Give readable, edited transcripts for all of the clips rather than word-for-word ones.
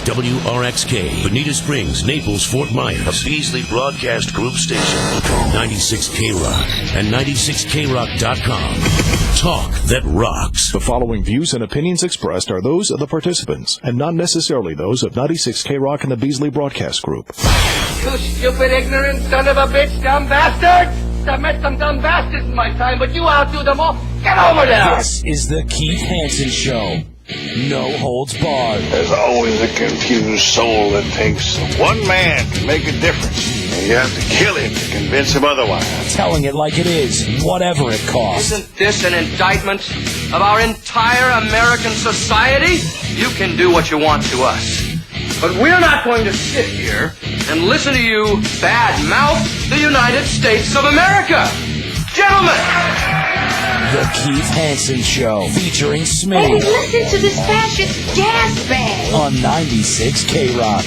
WRXK, Bonita Springs, Naples, Fort Myers, a Beasley Broadcast Group station, 96K-Rock, and 96KRock.com. Talk that rocks. The following views and opinions expressed are those of the participants, and not necessarily those of 96K-Rock and the Beasley Broadcast Group. You stupid, ignorant son of a bitch, dumb bastard! I've met some dumb bastards in my time, but you outdo them all. Get over there! This is the Keith Hanson Show. No holds barred. There's always a confused soul that thinks one man can make a difference. And you have to kill him to convince him otherwise. Telling it like it is, whatever it costs. Isn't this an indictment of our entire American society? You can do what you want to us. But we're not going to sit here and listen to you badmouth the United States of America. Gentlemen! The Keith Hanson Show, featuring Smitty. Hey, listen to this fascist gas bag. On 96K-Rock.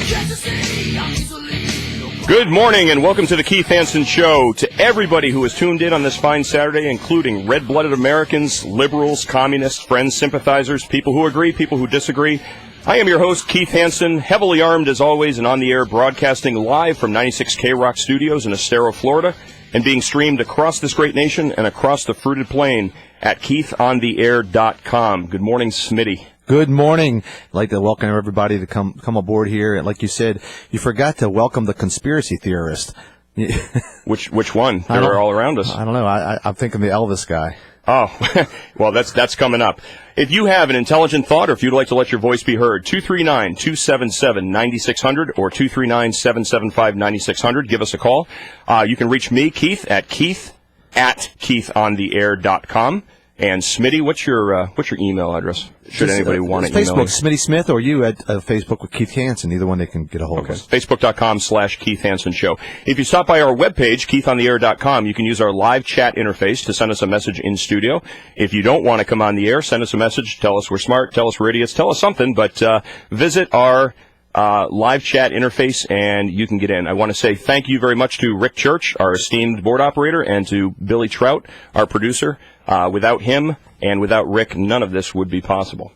Good morning and welcome to the Keith Hanson Show. To everybody who has tuned in on this fine Saturday, including red-blooded Americans, liberals, communists, friends, sympathizers, people who agree, people who disagree. I am your host, Keith Hanson, heavily armed as always and on the air, broadcasting live from 96K-Rock Studios in Estero, Florida, and being streamed across this great nation and across the fruited plain at keithontheair.com. Good morning, Smitty. Good morning. I'd like to welcome everybody to come aboard here. And like you said, you forgot to welcome the conspiracy theorist. Which one? They're all around us. I don't know. I'm thinking the Elvis guy. Oh, well, that's coming up. If you have an intelligent thought or if you'd like to let your voice be heard, 239-277-9600 or 239-775-9600, give us a call. You can reach me, Keith, at keithontheair.com. And Smitty, what's your email address? Should anybody want to email Facebook, Smitty Smith, or you at Facebook with Keith Hanson. Either one they can get a hold of us. Facebook.com/Keith Hanson Show. If you stop by our webpage, keithontheair.com, you can use our live chat interface to send us a message in studio. If you don't want to come on the air, send us a message. Tell us we're smart. Tell us we're idiots. Tell us something. But visit our live chat interface and you can get in. I want to say thank you very much to Rick Church, our esteemed board operator, and to Billy Trout, our producer. Without him and without Rick, none of this would be possible.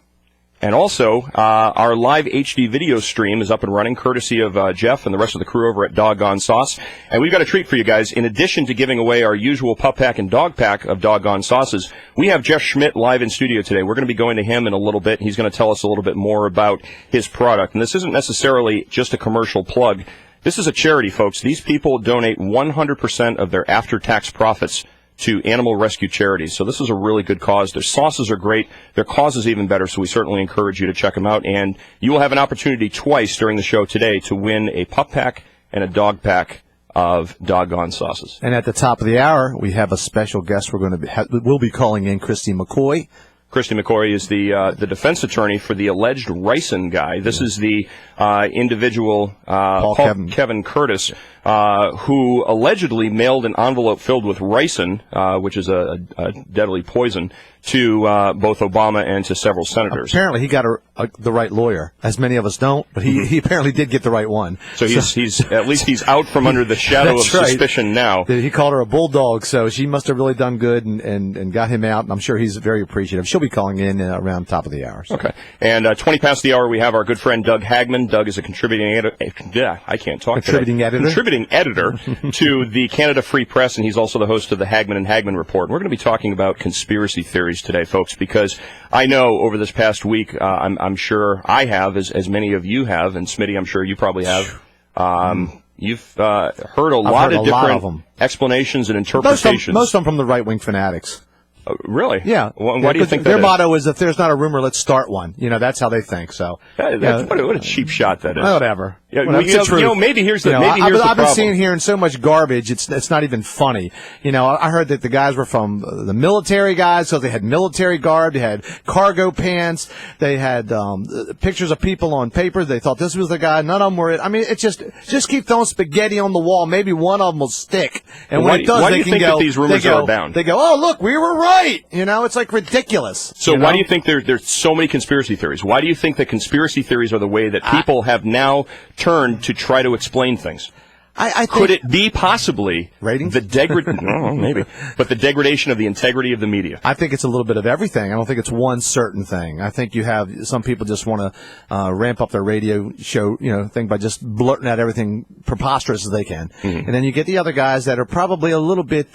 And also, our live HD video stream is up and running, courtesy of Jeff and the rest of the crew over at Doggone Sauce. And we've got a treat for you guys. In addition to giving away our usual pup pack and dog pack of Doggone Sauces, we have Jeff Schmidt live in studio today. We're going to be going to him in a little bit. He's going to tell us a little bit more about his product. And this isn't necessarily just a commercial plug. This is a charity, folks. These people donate 100% of their after-tax profits to animal rescue charities. So this is a really good cause. Their sauces are great. Their cause is even better, so we certainly encourage you to check them out. And you will have an opportunity twice during the show today to win a pup pack and a dog pack of Doggone Sauces. And at the top of the hour, we have a special guest. We'll be calling in Christy McCoy. Christy McCoy is the defense attorney for the alleged ricin guy. This is the individual, Paul Kevin Curtis, who allegedly mailed an envelope filled with ricin, which is a deadly poison, to both Obama and to several senators. Apparently he got the right lawyer, as many of us don't, but he apparently did get the right one. So he's at least he's out from under the shadow of suspicion now. He called her a bulldog, so she must have really done good and got him out, and I'm sure he's very appreciative. She'll be calling in around top of the hour. So. Okay. And 20 past the hour, we have our good friend Doug Hagman. Doug is a contributing editor. Contributing editor to the Canada Free Press, and he's also the host of the Hagman and Hagman Report. We're going to be talking about conspiracy theories today, folks, because I know over this past week, I'm sure I have, as many of you have, and Smitty, I'm sure you probably have. You've heard a lot of different explanations and interpretations. Most of them from the right-wing fanatics. Really? Yeah. Why do you think that their motto is, if there's not a rumor, let's start one. That's how they think. So what a cheap shot that is. Whatever. Yeah, maybe here's the problem. I've been hearing so much garbage. It's not even funny. I heard that the guys were from the military guys, so they had military garb, they had cargo pants, they had pictures of people on paper. They thought this was the guy. None of them were it. I mean, it's just keep throwing spaghetti on the wall. Maybe one of them will stick. And when it does, why they do you can think go. That these rumors are abound? They go, oh look, we were right. It's like ridiculous. So why do you think there's so many conspiracy theories? Why do you think that conspiracy theories are the way that people have now turned to try to explain things? I think, could it be possibly ratings? Maybe, but the degradation of the integrity of the media? I think it's a little bit of everything. I don't think it's one certain thing. I think you have some people just want to ramp up their radio show, thing by just blurting out everything preposterous as they can, and then you get the other guys that are probably a little bit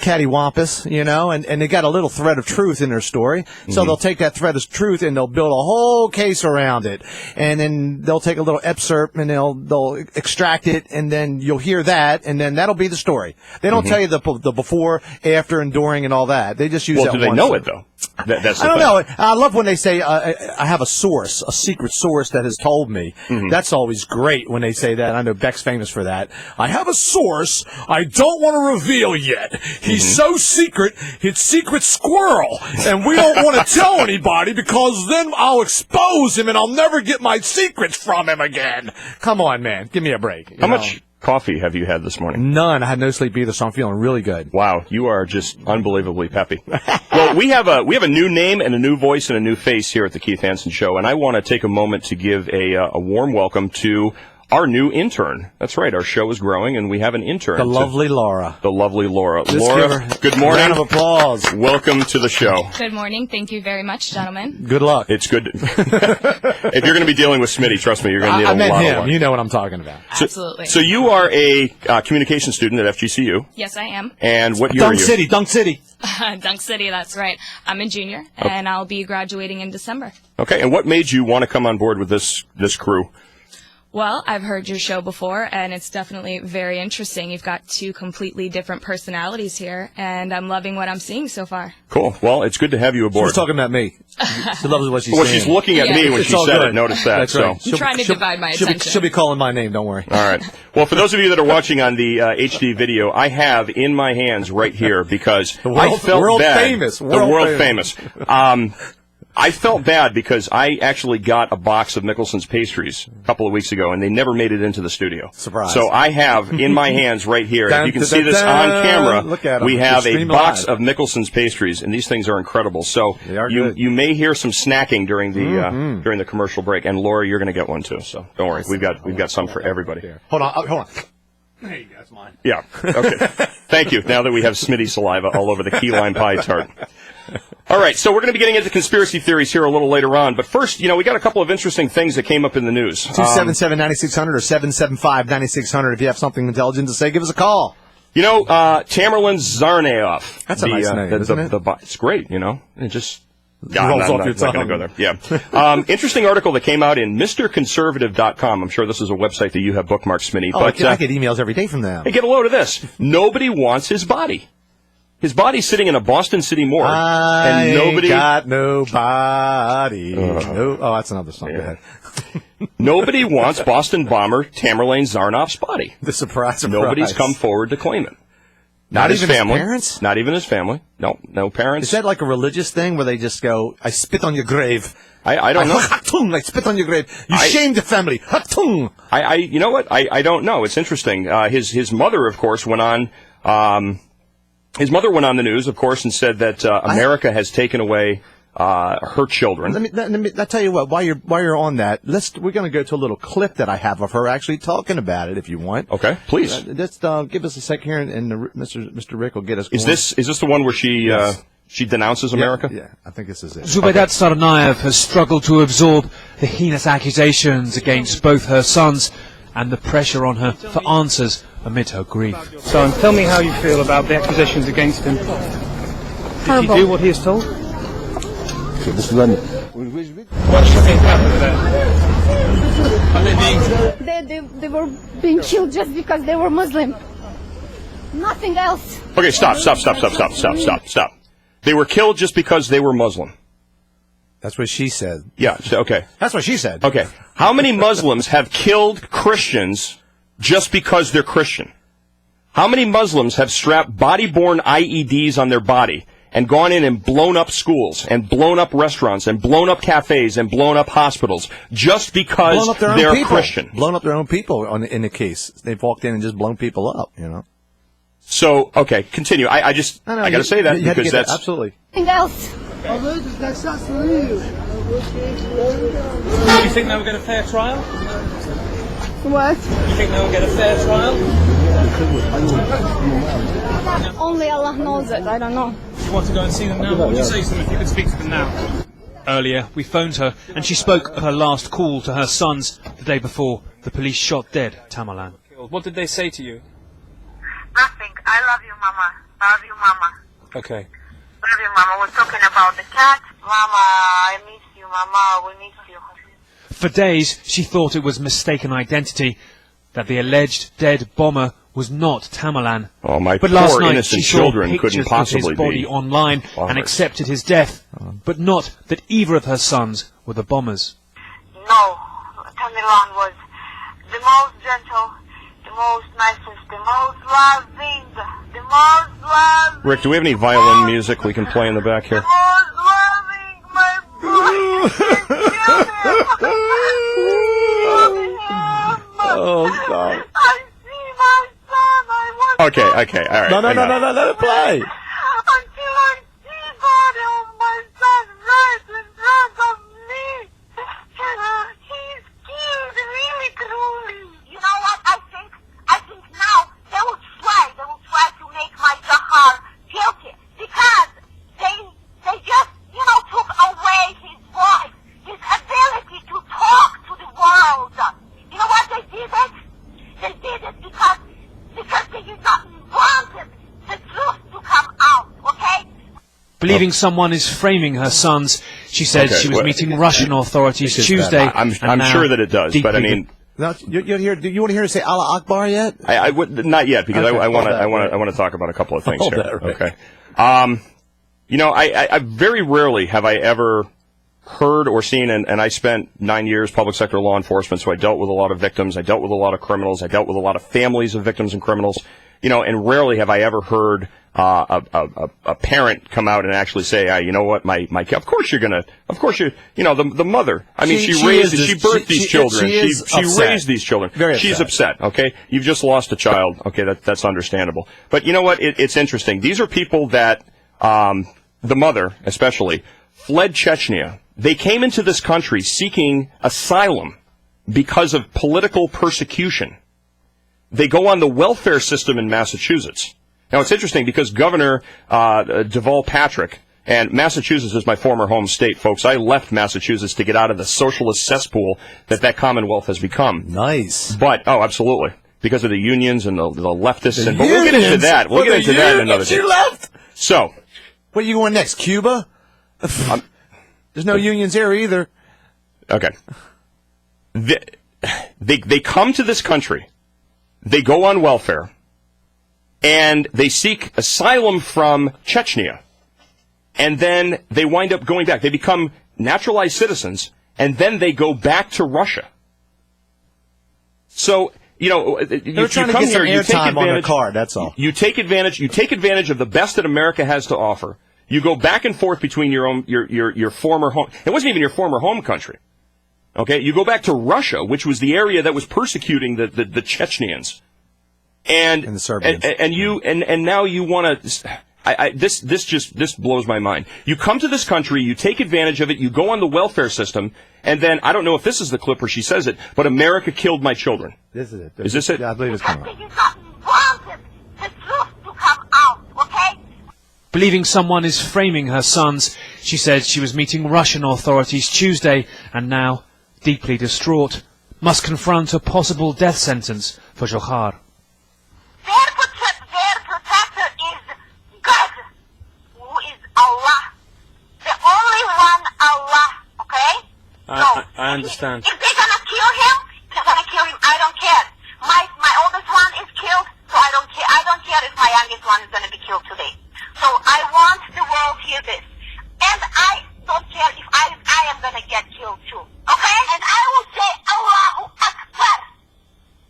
cattywampus, and they got a little thread of truth in their story, so they'll take that thread of truth and they'll build a whole case around it, and then they'll take a little excerpt and they'll extract it, and then you'll hear that, and then that'll be the story. They don't tell you the before, after, and during, and all that. They just use that. Well, do they know it though? That's the I don't thing. know. I love when they say I have a source, a secret source that has told me. That's always great when they say that. I know Beck's famous for that. I have a source I don't want to reveal yet. He's so secret, it's secret squirrel, and we don't want to tell anybody because then I'll expose him and I'll never get my secrets from him again. Come on, man. Give me a break. How much coffee have you had this morning? None. I had no sleep either, so I'm feeling really good. Wow, you are just unbelievably peppy. Well, we have a new name and a new voice and a new face here at the Keith Hanson Show, and I want to take a moment to give a warm welcome to our new intern. That's right, our show is growing, and we have an intern. The lovely Laura. The lovely Laura. Just Laura, good morning. Round of applause. Welcome to the show. Good morning. Thank you very much, gentlemen. Good luck. It's good. If you're going to be dealing with Smitty, trust me, you're going to need a lot of luck. You know what I'm talking about. Absolutely. So you are a communication student at FGCU. Yes, I am. And what year are you? Dunk City. Dunk City, that's right. I'm a junior, and I'll be graduating in December. Okay, and what made you want to come on board with this crew? Well, I've heard your show before, and it's definitely very interesting. You've got two completely different personalities here, and I'm loving what I'm seeing so far. Cool. Well, it's good to have you aboard. She's talking about me. She loves what she's saying. Well, she's looking at me when It's she all said good. it. Notice that. That's right. I'm trying to divide my attention. She'll be calling my name, don't worry. All right. Well, for those of you that are watching on the HD video, I have in my hands right here because I felt bad. World famous. I felt bad because I actually got a box of Mickelson's pastries a couple of weeks ago, and they never made it into the studio. Surprise. So I have in my hands right here, if you can see this on camera, we have a box of Mickelson's pastries, and these things are incredible. So you may hear some snacking during the commercial break, and Laura, you're going to get one too. So don't worry, we've got some for everybody. Hold on. There you go, that's mine. Yeah. Okay. Thank you. Now that we have Smitty saliva all over the key lime pie tart. All right, so we're going to be getting into conspiracy theories here a little later on. But first, we got a couple of interesting things that came up in the news. 277-9600 or 775-9600. If you have something intelligent to say, give us a call. Tamerlan Tsarnaev. That's a nice name, isn't it? It's great, It just... rolls off your tongue. I'm not going to go there. Yeah. Interesting article that came out in MrConservative.com. I'm sure this is a website that you have bookmarked, Smitty. Oh, but, I get emails every day from them. Hey, get a load of this. Nobody wants his body. His body's sitting in a Boston City morgue. And nobody got nobody. Oh, that's another song. Yeah. Go ahead. Nobody wants Boston bomber Tamerlan Tsarnaev's body. The surprise. Nobody's come forward to claim it. Not his even family. His parents? Not even his family. No parents. Is that like a religious thing where they just go, I spit on your grave? I don't know. I spit on your grave. You shamed the family. You know what? I don't know. It's interesting. His mother, of course, went on. His mother went on the news, of course, and said that America has taken away her children. Let me. I tell you what. While you're on that, we're going to go to a little clip that I have of her actually talking about it. If you want, okay, please. Just give us a second here, and Mr. Rick will get us. Is this the one where she denounces America? Yeah, I think this is it. Zubaydat Tsarnaev has struggled to absorb the heinous accusations against both her sons and the pressure on her for answers amid her grief. So, tell me how you feel about the accusations against him. Did he do what he is told? What's your take They were being killed just because they were Muslim. Nothing else. Okay, stop. They were killed just because they were Muslim. That's what she said. Yeah, okay. That's what she said. Okay. How many Muslims have killed Christians just because they're Christian? How many Muslims have strapped body-borne IEDs on their body and gone in and blown up schools and blown up restaurants and blown up cafes and blown up hospitals just because they're Christian? Blown up their own people in the case. They've walked in and just blown people up, So, okay, continue. I got to say that because that's... Absolutely. Nothing else. Do you think they were going to pay a trial? What? You think they'll get a fair trial? Only Allah knows it. I don't know. You want to go and see them now? What would you say to them if you could speak to them now? Earlier, we phoned her, and she spoke of her last call to her sons the day before the police shot dead Tamerlan. What did they say to you? Nothing. I love you, Mama. Love you, Mama. Okay. Love you, Mama. We're talking about the cat. Mama, I miss you, Mama. We miss you. For days, she thought it was mistaken identity, that the alleged dead bomber was not Tamerlan. Oh, my but poor last night innocent she saw children pictures couldn't of possibly his body be online bombers. and accepted his death, but not that either of her sons were the bombers. No. Tamerlan was the most gentle, the most nicest, the most loving, the most loving. Rick, do we have any violin music we can play in the back here? The most loving, my boy. Oh, God. I see my son. I want Okay, all right. No, let it play. until I see body of my son right in front of me. He's killed really cruelly. You know what? I think now they will try to make my Zahar guilty because they just, took away his voice, his ability to talk to the world. You know what they did it? They did it because they did not want the truth to come out, okay? Believing someone is framing her sons, she said she was meeting Russian authorities Tuesday. I'm sure that it does, but I mean... No, do you want to hear her say Allah Akbar yet? I would not yet, because Okay, I want to talk about a couple of things Hold here. that, Rick. Okay. I very rarely have I ever heard or seen, and I spent 9 years public sector law enforcement, so I dealt with a lot of victims, I dealt with a lot of criminals, I dealt with a lot of families of victims and criminals, and rarely have I ever heard a parent come out and actually say, you know what, my kid, of course the mother, I mean, she birthed these children, she raised these children, she's upset, okay, you've just lost a child, okay, that's understandable, but you know what, it's interesting, these are people that, the mother especially, fled Chechnya. They came into this country seeking asylum because of political persecution. They go on the welfare system in Massachusetts. Now, it's interesting because Governor Deval Patrick, and Massachusetts is my former home state, folks. I left Massachusetts to get out of the socialist cesspool that Commonwealth has become. Nice. But, also because of the unions and the leftists. But we'll get into that. We'll get into that another day. You left? So. Where are you going next, Cuba? There's no unions here either. Okay. They come to this country, they go on welfare, and they seek asylum from Chechnya, and then they wind up going back. They become naturalized citizens, and then they go back to Russia. So, you come here, you take advantage on their card, that's all. You take advantage of the best that America has to offer. You go back and forth between your former home. It wasn't even your former home country. Okay, you go back to Russia, which was the area that was persecuting the Chechnyans, and the Serbians, and now you want to. This blows my mind. You come to this country, you take advantage of it, you go on the welfare system, and then I don't know if this is the clip where she says it, but America killed my children. This is it. Is this it? Yeah, I believe it's coming. You wanted the truth to come out, okay? Believing someone is framing her sons, she said she was meeting Russian authorities Tuesday and now, deeply distraught, must confront a possible death sentence for Johar. Their protector is God, who is Allah. The only one Allah, okay? I understand. If they're gonna kill him, they're gonna kill him. I don't care. My oldest one is killed, so I don't care. I don't care if my youngest one is gonna be killed today. So I want the world to hear this. And I don't care if I am going to get killed too. Okay? And I will say Allahu Akbar.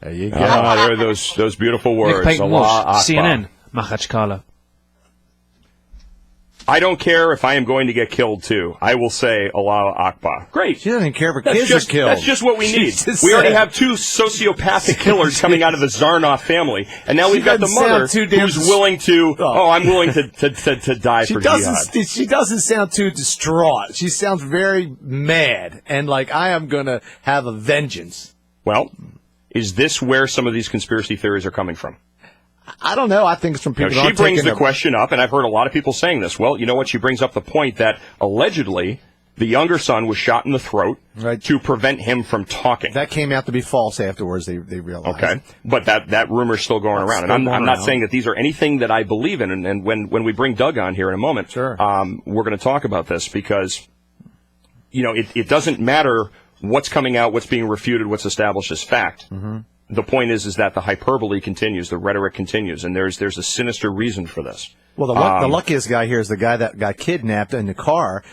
There you go. There are those beautiful words. Nick Allah Akbar. CNN, Makhachkala. I don't care if I am going to get killed too. I will say Allahu Akbar. Great. She doesn't care if her kids are killed. That's just what we need. We already have two sociopathic killers coming out of the Zarnoff family, and now we've got the mother who's willing to. I'm willing to die for jihad. She doesn't sound too distraught. She sounds very mad and like I am going to have a vengeance. Well, Is this where some of these conspiracy theories are coming from? I don't know. I think it's from people. She brings the question up, and I've heard a lot of people saying this. Well, you know what? She brings up the point that allegedly the younger son was shot in the throat to prevent him from talking. That came out to be false afterwards. They realized. Okay, but that rumor's still going around, and I'm not saying that these are anything that I believe in. And when we bring Doug on here in a moment, we're going to talk about this because it doesn't matter what's coming out, what's being refuted, what's established as fact. Mm-hmm. The point is that the hyperbole continues, the rhetoric continues, and there's a sinister reason for this. Well, the luckiest guy here is the guy that got kidnapped in the car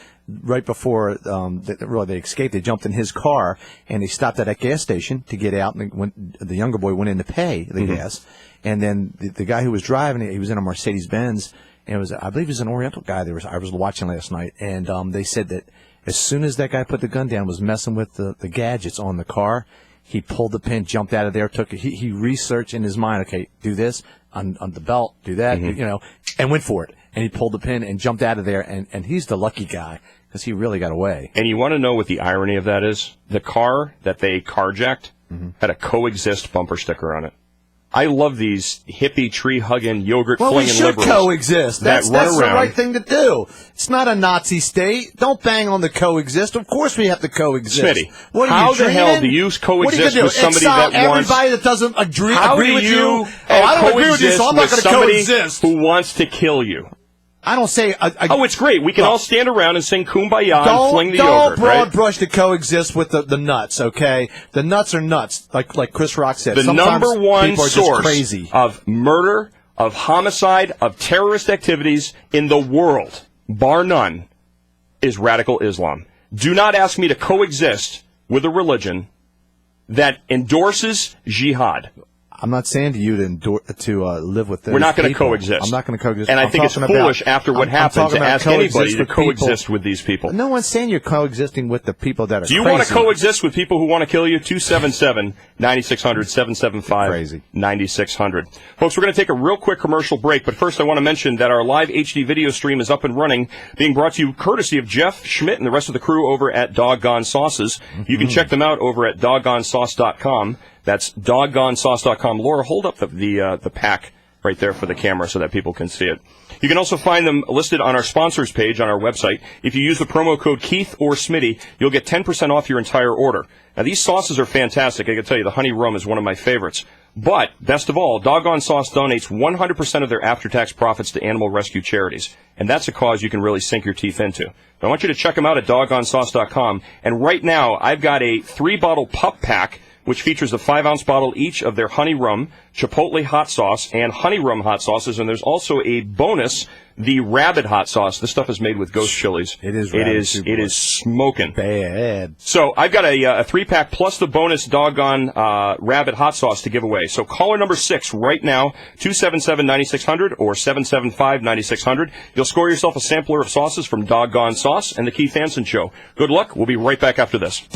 right before they escaped. They jumped in his car, and he stopped at a gas station to get out, and the younger boy went in to pay the gas. And then the guy who was driving, he was in a Mercedes-Benz, and I believe it was an Oriental guy I was watching last night, and they said that as soon as that guy put the gun down, was messing with the gadgets on the car, he pulled the pin, jumped out of there, he researched in his mind, okay, do this, on the belt, do that, and went for it. And he pulled the pin and jumped out of there, and he's the lucky guy, because he really got away. And you want to know what the irony of that is? The car that they carjacked had a coexist bumper sticker on it. I love these hippie, tree-hugging, yogurt-flinging liberals. We should coexist. That's the right thing to do. It's not a Nazi state. Don't bang on the coexist. Of course we have to coexist. Smitty, how the hell do you coexist with somebody that wants... Everybody that doesn't agree with you... I don't agree with you, so I'm not going to coexist. Who wants to kill you? I don't say... it's great. We can all stand around and sing Kumbaya and fling the yogurt, Don't broad brush to coexist with the nuts, okay? The nuts are nuts, like Chris Rock said. The number one source crazy. Of murder, of homicide, of terrorist activities in the world, bar none, is radical Islam. Do not ask me to coexist with a religion that endorses jihad. I'm not saying to you to live with those. We're not going to coexist. I'm not going to coexist. And I think it's foolish after what happened to ask anybody to coexist with these people. No one's saying you're coexisting with the people that are crazy. Do you want to coexist with people who want to kill you? 277-9600, 775-9600. Folks, we're going to take a real quick commercial break, but first I want to mention that our live HD video stream is up and running, being brought to you courtesy of Jeff Schmidt and the rest of the crew over at Doggone Sauces. You can check them out over at doggonesauce.com. That's doggonesauce.com. Laura, hold up the pack right there for the camera so that people can see it. You can also find them listed on our sponsors page on our website. If you use the promo code Keith or Smitty, you'll get 10% off your entire order. Now, these sauces are fantastic. I can tell you the honey rum is one of my favorites. But, best of all, Doggone Sauce donates 100% of their after-tax profits to animal rescue charities. And that's a cause you can really sink your teeth into. I want you to check them out at doggonesauce.com. And right now, I've got a 3-bottle pup pack, which features a 5-ounce bottle each of their honey rum, chipotle hot sauce, and honey rum hot sauces. And there's also a bonus, the rabbit hot sauce. This stuff is made with ghost chilies. It is smoking. Bad. So I've got a 3-pack plus the bonus doggone rabbit hot sauce to give away. So caller number 6 right now, 277-9600 or 775-9600. You'll score yourself a sampler of sauces from Doggone Sauce and the Keith Hanson Show. Good luck. We'll be right back after this.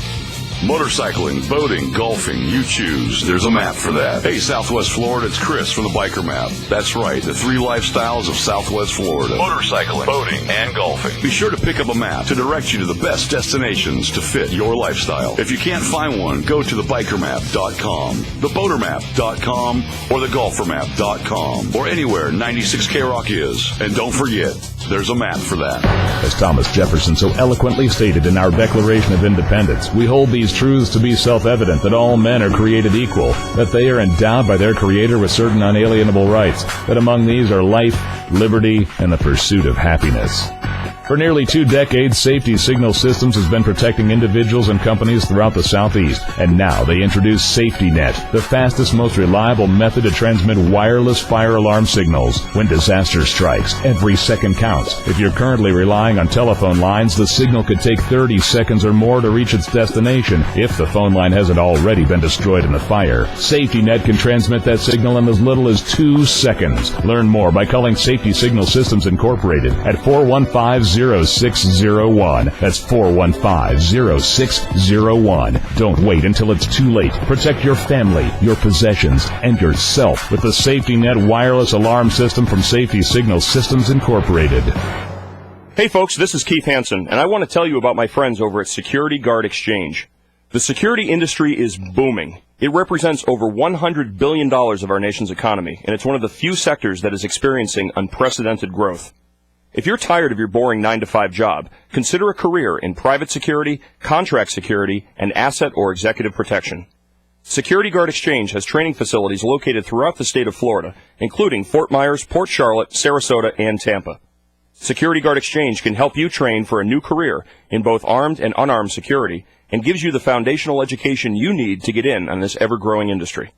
Motorcycling, boating, golfing, you choose. There's a map for that. Hey, Southwest Florida, it's Chris from the Biker Map. That's right, the 3 lifestyles of Southwest Florida. Motorcycling, boating, and golfing. Be sure to pick up a map to direct you to the best destinations to fit your lifestyle. If you can't find one, go to thebikermap.com, theboatermap.com, or thegolfermap.com, or anywhere 96K Rock is. And don't forget, there's a map for that. As Thomas Jefferson so eloquently stated in our Declaration of Independence, we hold these truths to be self-evident, that all men are created equal, that they are endowed by their Creator with certain unalienable rights, that among these are life, liberty, and the pursuit of happiness. For nearly 2 decades, Safety Signal Systems has been protecting individuals and companies throughout the Southeast, and now they introduce Safety Net, the fastest, most reliable method to transmit wireless fire alarm signals. When disaster strikes, every second counts. If you're currently relying on telephone lines, the signal could take 30 seconds or more to reach its destination if the phone line hasn't already been destroyed in the fire. Safety Net can transmit that signal in as little as 2 seconds. Learn more by calling Safety Signal Systems Incorporated at 415-0601. That's 415-0601. Don't wait until it's too late. Protect your family, your possessions, and yourself with the Safety Net wireless alarm system from Safety Signal Systems Incorporated. Hey folks, this is Keith Hanson, and I want to tell you about my friends over at Security Guard Exchange. The security industry is booming. It represents over $100 billion of our nation's economy, and it's one of the few sectors that is experiencing unprecedented growth. If you're tired of your boring 9-to-5 job, consider a career in private security, contract security, and asset or executive protection. Security Guard Exchange has training facilities located throughout the state of Florida, including Fort Myers, Port Charlotte, Sarasota, and Tampa. Security Guard Exchange can help you train for a new career in both armed and unarmed security and gives you the foundational education you need to get in on this ever-growing industry.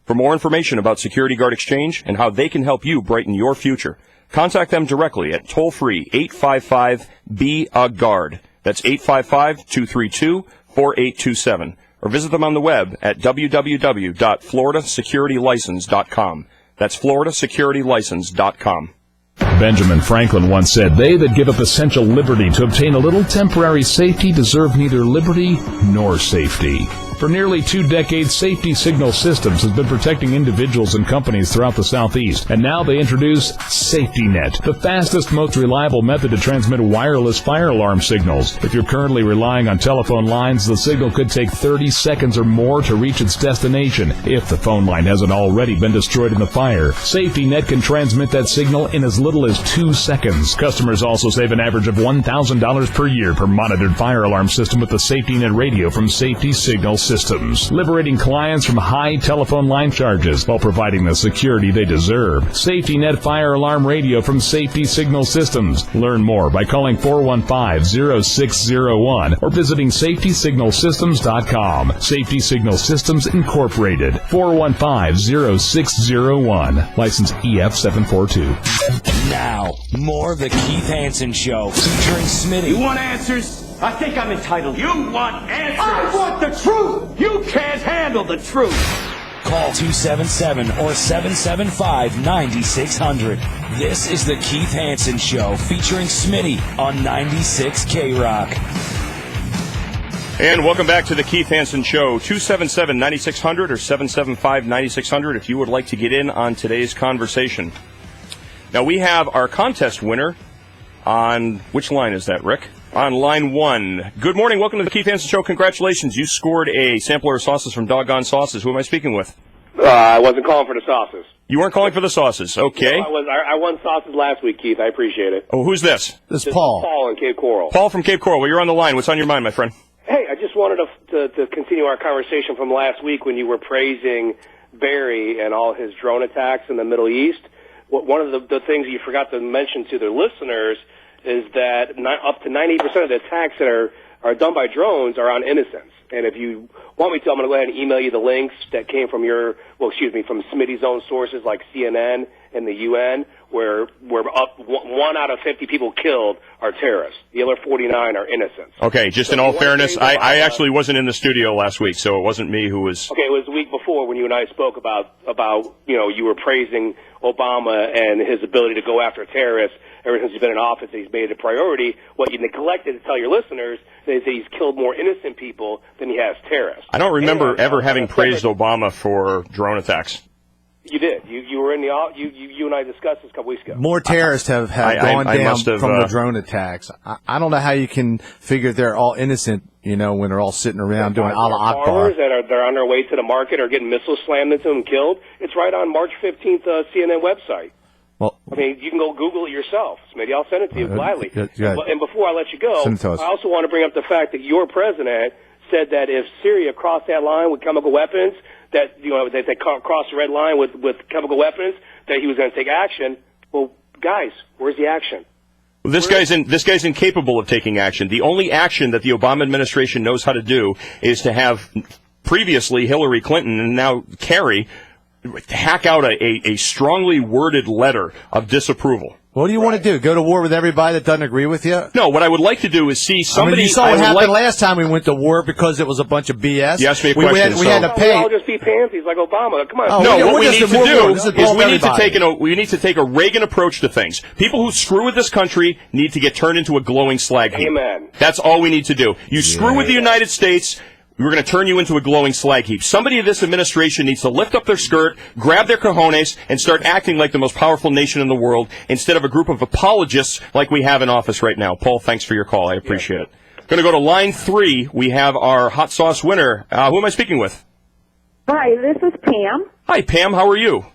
For more information about Security Guard Exchange and how they can help you brighten your future, contact them directly at toll-free 855-BE-A-GUARD. That's 855-232-4827. Or visit them on the web at www.floridasecuritylicense.com. That's floridasecuritylicense.com. Benjamin Franklin once said, "They that give up essential liberty to obtain a little temporary safety deserve neither liberty nor safety." For nearly 2 decades, Safety Signal Systems has been protecting individuals and companies throughout the Southeast, and now they introduce SafetyNet, the fastest, most reliable method to transmit wireless fire alarm signals. If you're currently relying on telephone lines, the signal could take 30 seconds or more to reach its destination. If the phone line hasn't already been destroyed in the fire, SafetyNet can transmit that signal in as little as 2 seconds. Customers also save an average of $1,000 per year per monitored fire alarm system with the SafetyNet radio from Safety Signal Systems, liberating clients from high telephone line charges while providing the security they deserve. SafetyNet Fire Alarm Radio from Safety Signal Systems. Learn more by calling 415-0601 or visiting safetysignalsystems.com. Safety Signal Systems Incorporated, 415-0601. License EF742. Now, more of the Keith Hanson Show featuring Smitty. You want answers? I think I'm entitled. You want answers? I want the truth! You can't handle the truth! Call 277 or 775-9600. This is the Keith Hanson Show featuring Smitty on 96 K-Rock. And welcome back to the Keith Hanson Show, 277-9600 or 775-9600 if you would like to get in on today's conversation. Now, we have our contest winner on, which line is that, Rick? On line 1. Good morning. Welcome to the Keith Hanson Show. Congratulations. You scored a sampler of sauces from Doggone Sauces. Who am I speaking with? I wasn't calling for the sauces. You weren't calling for the sauces. Okay. No, I won sauces last week, Keith. I appreciate it. Oh, who's this? This is Paul. Paul in Cape Coral. Paul from Cape Coral. Well, you're on the line. What's on your mind, my friend? Hey, I just wanted to continue our conversation from last week when you were praising Barry and all his drone attacks in the Middle East. One of the things you forgot to mention to the listeners is that up to 90% of the attacks that are done by drones are on innocents. And if you want me to, I'm going to go ahead and email you the links that came from from Smitty's own sources like CNN and the UN, where 1 out of 50 people killed are terrorists. The other 49 are innocents. Okay, just in all fairness, I actually wasn't in the studio last week, so it wasn't me who was... Okay, it was the week before when you and I spoke about you were praising Obama and his ability to go after terrorists. Ever since he's been in office, he's made it a priority. What you neglected to tell your listeners is that he's killed more innocent people than he has terrorists. I don't remember ever having praised Obama for drone attacks. You did. You were in the you and I discussed this a couple weeks ago. More terrorists have gone down from the drone attacks. I don't know how you can figure they're all innocent, when they're all sitting around doing Allah Akbar. Farmers that they're on their way to the market or getting missiles slammed into them and killed. It's right on March 15th CNN website. Well, I mean, you can go Google it yourself. Maybe I'll send it to you gladly. Good. And before I let you go, Send it to us. I also want to bring up the fact that your president said that if Syria crossed that line with chemical weapons, that they crossed the red line with chemical weapons, that he was going to take action. Well, guys, where's the action? Well, this guy's incapable of taking action. The only action that the Obama administration knows how to do is to have previously Hillary Clinton and now Kerry hack out a strongly worded letter of disapproval. What do you want to do? Go to war with everybody that doesn't agree with you? No, what I would like to do is see somebody... you saw what happened last time we went to war because it was a bunch of BS. You asked me a question. We had to pay... We all just be pansies like Obama. Come on. What we need to do is we need to take a Reagan approach to things. People who screw with this country need to get turned into a glowing slag heap. Amen. That's all we need to do. You screw with the United States... We're going to turn you into a glowing slag heap. Somebody in this administration needs to lift up their skirt, grab their cojones, and start acting like the most powerful nation in the world instead of a group of apologists like we have in office right now. Paul, thanks for your call. I appreciate it. Going to go to line 3. We have our hot sauce winner. Who am I speaking with? Hi, this is Pam. Hi, Pam. How are you?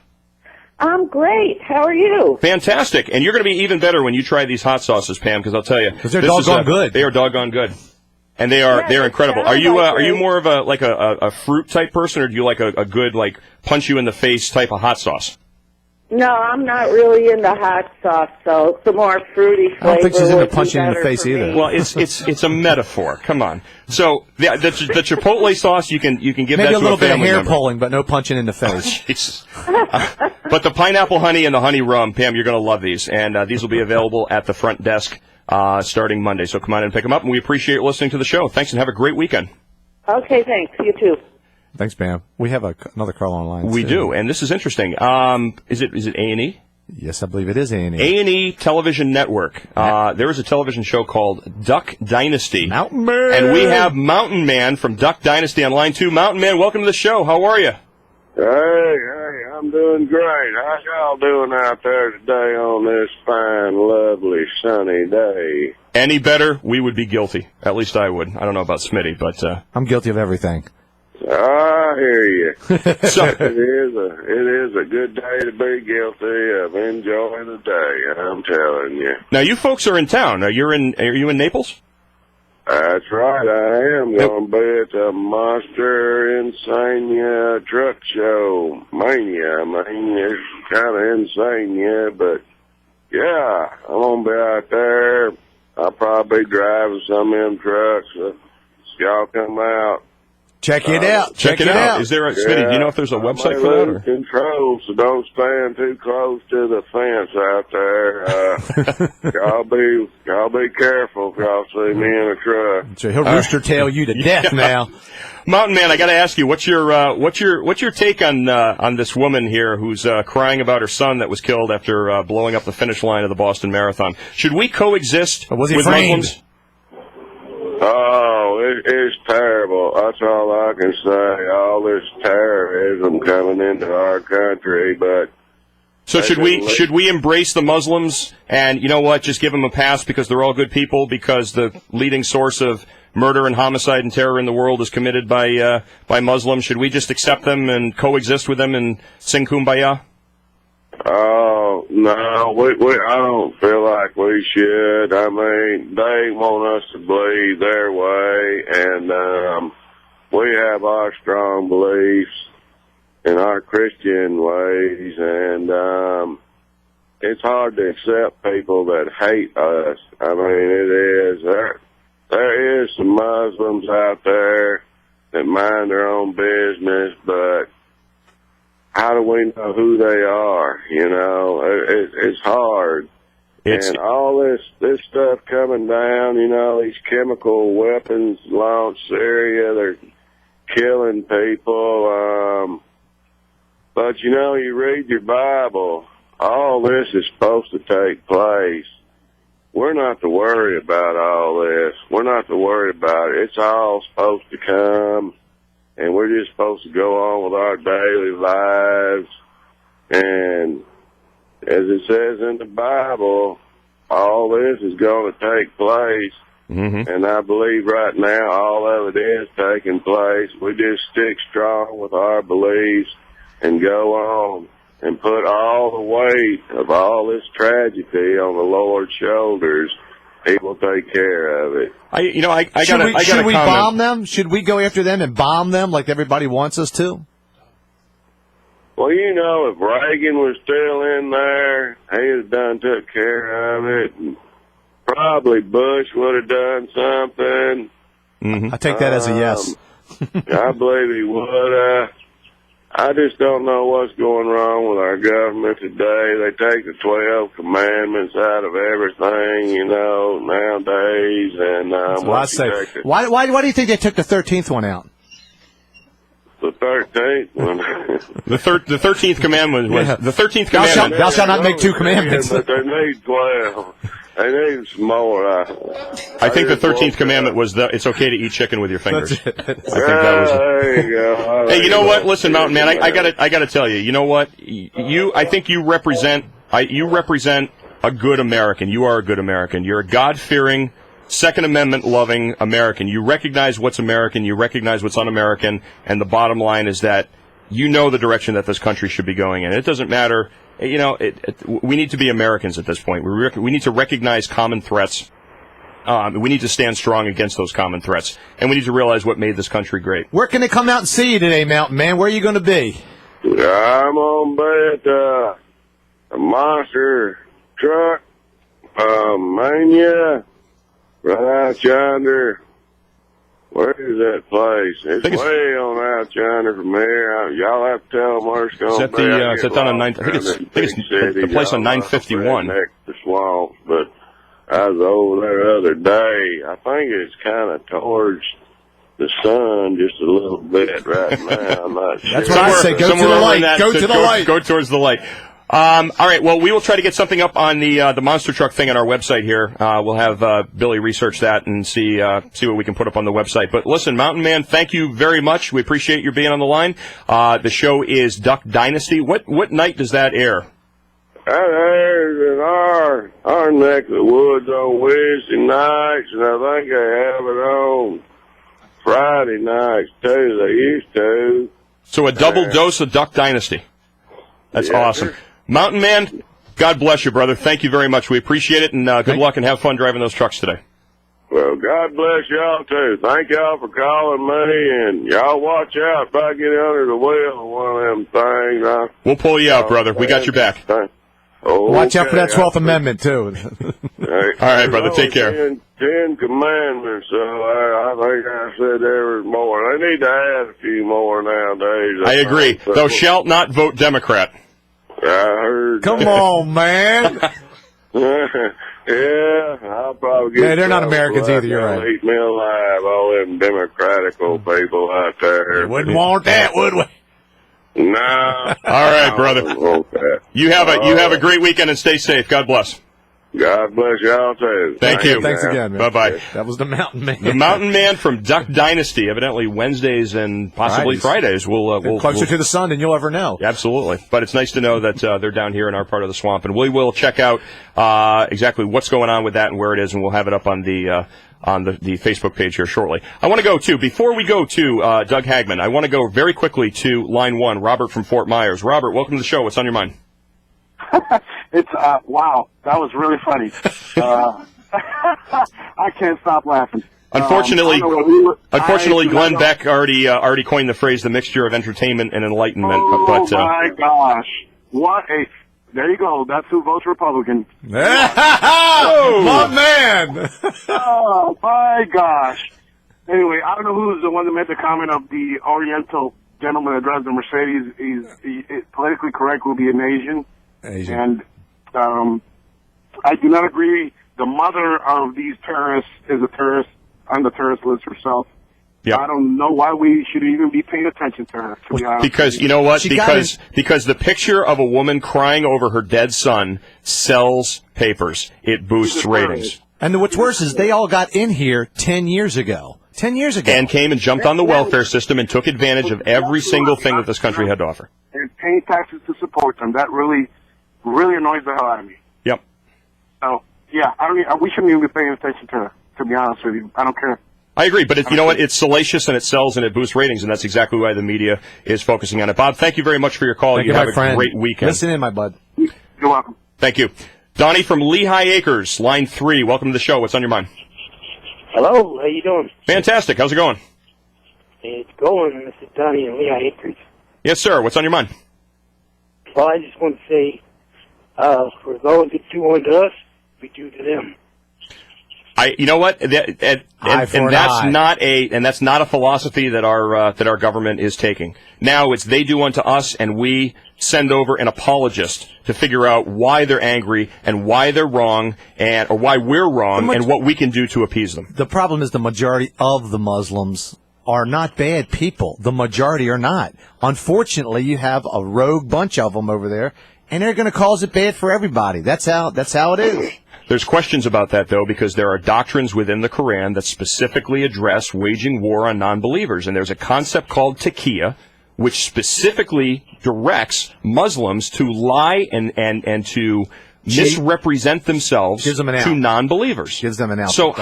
I'm great. How are you? Fantastic. And you're going to be even better when you try these hot sauces, Pam, because I'll tell you. Because they're doggone good. They are doggone good. And they're incredible. Are you more of a fruit type person, or do you like a good, like, punch you in the face type of hot sauce? No, I'm not really into hot sauce, so some more fruity flavor. I don't think she's into would be punching you in the better face for either. me. Well, it's a metaphor. Come on. So the Chipotle sauce, you can give Maybe that to a little bit of family hair member. pulling, but no punching in the face. But the pineapple honey and the honey rum, Pam, you're going to love these, and these will be available at the front desk starting Monday. So come on and pick them up, and we appreciate you listening to the show. Thanks, and have a great weekend. Okay, thanks. You too. Thanks, Pam. We have another call online. We too. do, and this is interesting. Is it A&E? Yes, I believe it is A&E. A&E Television Network. There is a television show called Duck Dynasty. Mountain Man! And we have Mountain Man from Duck Dynasty on line 2. Mountain Man, welcome to the show. How are you? Hey, I'm doing great. How y'all doing out there today on this fine, lovely, sunny day? Any better, we would be guilty. At least I would. I don't know about Smitty, but... I'm guilty of everything. I hear you. So, it is a good day to be guilty of enjoying the day, I'm telling you. now, you folks are in town. Are you in Naples? That's right, I am going to be at the Monster Insania Truck Show. Mania. I mean, it's kind of insane, yeah, but yeah, I'm going to be out there. I'll probably be driving some of them trucks. Y'all come out. Check it out. Check it out. Is there Smitty, do you know if there's a website for that? Or? Control, so don't stand too close to the fence out there. y'all be careful if y'all see me in a truck. So he'll rooster tail you to death now. Mountain Man, I got to ask you, what's your take on this woman here who's crying about her son that was killed after blowing up the finish line of the Boston Marathon? Should we coexist with Muslims? Oh, it's terrible. That's all I can say. All this terrorism coming into our country, but so should we embrace the Muslims and, you know what, just give them a pass because they're all good people, because the leading source of murder and homicide and terror in the world is committed by Muslims? Should we just accept them and coexist with them and sing Kumbaya? Oh, no, I don't feel like we should. I mean, they want us to believe their way, and we have our strong beliefs in our Christian ways, and it's hard to accept people that hate us. I mean, it is. There is some Muslims out there that mind their own business, but how do we know who they are? You know, it's hard. And all this stuff coming down, you know, these chemical weapons launched Syria, they're killing people. But, you know, you read your Bible, all this is supposed to take place. We're not to worry about all this. We're not to worry about it. It's all supposed to come. And we're just supposed to go on with our daily lives. And as it says in the Bible, all this is going to take place. Mm-hmm. And I believe right now all of it is taking place. We just stick strong with our beliefs and go on and put all the weight of all this tragedy on the Lord's shoulders. He will take care of it. Should we bomb them? Should we go after them and bomb them like everybody wants us to? Well, you know, if Reagan was still in there, he'd have done took care of it. And probably Bush would have done something. Mm-hmm. I take that as a yes. I believe he would. I just don't know what's going wrong with our government today. They take the 12 commandments out of everything, you know, nowadays. And Why do you think they took the 13th one out? The 13th one. The 13th commandment was the 13th commandment. Thou shalt not make two commandments. But they need 12. They need some more. I think the 13th commandment was it's okay to eat chicken with your fingers. I think that was there you go. Hey, you know what? Listen, Mountain Man, I gotta tell you. You know what? I think you represent a good American. You are a good American. You're a God-fearing, Second Amendment loving American. You recognize what's American, you recognize what's un-American, and the bottom line is that you know the direction that this country should be going in. It doesn't matter, we need to be Americans at this point. We need to recognize common threats. We need to stand strong against those common threats, and we need to realize what made this country great. Where can they come out and see you today, Mountain Man? Where are you going to be? I'm on by at a monster truck, Mania, right out yonder. Where is that place? It's way on out yonder from here. Y'all have to tell them where it's going to be. Is that down on 9? I think it's the place on 951. Next to swamps, but I was over there the other day. I think it's kind of towards the sun just a little bit right now. I'm not sure. That's what I say. Go to the light. Go to the light. Go towards the light. All right. Well, we will try to get something up on the monster truck thing on our website here. We'll have Billy research that and see what we can put up on the website. But listen, Mountain Man, thank you very much. We appreciate your being on the line. The show is Duck Dynasty. What night does that air? That airs in our neck of the woods on Wednesday nights, and I think they have it on Friday nights too. They used to. So a double dose of Duck Dynasty. That's awesome. Sir. Mountain Man, God bless you, brother. Thank you very much. We appreciate it, and good luck and have fun driving those trucks today. Well, God bless y'all, too. Thank y'all for calling me, and y'all watch out if I get under the wheel of one of them things. We'll pull you out, brother. We got your back. Watch out for that 12th Amendment, too. All right, brother. Take care. 10 commandments, so I think I said there was more. They need to add a few more nowadays. I agree. Thou shalt not vote Democrat. I heard. Come on, man. Yeah, I'll probably get. Yeah, they're not Americans either. You're right. Eat me alive, all them democratical people out there. We wouldn't want that, would we? No. All right, brother. You have a great weekend and stay safe. God bless. God bless y'all too. Thank you. Thanks again, man. Bye-bye. That was the Mountain Man. The Mountain Man from Duck Dynasty. Evidently Wednesdays and possibly Fridays. We'll closer to the sun than you'll ever know. Absolutely. But it's nice to know that they're down here in our part of the swamp, and we will check out exactly what's going on with that and where it is, and we'll have it up on the Facebook page here shortly. I want to go to, before we go to Doug Hagman, I want to go very quickly to line one, Robert from Fort Myers. Robert, welcome to the show. What's on your mind? It's wow, that was really funny. I can't stop laughing. Unfortunately, Glenn Beck already coined the phrase "the mixture of entertainment and enlightenment." Oh my gosh! What a there you go. That's who votes Republican. My man! Oh my gosh! Anyway, I don't know who's the one that made the comment of the Oriental gentleman that drives the Mercedes. He's politically correct will be an Asian. And I do not agree. The mother of these terrorists is a terrorist on the terrorist list herself. Yep. I don't know why we should even be paying attention to her, to be honest. Because, you know what? Because the picture of a woman crying over her dead son sells papers. It boosts ratings. And what's worse is they all got in here 10 years ago. 10 years ago. And came and jumped on the welfare system and took advantage of every single thing that this country had to offer. And paying taxes to support them. That really annoys the hell out of me. Yep. So, yeah, we shouldn't even be paying attention to her, to be honest with you. I don't care. I agree, but you know what? It's salacious and it sells and it boosts ratings, and that's exactly why the media is focusing on it. Bob, thank you very much for your call. Thank you, have my a friend. Great weekend. Listen in, my bud. You're welcome. Thank you. Donnie from Lehigh Acres, line 3. Welcome to the show. What's on your mind? Hello, how you doing? Fantastic. How's it going? It's going. This is Donnie in Lehigh Acres. Yes, sir. What's on your mind? Well, I just want to say, for those that do unto us, we do to them. You know what? That's not a philosophy that our government is taking. Now it's they do unto us, and we send over an apologist to figure out why they're angry and why they're wrong, or why we're wrong, and what we can do to appease them. The problem is the majority of the Muslims are not bad people. The majority are not. Unfortunately, you have a rogue bunch of them over there, and they're going to cause it bad for everybody. That's how it is. There's questions about that, though, because there are doctrines within the Quran that specifically address waging war on non-believers. And there's a concept called taqiyya, which specifically directs Muslims to lie and to misrepresent themselves to non-believers. Gives them an out. So,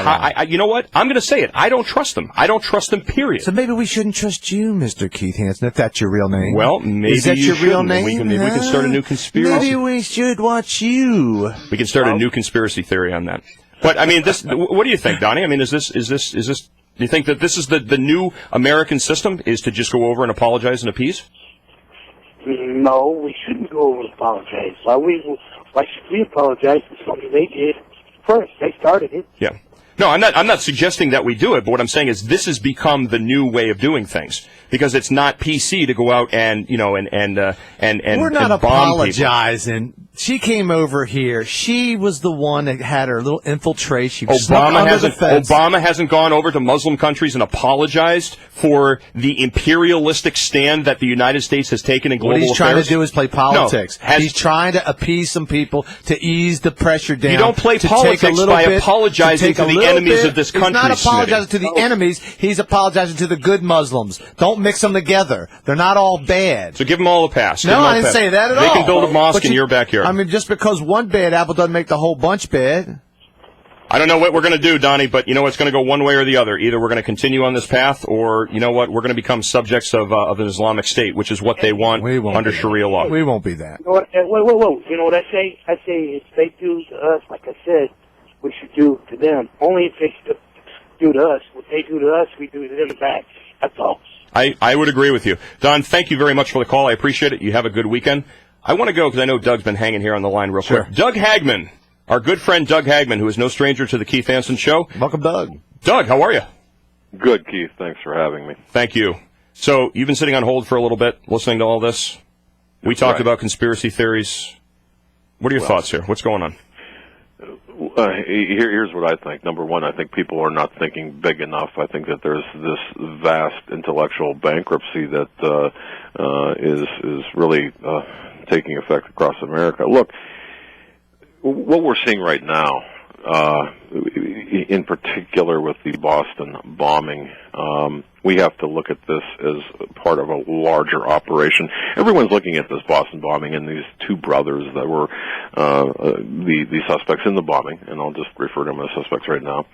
you know what? I'm going to say it. I don't trust them. I don't trust them, period. So maybe we shouldn't trust you, Mr. Keith Hanson, if that's your real name. Well, maybe Is that you your real shouldn't. name? Maybe we can start a new conspiracy. Maybe we should watch you. We can start a new conspiracy theory on that. But, I mean, what do you think, Donnie? I mean, is this, do you think that this is the new American system, is to just go over and apologize and appease? No, we shouldn't go over and apologize. Why should we apologize for something they did first? They started it. Yeah. No, I'm not suggesting that we do it, but what I'm saying is this has become the new way of doing things, because it's not PC to go out and We're not apologizing. She came over here. She was the one that had her little infiltration. Obama hasn't gone over to Muslim countries and apologized for the imperialistic stand that the United States has taken in global affairs. What he's trying to do is play politics. No, he's trying to appease some people to ease the pressure down. You don't play politics by apologizing to the enemies of this country. He's not apologizing Smitty. to the enemies. He's apologizing to the good Muslims. Don't mix them together. They're not all bad. So give them all a pass. No, I didn't say that at all. They can build a mosque in your backyard. I mean, just because one bad apple doesn't make the whole bunch bad. I don't know what we're going to do, Donnie, but you know it's going to go one way or the other. Either we're going to continue on this path, or you know what, we're going to become subjects of an Islamic State, which is what they want under Sharia law. We won't be that. You know what, whoa. You know what I say? I say if they do to us, like I said, we should do to them. Only if they do to us. What they do to us, we do to them back. That's all. I would agree with you. Don, thank you very much for the call. I appreciate it. You have a good weekend. I want to go because I know Doug's been hanging here on the line real quick. Doug Hagman, our good friend Doug Hagman, who is no stranger to the Keith Hanson Show. Welcome, Doug. Doug, how are you? Good, Keith. Thanks for having me. Thank you. So you've been sitting on hold for a little bit, listening to all this. We talked about conspiracy theories. What are your thoughts here? What's going on? Here's what I think. Number one, I think people are not thinking big enough. I think that there's this vast intellectual bankruptcy that is really taking effect across America. Look, what we're seeing right now, in particular with the Boston bombing, we have to look at this as part of a larger operation. Everyone's looking at this Boston bombing and these two brothers that were the suspects in the bombing, and I'll just refer to them as suspects right now.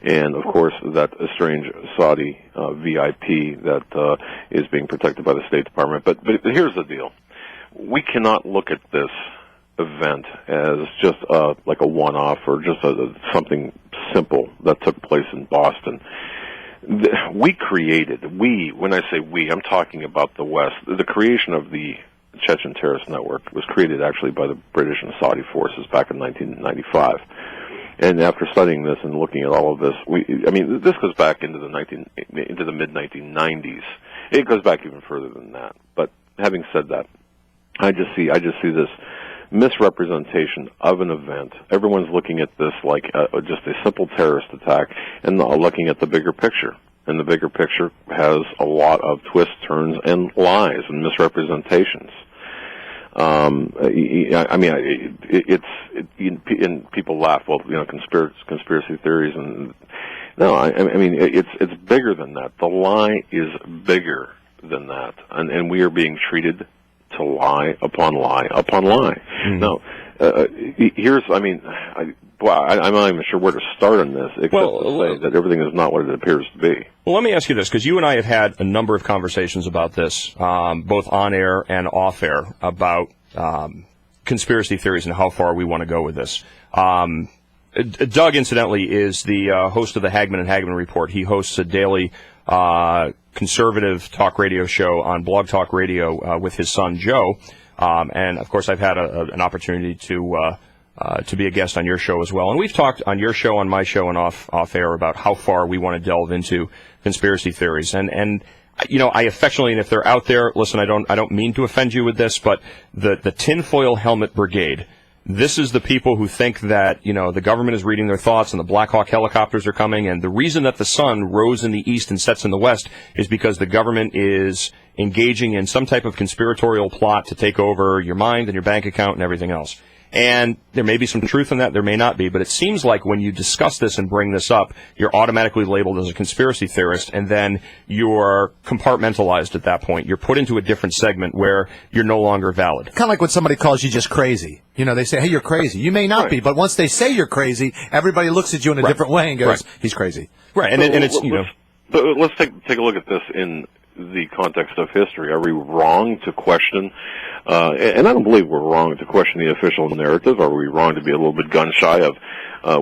And, of course, that strange Saudi VIP that is being protected by the State Department. But here's the deal. We cannot look at this event as just like a one-off or just something simple that took place in Boston. When I say we, I'm talking about the West. The creation of the Chechen terrorist network was created actually by the British and Saudi forces back in 1995. And after studying this and looking at all of this, this goes back into the mid-1990s. It goes back even further than that. But having said that, I just see this misrepresentation of an event. Everyone's looking at this like just a simple terrorist attack and not looking at the bigger picture. And the bigger picture has a lot of twists, turns, and lies and misrepresentations. And people laugh. Well, conspiracy theories, and no, it's bigger than that. The lie is bigger than that, and we are being treated to lie upon lie upon lie. Mm-hmm. Now, I'm not even sure where to start on this, except to say that everything is not what it appears to be. Well, let me ask you this, because you and I have had a number of conversations about this, both on air and off air, about conspiracy theories and how far we want to go with this. Doug, incidentally, is the host of the Hagman and Hagman Report. He hosts a daily conservative talk radio show on Blog Talk Radio with his son Joe, and of course I've had an opportunity to be a guest on your show as well. And we've talked on your show, on my show, and off air about how far we want to delve into conspiracy theories. And I affectionately, and if they're out there, listen, I don't mean to offend you with this, but the tinfoil helmet brigade. This is the people who think that, the government is reading their thoughts and the Black Hawk helicopters are coming. And the reason that the sun rose in the east and sets in the west is because the government is engaging in some type of conspiratorial plot to take over your mind and your bank account and everything else. And there may be some truth in that, there may not be, but it seems like when you discuss this and bring this up, you're automatically labeled as a conspiracy theorist, and then you're compartmentalized at that point. You're put into a different segment where you're no longer valid. Kind of like when somebody calls you just crazy. You know, they say, hey, you're crazy. You may not be, but once they say you're crazy, everybody looks at you in a different way and goes, he's crazy. Right, and it's, you know. But let's take a look at this in the context of history. Are we wrong to question, and I don't believe we're wrong to question the official narrative. Are we wrong to be a little bit gun-shy of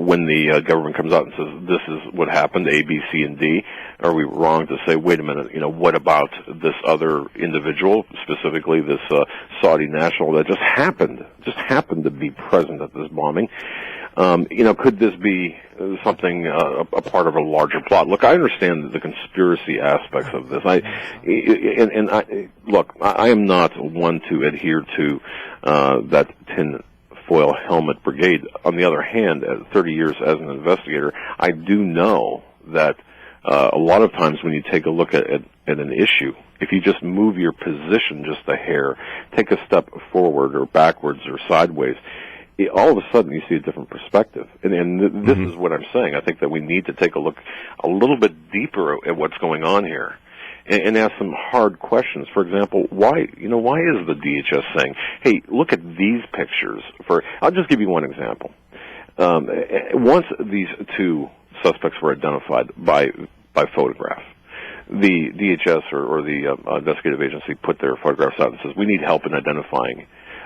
when the government comes out and says, this is what happened, A, B, C, and D? Are we wrong to say, wait a minute, you know, what about this other individual, specifically this Saudi national that just happened to be present at this bombing? You know, could this be something, a part of a larger plot? Look, I understand the conspiracy aspects of this. Look, I am not one to adhere to that tinfoil helmet brigade. On the other hand, 30 years as an investigator, I do know that a lot of times when you take a look at an issue, if you just move your position just a hair, take a step forward or backwards or sideways, all of a sudden you see a different perspective. And this is what I'm saying. I think that we need to take a look a little bit deeper at what's going on here and ask some hard questions. For example, why is the DHS saying, hey, look at these pictures? I'll just give you one example. Once these two suspects were identified by photograph, the DHS or the investigative agency put their photographs out and says, we need help in identifying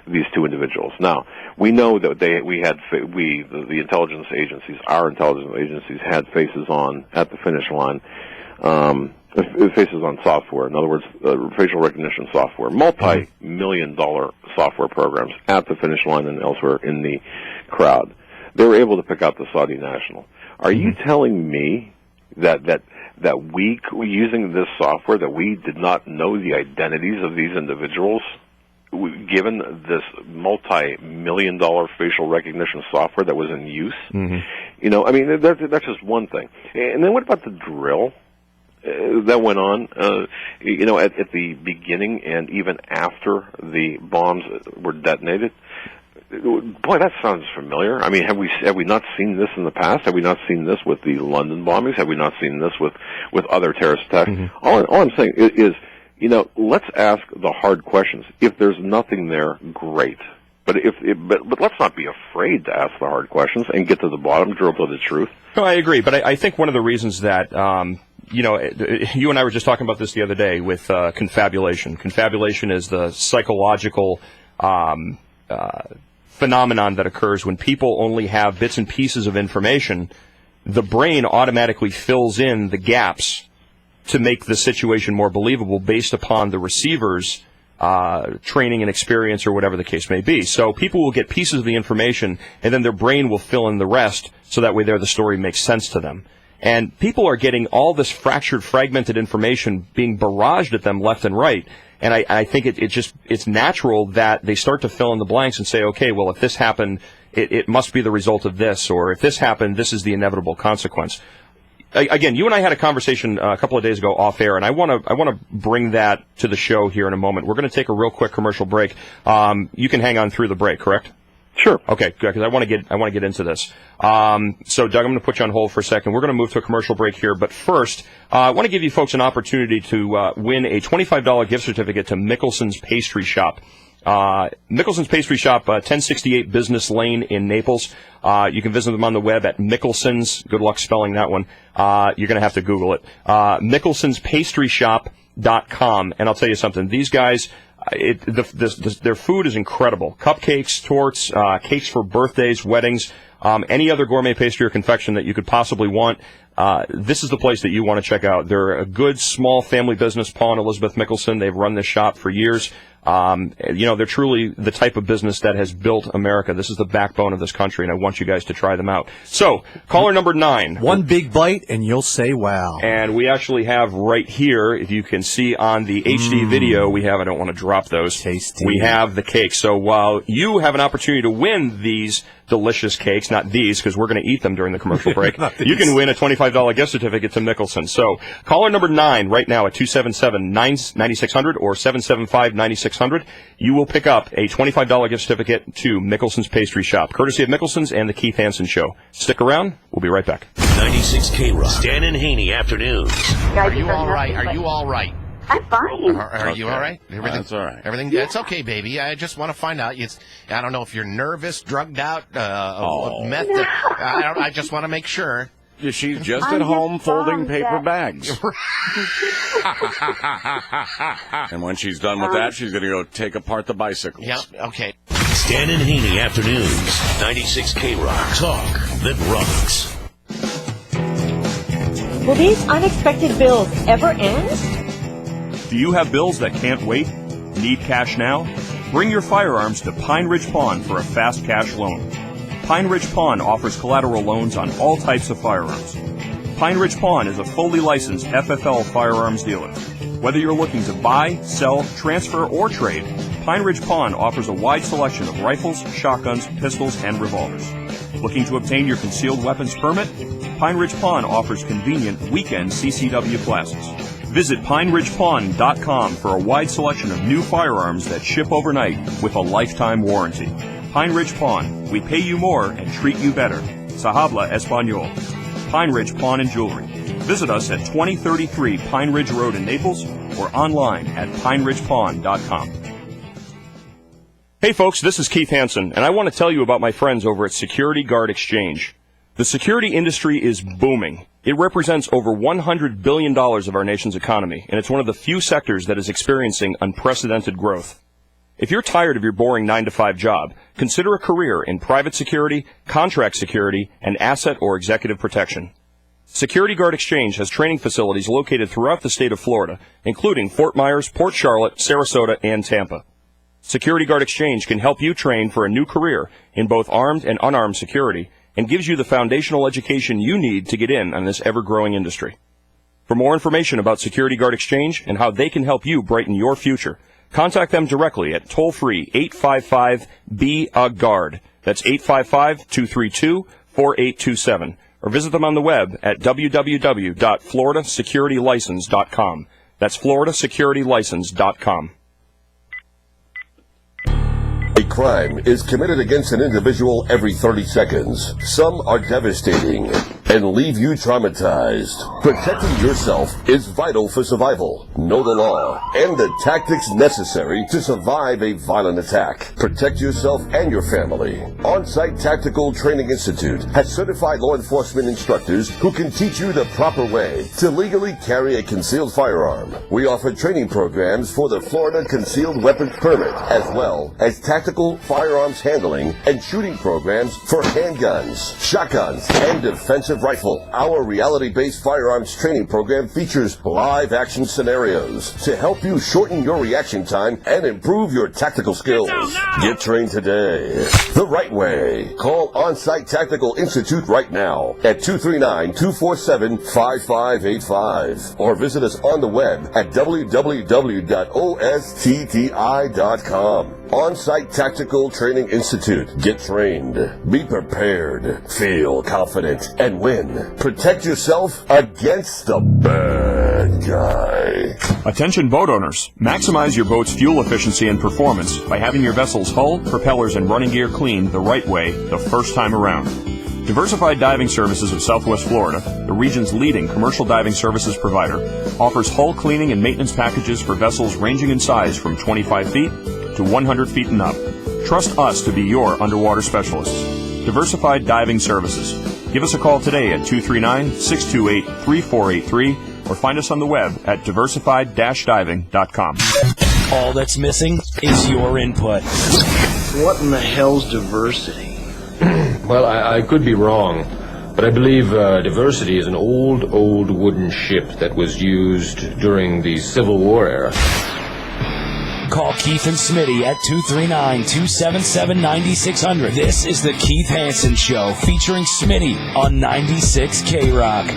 these two individuals. Now, we know that the intelligence agencies, our intelligence agencies, had faces on at the finish line, faces on software. In other words, facial recognition software, multi-million-dollar software programs at the finish line and elsewhere in the crowd. They were able to pick out the Saudi national. Are you telling me that we, using this software, that we did not know the identities of these individuals, given this multi-million-dollar facial recognition software that was in use? You know, I mean, that's just one thing. And then what about the drill that went on, you know, at the beginning and even after the bombs were detonated? Boy, that sounds familiar. I mean, have we not seen this in the past? Have we not seen this with the London bombings? Have we not seen this with other terrorist attacks? All I'm saying is, you know, let's ask the hard questions. If there's nothing there, great. But but let's not be afraid to ask the hard questions and get to the bottom, drill to the truth. No, I agree. But I think one of the reasons that, you know, you and I were just talking about this the other day with confabulation. Confabulation is the psychological phenomenon that occurs when people only have bits and pieces of information. The brain automatically fills in the gaps to make the situation more believable based upon the receiver's training and experience or whatever the case may be. So people will get pieces of the information, and then their brain will fill in the rest, so that way the story makes sense to them. And people are getting all this fractured, fragmented information being barraged at them left and right. And I think it's natural that they start to fill in the blanks and say, okay, well, if this happened, it must be the result of this, or if this happened, this is the inevitable consequence. Again, you and I had a conversation a couple of days ago off air, and I want to bring that to the show here in a moment. We're going to take a real quick commercial break. You can hang on through the break, correct? Sure. Okay, good, because I want to get into this. So, Doug, I'm going to put you on hold for a second. We're going to move to a commercial break here, but first, I want to give you folks an opportunity to win a $25 gift certificate to Mickelson's Pastry Shop. Mickelson's Pastry Shop, 1068 Business Lane in Naples. You can visit them on the web at Mickelson's. Good luck spelling that one. You're going to have to Google it. Mickelson'sPastryShop.com. And I'll tell you something. These guys, their food is incredible. Cupcakes, torts, cakes for birthdays, weddings, any other gourmet pastry or confection that you could possibly want. This is the place that you want to check out. They're a good, small family business. Paul and Elizabeth Mickelson, they've run this shop for years. You know, they're truly the type of business that has built America. This is the backbone of this country, and I want you guys to try them out. So, caller number 9. One big bite, and you'll say wow. And we actually have right here, if you can see on the HD video, we have, I don't want to drop those. Tasty. We have the cake. So while you have an opportunity to win these delicious cakes, not these, because we're going to eat them during the commercial break, you can win a $25 $25 gift certificate to Mickelson. So caller number 9 right now at 277-9600 or 775-9600. You will pick up a $25 gift certificate to Mickelson's Pastry Shop, courtesy of Mickelson's and the Keith Hanson Show. Stick around. We'll be right back. 96 K-Rock. Stan and Haney afternoons. Are you all right? Are you all right? I'm fine. Are you all right? Everything, that's all right. Everything. Yeah. It's okay, baby. I just want to find out. I don't know if you're nervous, drugged out, meth. No. I just want to make sure. She's just at home folding paper bags. And when she's done with that, she's going to go take apart the bicycles. Yeah. Okay. Stan and Haney afternoons. 96 K-Rock. Talk that rocks. Will these unexpected bills ever end? Do you have bills that can't wait? Need cash now? Bring your firearms to Pine Ridge Pawn for a fast cash loan. Pine Ridge Pawn offers collateral loans on all types of firearms. Pine Ridge Pawn is a fully licensed FFL firearms dealer. Whether you're looking to buy, sell, transfer, or trade, Pine Ridge Pawn offers a wide selection of rifles, shotguns, pistols, and revolvers. Looking to obtain your concealed weapons permit? Pine Ridge Pawn offers convenient weekend CCW classes. Visit PineRidgePawn.com for a wide selection of new firearms that ship overnight with a lifetime warranty. Pine Ridge Pawn. We pay you more and treat you better. Se habla español. Pine Ridge Pawn and Jewelry. Visit us at 2033 Pine Ridge Road in Naples or online at PineRidgePawn.com. Hey folks, this is Keith Hanson, and I want to tell you about my friends over at Security Guard Exchange. The security industry is booming. It represents over $100 billion of our nation's economy, and it's one of the few sectors that is experiencing unprecedented growth. If you're tired of your boring 9-to-5 job, consider a career in private security, contract security, and asset or executive protection. Security Guard Exchange has training facilities located throughout the state of Florida, including Fort Myers, Port Charlotte, Sarasota, and Tampa. Security Guard Exchange can help you train for a new career in both armed and unarmed security, and gives you the foundational education you need to get in on this ever-growing industry. For more information about Security Guard Exchange and how they can help you brighten your future, contact them directly at toll-free 855-BE-A-GUARD. That's 855-232-4827. Or visit them on the web at www.floridasecuritylicense.com. That's floridasecuritylicense.com. A crime is committed against an individual every 30 seconds. Some are devastating and leave you traumatized. Protecting yourself is vital for survival. Know the law and the tactics necessary to survive a violent attack. Protect yourself and your family. On-Site Tactical Training Institute has certified law enforcement instructors who can teach you the proper way to legally carry a concealed firearm. We offer training programs for the Florida Concealed Weapons Permit, as well as tactical firearms handling and shooting programs for handguns, shotguns, and defensive rifle. Our reality-based firearms training program features live action scenarios to help you shorten your reaction time and improve your tactical skills. Get trained today the right way. Call On-Site Tactical Institute right now at 239-247-5585 or visit us on the web at www.ostti.com. On-Site Tactical Training Institute. Get trained. Be prepared. Feel confident. And win. Protect yourself against the bad guy. Attention boat owners. Maximize your boat's fuel efficiency and performance by having your vessel's hull, propellers, and running gear cleaned the right way the first time around. Diversified Diving Services of Southwest Florida, the region's leading commercial diving services provider, offers hull cleaning and maintenance packages for vessels ranging in size from 25 feet to 100 feet and up. Trust us to be your underwater specialists. Diversified Diving Services. Give us a call today at 239-628-3483 or find us on the web at diversified-diving.com. All that's missing is your input. What in the hell's diversity? Well, I could be wrong, but I believe diversity is an old wooden ship that was used during the Civil War era. Call Keith and Smitty at 239-277-9600. This is the Keith Hanson Show featuring Smitty on 96 K-Rock.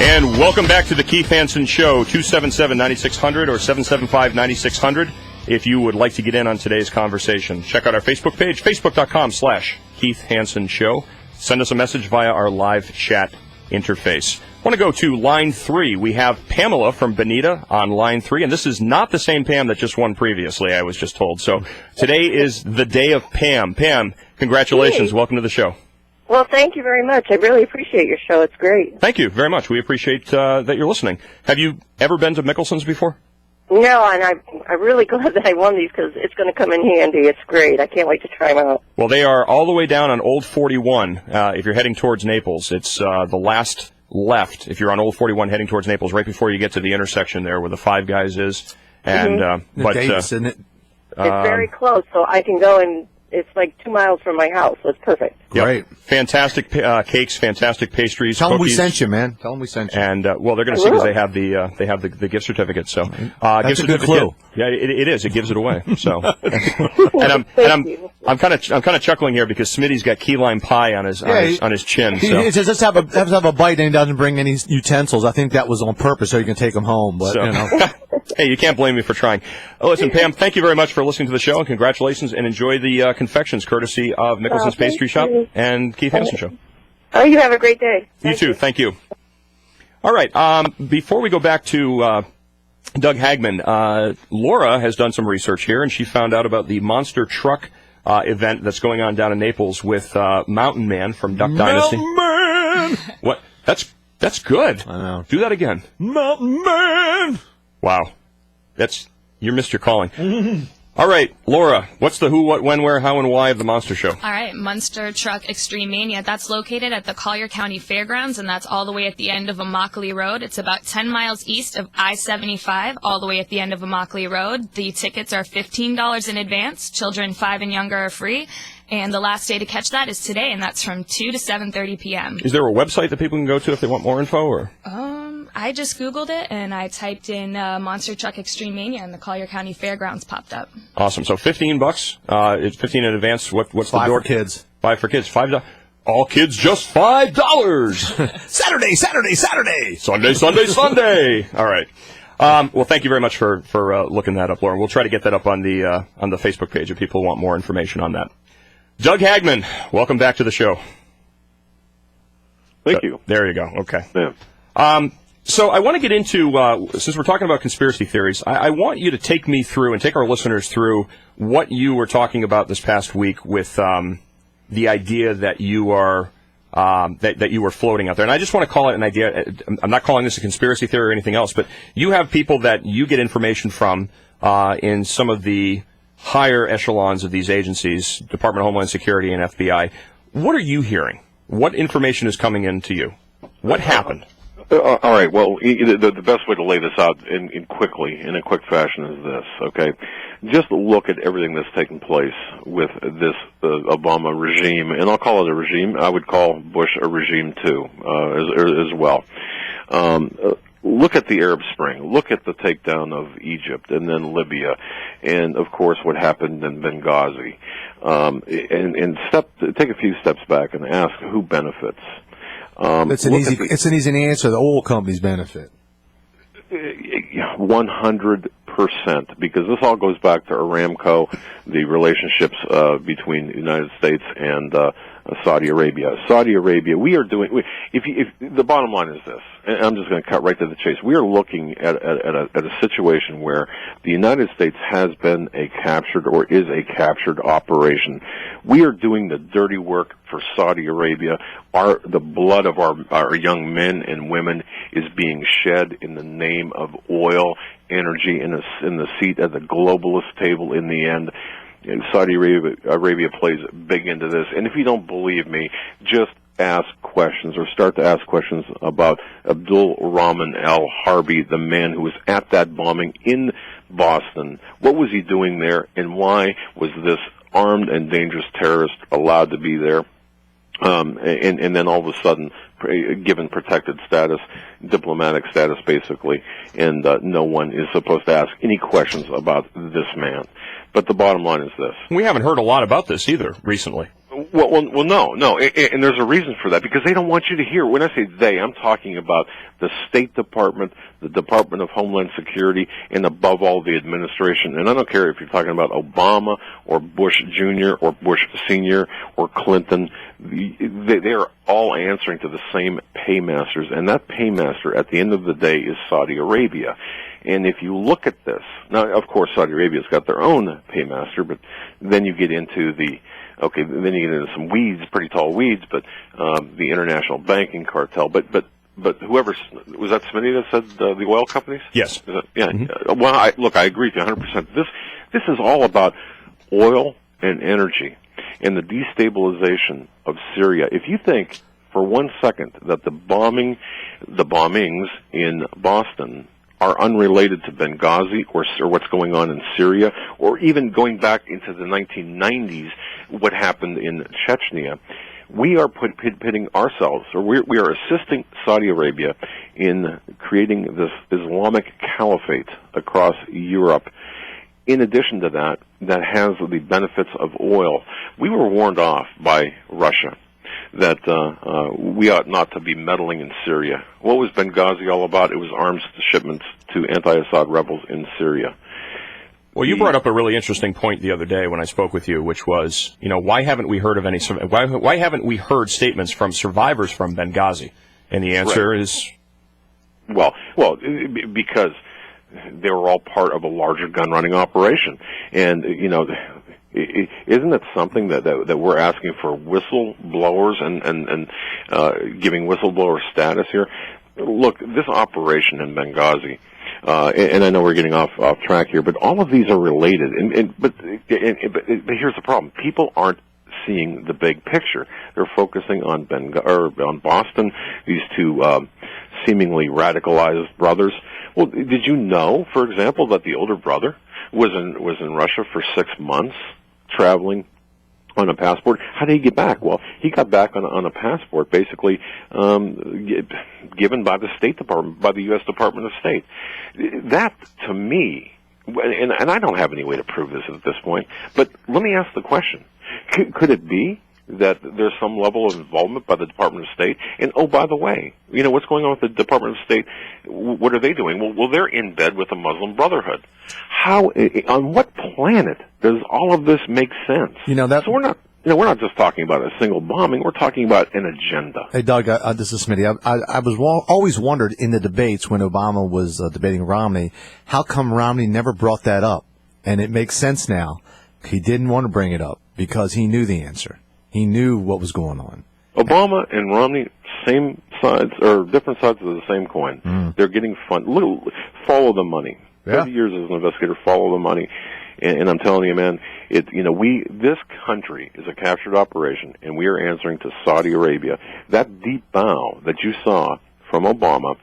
And welcome back to the Keith Hanson Show, 277-9600 or 775-9600. If you would like to get in on today's conversation, check out our Facebook page, facebook.com/Keith Hanson Show. send us a message via our live chat interface. I want to go to line 3. We have Pamela from Bonita on line 3, and this is not the same Pam that just won previously, I was just told. So today is the day of Pam. Pam, congratulations. Hey. Welcome to the show. Well, thank you very much. I really appreciate your show. It's great. Thank you very much. We appreciate that you're listening. Have you ever been to Mickelson's before? No, and I'm really glad that I won these because it's going to come in handy. It's great. I can't wait to try them out. Well, they are all the way down on Old 41. If you're heading towards Naples, it's the last left. If you're on Old 41 heading towards Naples, right before you get to the intersection there where the Five Guys is. And but isn't it? It's very close, so I can go and it's like 2 miles from my house, so it's perfect. Great. Fantastic cakes, fantastic pastries. Tell them we cookies. sent you, man. Tell them we sent you. And well, they're going to see because they have the gift certificate. So That's a good clue. Yeah, it is. It gives it away. So and I'm kind of chuckling here because Smitty's got key lime pie on his chin. So. He says let's have a bite, and he doesn't bring any utensils. I think that was on purpose so you can take them home. But you know. Hey, you can't blame me for trying. Listen, Pam, thank you very much for listening to the show, and congratulations, and enjoy the confections courtesy of Mickelson's Pastry Shop and Keith Hanson Show. Oh, you have a great day. You too. Thank you. All right. Before we go back to Doug Hagman, Laura has done some research here, and she found out about the monster truck event that's going on down in Naples with Mountain Man from Duck Dynasty. Mountain Man! What? That's good. I know. Do that again. Mountain Man! Wow. You missed your calling. All right, Laura, what's the who, what, when, where, how, and why of the Monster Show? All right, Monster Truck Extreme Mania. That's located at the Collier County Fairgrounds, and that's all the way at the end of Immokalee Road. It's about 10 miles east of I-75, all the way at the end of Immokalee Road. The tickets are $15 in advance. Children 5 and younger are free. And the last day to catch that is today, and that's from 2 to 7:30 p.m. Is there a website that people can go to if they want more info? Or I just Googled it, and I typed in Monster Truck Extreme Mania, and the Collier County Fairgrounds popped up. Awesome. So $15. It's $15 in advance. What's the door? $5 for kids. $5 for kids. $5. All kids just $5. Saturday. Sunday. All right. Well, thank you very much for looking that up, Laura. We'll try to get that up on the Facebook page if people want more information on that. Doug Hagman, welcome back to the show. Thank you. There you go. Okay. Yeah. So I want to get into, since we're talking about conspiracy theories, I want you to take me through and take our listeners through what you were talking about this past week with the idea that you are that you were floating out there. And I just want to call it an idea. I'm not calling this a conspiracy theory or anything else, but you have people that you get information from in some of the higher echelons of these agencies, Department of Homeland Security and FBI. What are you hearing? What information is coming in to you? What happened? All right. Well, the best way to lay this out in a quick fashion is this. Okay, just look at everything that's taken place with this Obama regime, and I'll call it a regime. I would call Bush a regime too, as well. Look at the Arab Spring. Look at the takedown of Egypt and then Libya, and of course what happened in Benghazi. Take a few steps back and ask who benefits. It's an easy answer. The oil companies benefit. 100%, because this all goes back to Aramco, the relationships between the United States and Saudi Arabia. Saudi Arabia, if the bottom line is this, and I'm just going to cut right to the chase. We are looking at a situation where the United States has been a captured or is a captured operation. We are doing the dirty work for Saudi Arabia. The blood of our young men and women is being shed in the name of oil, energy, in the seat at the globalist table in the end. And Saudi Arabia plays big into this. And if you don't believe me, just ask questions or start to ask questions about Abdul Rahman al-Harbi, the man who was at that bombing in Boston. What was he doing there, and why was this armed and dangerous terrorist allowed to be there? And then all of a sudden given protected status, diplomatic status basically, and no one is supposed to ask any questions about this man. But the bottom line is this. We haven't heard a lot about this either recently. Well, no, and there's a reason for that, because they don't want you to hear. When I say they, I'm talking about the State Department, the Department of Homeland Security, and above all, the administration. And I don't care if you're talking about Obama or Bush Jr. or Bush Sr. or Clinton. They are all answering to the same paymasters, and that paymaster, at the end of the day, is Saudi Arabia. And if you look at this, now, of course, Saudi Arabia's got their own paymaster, but then you get into then you get into some weeds, pretty tall weeds, but the international banking cartel. But whoever, was that Smitty that said the oil companies? Yes. Yeah. Mm-hmm. Well, I agree with you 100%. This is all about oil and energy and the destabilization of Syria. If you think for 1 second that the bombings in Boston are unrelated to Benghazi or what's going on in Syria, or even going back into the 1990s, what happened in Chechnya, we are pitting ourselves, or we are assisting Saudi Arabia in creating this Islamic caliphate across Europe. In addition to that, that has the benefits of oil. We were warned off by Russia that we ought not to be meddling in Syria. What was Benghazi all about? It was arms shipments to anti-Assad rebels in Syria. Well, you brought up a really interesting point the other day when I spoke with you, which was, why haven't we heard of why haven't we heard statements from survivors from Benghazi? And the answer is, well, because they were all part of a larger gun running operation, and isn't it something that we're asking for whistleblowers and giving whistleblower status here? Look, this operation in Benghazi, and I know we're getting off track here, but all of these are related. But here's the problem: people aren't seeing the big picture. They're focusing on on Boston. These two seemingly radicalized brothers. Well, did you know, for example, that the older brother was in Russia for 6 months, traveling on a passport? How did he get back? Well, he got back on a passport, basically given by the State Department, by the U.S. Department of State. That, to me, and I don't have any way to prove this at this point, but let me ask the question: could it be that there's some level of involvement by the Department of State? And, oh, by the way, what's going on with the Department of State? What are they doing? Well, they're in bed with the Muslim Brotherhood. How, on what planet does all of this make sense? So we're not just talking about a single bombing. We're talking about an agenda. Hey, Doug, this is Smitty. I was always wondered in the debates when Obama was debating Romney, how come Romney never brought that up? And it makes sense now. He didn't want to bring it up because he knew the answer. He knew what was going on. Obama and Romney, same sides, or different sides of the same coin. They're getting follow the money. 30 years as an investigator, follow the money. And I'm telling you, man, this country is a captured operation, and we are answering to Saudi Arabia. That deep bow that you saw from Obama,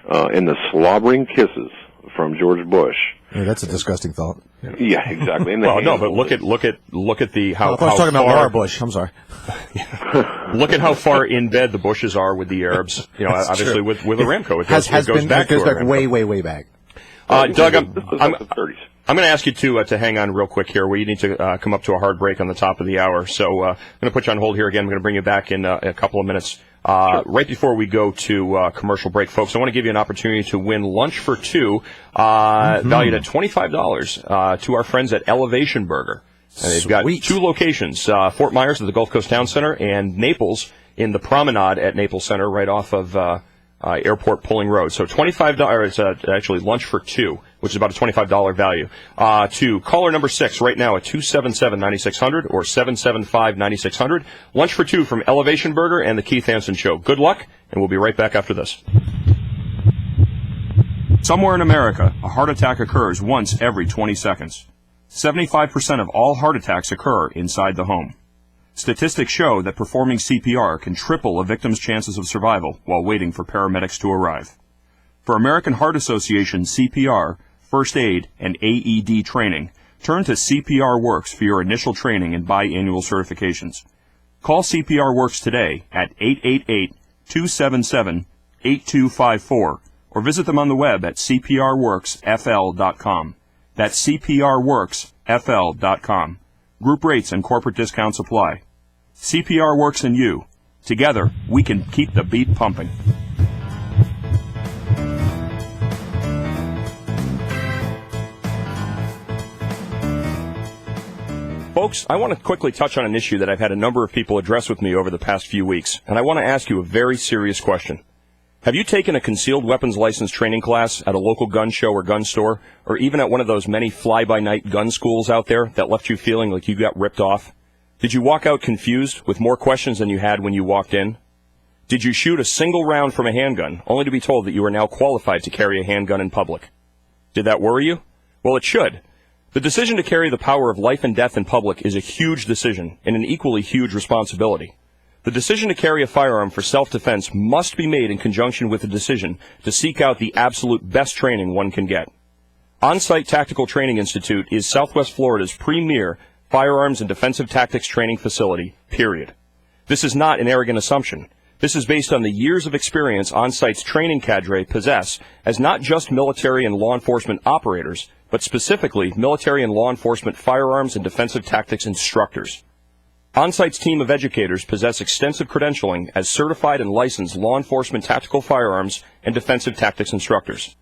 and the slobbering kisses from George Bush. Yeah, that's a disgusting thought. Yeah, exactly. And well, no, but look at the how. I was talking about Laura Bush. I'm sorry. Look at how far in bed the Bushes are with the Arabs. Obviously with Aramco, it goes back way back. Doug, I'm going to ask you to hang on real quick here. We need to come up to a hard break on the top of the hour. So I'm going to put you on hold here again. I'm going to bring you back in a couple of minutes. Sure. Right before we go to commercial break, folks, I want to give you an opportunity to win lunch for two, valued at $25, to our friends at Elevation Burger. And they've got two locations, Fort Myers at the Gulf Coast Town Center and Naples in the Promenade at Naples Center right off of Airport Pulling Road. So $25, it's actually lunch for two, which is about a $25 value. To caller number 6 right now at 277-9600 or 775-9600. Lunch for two from Elevation Burger and the Keith Hanson Show. Good luck, and we'll be right back after this. Somewhere in America, a heart attack occurs once every 20 seconds. 75% of all heart attacks occur inside the home. Statistics show that performing CPR can triple a victim's chances of survival while waiting for paramedics to arrive. For American Heart Association CPR, first aid, and AED training, turn to CPR Works for your initial training and biannual certifications. Call CPR Works today at 888-277-8254 or visit them on the web at cprworksfl.com. That's cprworksfl.com. Group rates and corporate discounts apply. CPR works in you. Together, we can keep the beat pumping. Folks, I want to quickly touch on an issue that I've had a number of people address with me over the past few weeks, and I want to ask you a very serious question. Have you taken a concealed weapons license training class at a local gun show or gun store, or even at one of those many fly-by-night gun schools out there that left you feeling like you got ripped off? Did you walk out confused with more questions than you had when you walked in? Did you shoot a single round from a handgun, only to be told that you are now qualified to carry a handgun in public? Did that worry you? Well, it should. The decision to carry the power of life and death in public is a huge decision and an equally huge responsibility. The decision to carry a firearm for self-defense must be made in conjunction with the decision to seek out the absolute best training one can get. On-Site Tactical Training Institute is Southwest Florida's premier firearms and defensive tactics training facility, period. This is not an arrogant assumption. This is based on the years of experience On-Site's training cadre possess as not just military and law enforcement operators, but specifically military and law enforcement firearms and defensive tactics instructors. On-Site's team of educators possess extensive credentialing as certified and licensed law enforcement tactical firearms and defensive tactics instructors.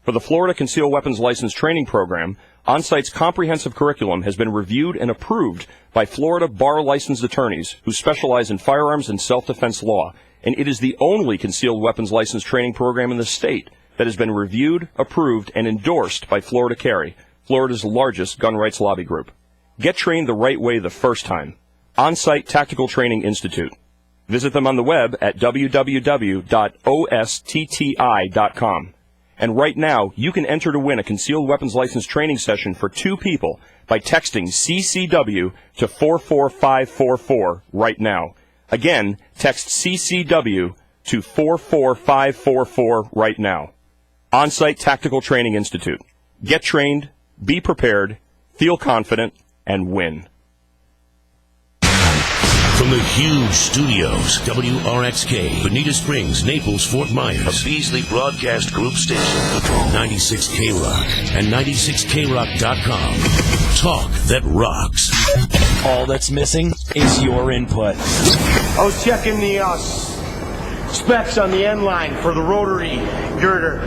For the Florida Concealed Weapons License Training Program, On-Site's comprehensive curriculum has been reviewed and approved by Florida bar licensed attorneys who specialize in firearms and self-defense law, and it is the only concealed weapons license training program in the state that has been reviewed, approved, and endorsed by Florida Carry, Florida's largest gun rights lobby group. Get trained the right way the first time. On-Site Tactical Training Institute. Visit them on the web at www.ostti.com. And right now, you can enter to win a concealed weapons license training session for 2 people by texting CCW to 44544 right now. Again, text CCW to 44544 right now. On-Site Tactical Training Institute. Get trained, be prepared, feel confident, and win. From the huge studios, WRXK, Bonita Springs, Naples, Fort Myers, a Beasley Broadcast Group station, 96K-Rock, and 96KRock.com. Talk that rocks. All that's missing is your input. I was checking the specs on the end line for the rotary girder.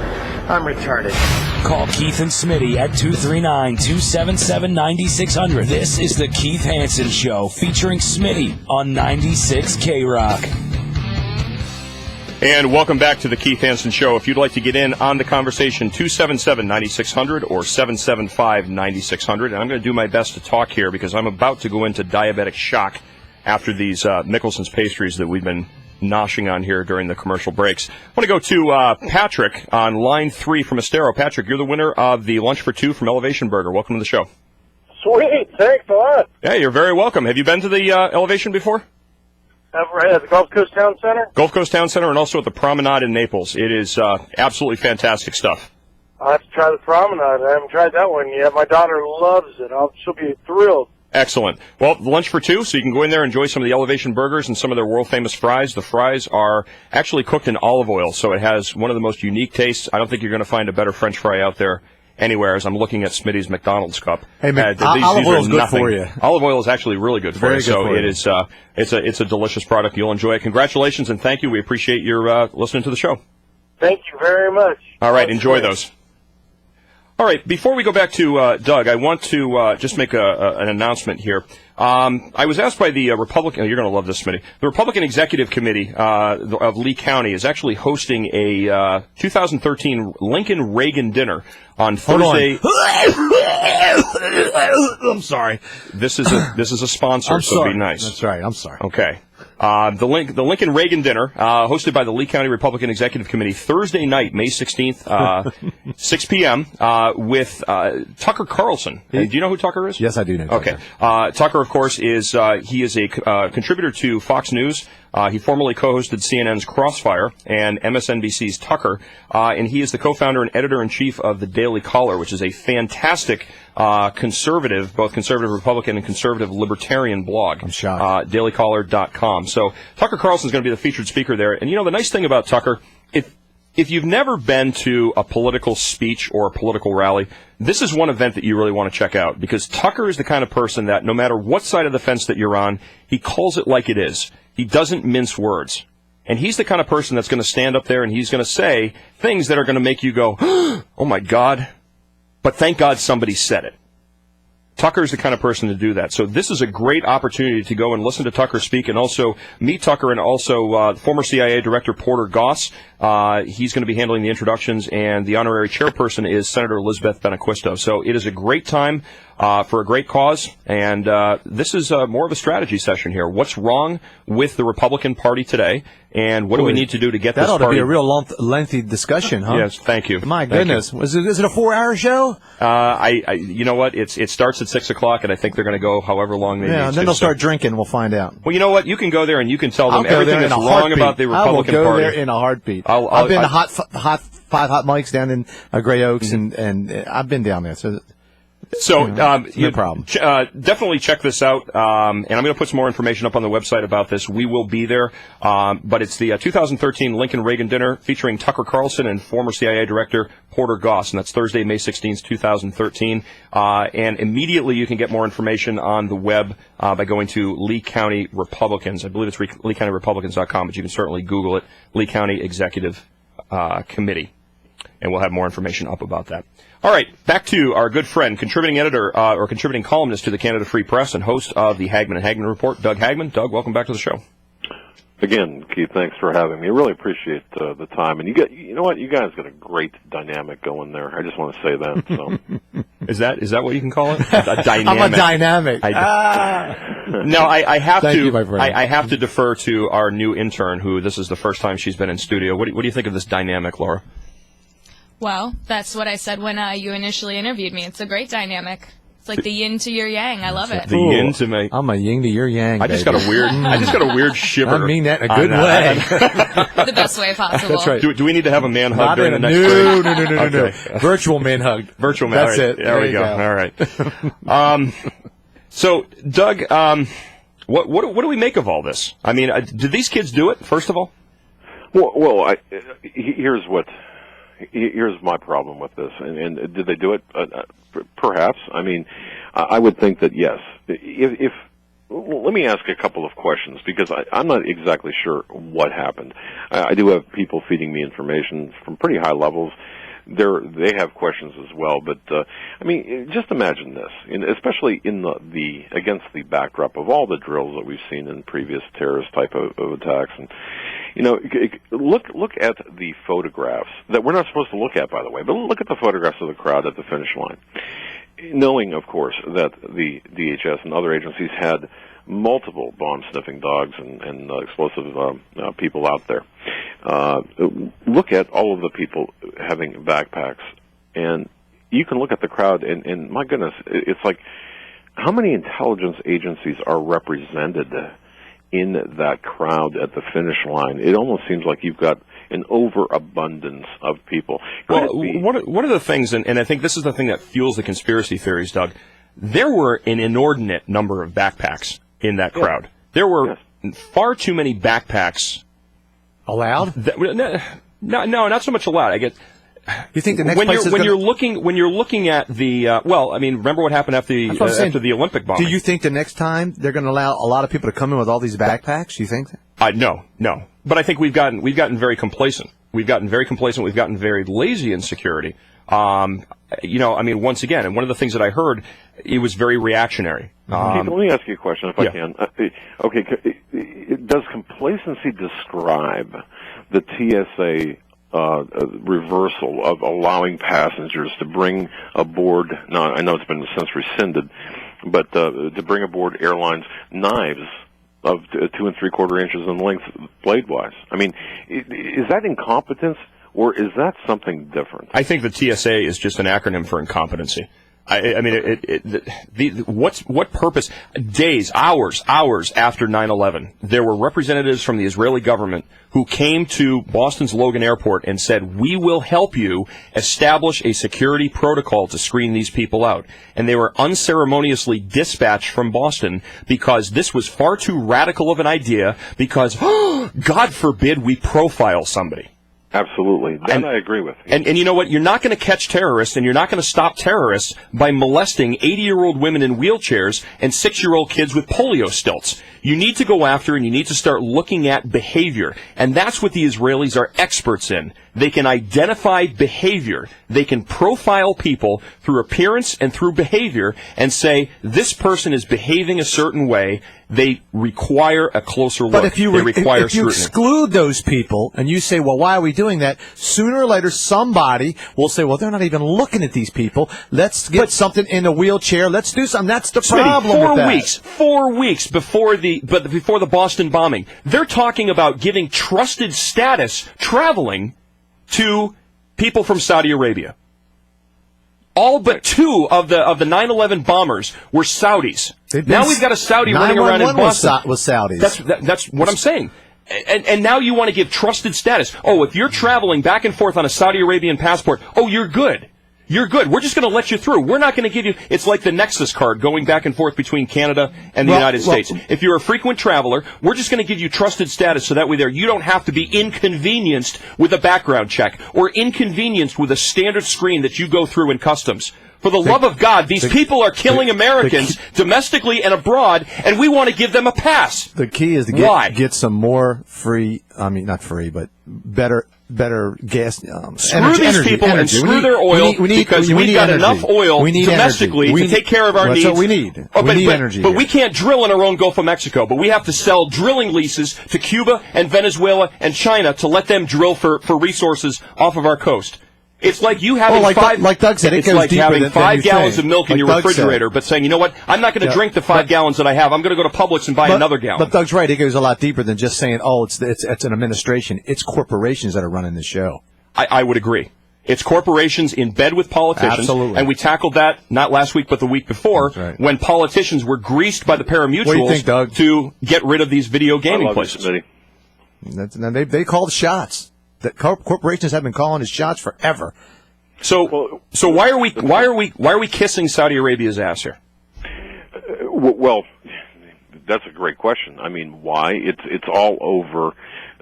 I'm retarded. Call Keith and Smitty at 239-277-9600. This is the Keith Hanson Show featuring Smitty on 96K-Rock. And welcome back to the Keith Hanson Show. If you'd like to get in on the conversation, 277-9600 or 775-9600. And I'm going to do my best to talk here because I'm about to go into diabetic shock after these Mickelson's pastries that we've been noshing on here during the commercial breaks. I want to go to Patrick on line 3 from Estero. Patrick, you're the winner of the Lunch for Two from Elevation Burger. Welcome to the show. Sweet, thanks a lot. Yeah, you're very welcome. Have you been to the Elevation before? Right at the Gulf Coast Town Center? Gulf Coast Town Center and also at the Promenade in Naples. It is absolutely fantastic stuff. I'll have to try the Promenade. I haven't tried that one yet. My daughter loves it. She'll be thrilled. Excellent. Well, Lunch for Two, so you can go in there and enjoy some of the Elevation burgers and some of their world-famous fries. The fries are actually cooked in olive oil, so it has one of the most unique tastes. I don't think you're going to find a better French fry out there anywhere, as I'm looking at Smitty's McDonald's cup. Hey, olive oil is good for you. Olive oil is actually really good for you. Very good for you. So it's a delicious product. You'll enjoy it. Congratulations and thank you. We appreciate your listening to the show. Thank you very much. All right, enjoy those. All right, before we go back to Doug, I want to just make an announcement here. I was asked by the Republican, you're going to love this, Smitty. The Republican Executive Committee of Lee County is actually hosting a 2013 Lincoln Reagan dinner on Thursday. I'm sorry. This is a sponsor, so be nice. That's right. I'm sorry. Okay. The Lincoln Reagan dinner, hosted by the Lee County Republican Executive Committee, Thursday night, May 16th, 6 p.m., with Tucker Carlson. Do you know who Tucker is? Yes, I do know. Okay. Tucker, of course, is a contributor to Fox News. He formerly co-hosted CNN's Crossfire and MSNBC's Tucker, and he is the co-founder and editor-in-chief of the Daily Caller, which is a fantastic conservative, both conservative Republican and conservative libertarian blog. I'm shocked. dailycaller.com. So Tucker Carlson's going to be the featured speaker there. And, you know, the nice thing about Tucker, if you've never been to a political speech or a political rally, this is one event that you really want to check out, because Tucker is the kind of person that no matter what side of the fence that you're on, he calls it like it is. He doesn't mince words. And he's the kind of person that's going to stand up there and he's going to say things that are going to make you go, oh my God, but thank God somebody said it. Tucker's the kind of person to do that. So this is a great opportunity to go and listen to Tucker speak and also meet Tucker and also former CIA Director Porter Goss. He's going to be handling the introductions, and the honorary chairperson is Senator Elizabeth Benaquisto. So it is a great time for a great cause, and this is more of a strategy session here. What's wrong with the Republican Party today, and what do we need to do to get this party? That ought to be a real lengthy discussion, huh? Yes, thank you. My goodness. Is it a 4-hour show? You know what? It starts at 6 o'clock, and I think they're going to go however long they need to. Yeah, and then they'll start drinking. We'll find out. Well, you know what? You can go there and you can tell them everything that's wrong about the Republican Party. I will go there in a heartbeat. I've been to five hot mics down in Gray Oaks, and I've been down there. So no problem. Definitely check this out, and I'm going to put some more information up on the website about this. We will be there, but it's the 2013 Lincoln Reagan dinner featuring Tucker Carlson and former CIA Director Porter Goss, and that's Thursday, May 16th, 2013. And immediately you can get more information on the web by going to Lee County Republicans. I believe it's LeeCountyRepublicans.com, but you can certainly Google it, Lee County Executive Committee, and we'll have more information up about that. All right, back to our good friend, contributing editor or contributing columnist to the Canada Free Press and host of the Hagman and Hagman Report, Doug Hagman. Doug, welcome back to the show. Again, Keith, thanks for having me. I really appreciate the time. And you know what? You guys got a great dynamic going there. I just want to say that. So. Is that what you can call it? A dynamic. I'm a dynamic. No, I have Thank to. You, my friend. I have to defer to our new intern, who this is the first time she's been in studio. What do you think of this dynamic, Laura? Well, that's what I said when you initially interviewed me. It's a great dynamic. It's like the yin to your yang. I love it. The yin to me. I'm a yin to your yang. I just got a weird shiver. I mean that in a good way. The best way possible. That's right. Do we need to have a man hug during the next break? No. Okay. Virtual man hug. Virtual man. That's it. There we go. All right. So, Doug, what do we make of all this? I mean, did these kids do it? First of all. Well, here's my problem with this. And did they do it? Perhaps. I mean, I would think that yes. Let me ask a couple of questions, because I'm not exactly sure what happened. I do have people feeding me information from pretty high levels. They have questions as well, but I mean, just imagine this, especially in the against the backdrop of all the drills that we've seen in previous terrorist type of attacks, and look at the photographs that we're not supposed to look at, by the way, but look at the photographs of the crowd at the finish line, knowing, of course, that the DHS and other agencies had multiple bomb-sniffing dogs and explosive people out there. Look at all of the people having backpacks, and you can look at the crowd, and my goodness, it's like, how many intelligence agencies are represented in that crowd at the finish line? It almost seems like you've got an overabundance of people. Well, one of the things, and I think this is the thing that fuels the conspiracy theories, Doug, there were an inordinate number of backpacks in that crowd. Yeah. There were far too many backpacks allowed. No, not so much allowed. I get. You think the next when place you're when you're looking at the well, I mean, remember what happened after the Olympic bombing? Do you think the next time they're going to allow a lot of people to come in with all these backpacks? Do you think that? No. But I think we've gotten very complacent. We've gotten very lazy in security. I mean, once again, and one of the things that I heard, it was very reactionary. Let me ask you a question, if I can. Does complacency describe the TSA reversal of allowing passengers to bring aboard? Now, I know it's been since rescinded, but to bring aboard airlines knives of 2 3/4 inches in length, blade-wise. I mean, is that incompetence? Or is that something different? I think the TSA is just an acronym for incompetency. I mean, what purpose? Days, hours after 9/11, there were representatives from the Israeli government who came to Boston's Logan Airport and said, "We will help you establish a security protocol to screen these people out." And they were unceremoniously dispatched from Boston because this was far too radical of an idea, because, God forbid, we profile somebody. Absolutely. That I agree with. And you know what? You're not going to catch terrorists, and you're not going to stop terrorists by molesting 80-year-old women in wheelchairs and 6-year-old kids with polio stilts. You need to go after, and you need to start looking at behavior. And that's what the Israelis are experts in. They can identify behavior. They can profile people through appearance and through behavior and say, this person is behaving a certain way. They require a closer look. But if you scrutiny. exclude those people and you say, well, why are we doing that? Sooner or later, somebody will say, well, they're not even looking at these people. Let's get something in a wheelchair. Let's do something. That's the problem with that. 4 weeks before the Boston bombing, they're talking about giving trusted status traveling to people from Saudi Arabia. All but 2 of the 9/11 bombers were Saudis. Now we've got a Saudi running around in Boston. Was Saudis. That's what I'm saying. And now you want to give trusted status. Oh, if you're traveling back and forth on a Saudi Arabian passport, oh, you're good. You're good. We're just going to let you through. We're not going to give you... It's like the Nexus card going back and forth between Canada and the United States. If you're a frequent traveler, we're just going to give you trusted status so that way there you don't have to be inconvenienced with a background check or inconvenienced with a standard screen that you go through in customs. For the love of God, these people are killing Americans domestically and abroad, and we want to give them a pass. The key is to get some more free... I mean, not free, but better gas. Screw these people and screw their oil because we've got enough oil domestically to take care of our needs. That's what we need. We need energy. But we can't drill in our own Gulf of Mexico. But we have to sell drilling leases to Cuba and Venezuela and China to let them drill for resources off of our coast. It's like you having like Doug said, it's like having 5 gallons of milk in your refrigerator, but saying, you know what, I'm not going to drink the 5 gallons that I have. I'm going to go to Publix and buy another gallon. But Doug's right. It goes a lot deeper than just saying, oh, it's an administration. It's corporations that are running the show. I would agree. It's corporations in bed with politicians. Absolutely. And we tackled that not last week, but the week before, when politicians were greased by the paramutuals what do you think, Doug? to get rid of these video gaming places. They call the shots. That corporations have been calling his shots forever. So why are we kissing Saudi Arabia's ass here? Well, that's a great question. I mean, why? It's all over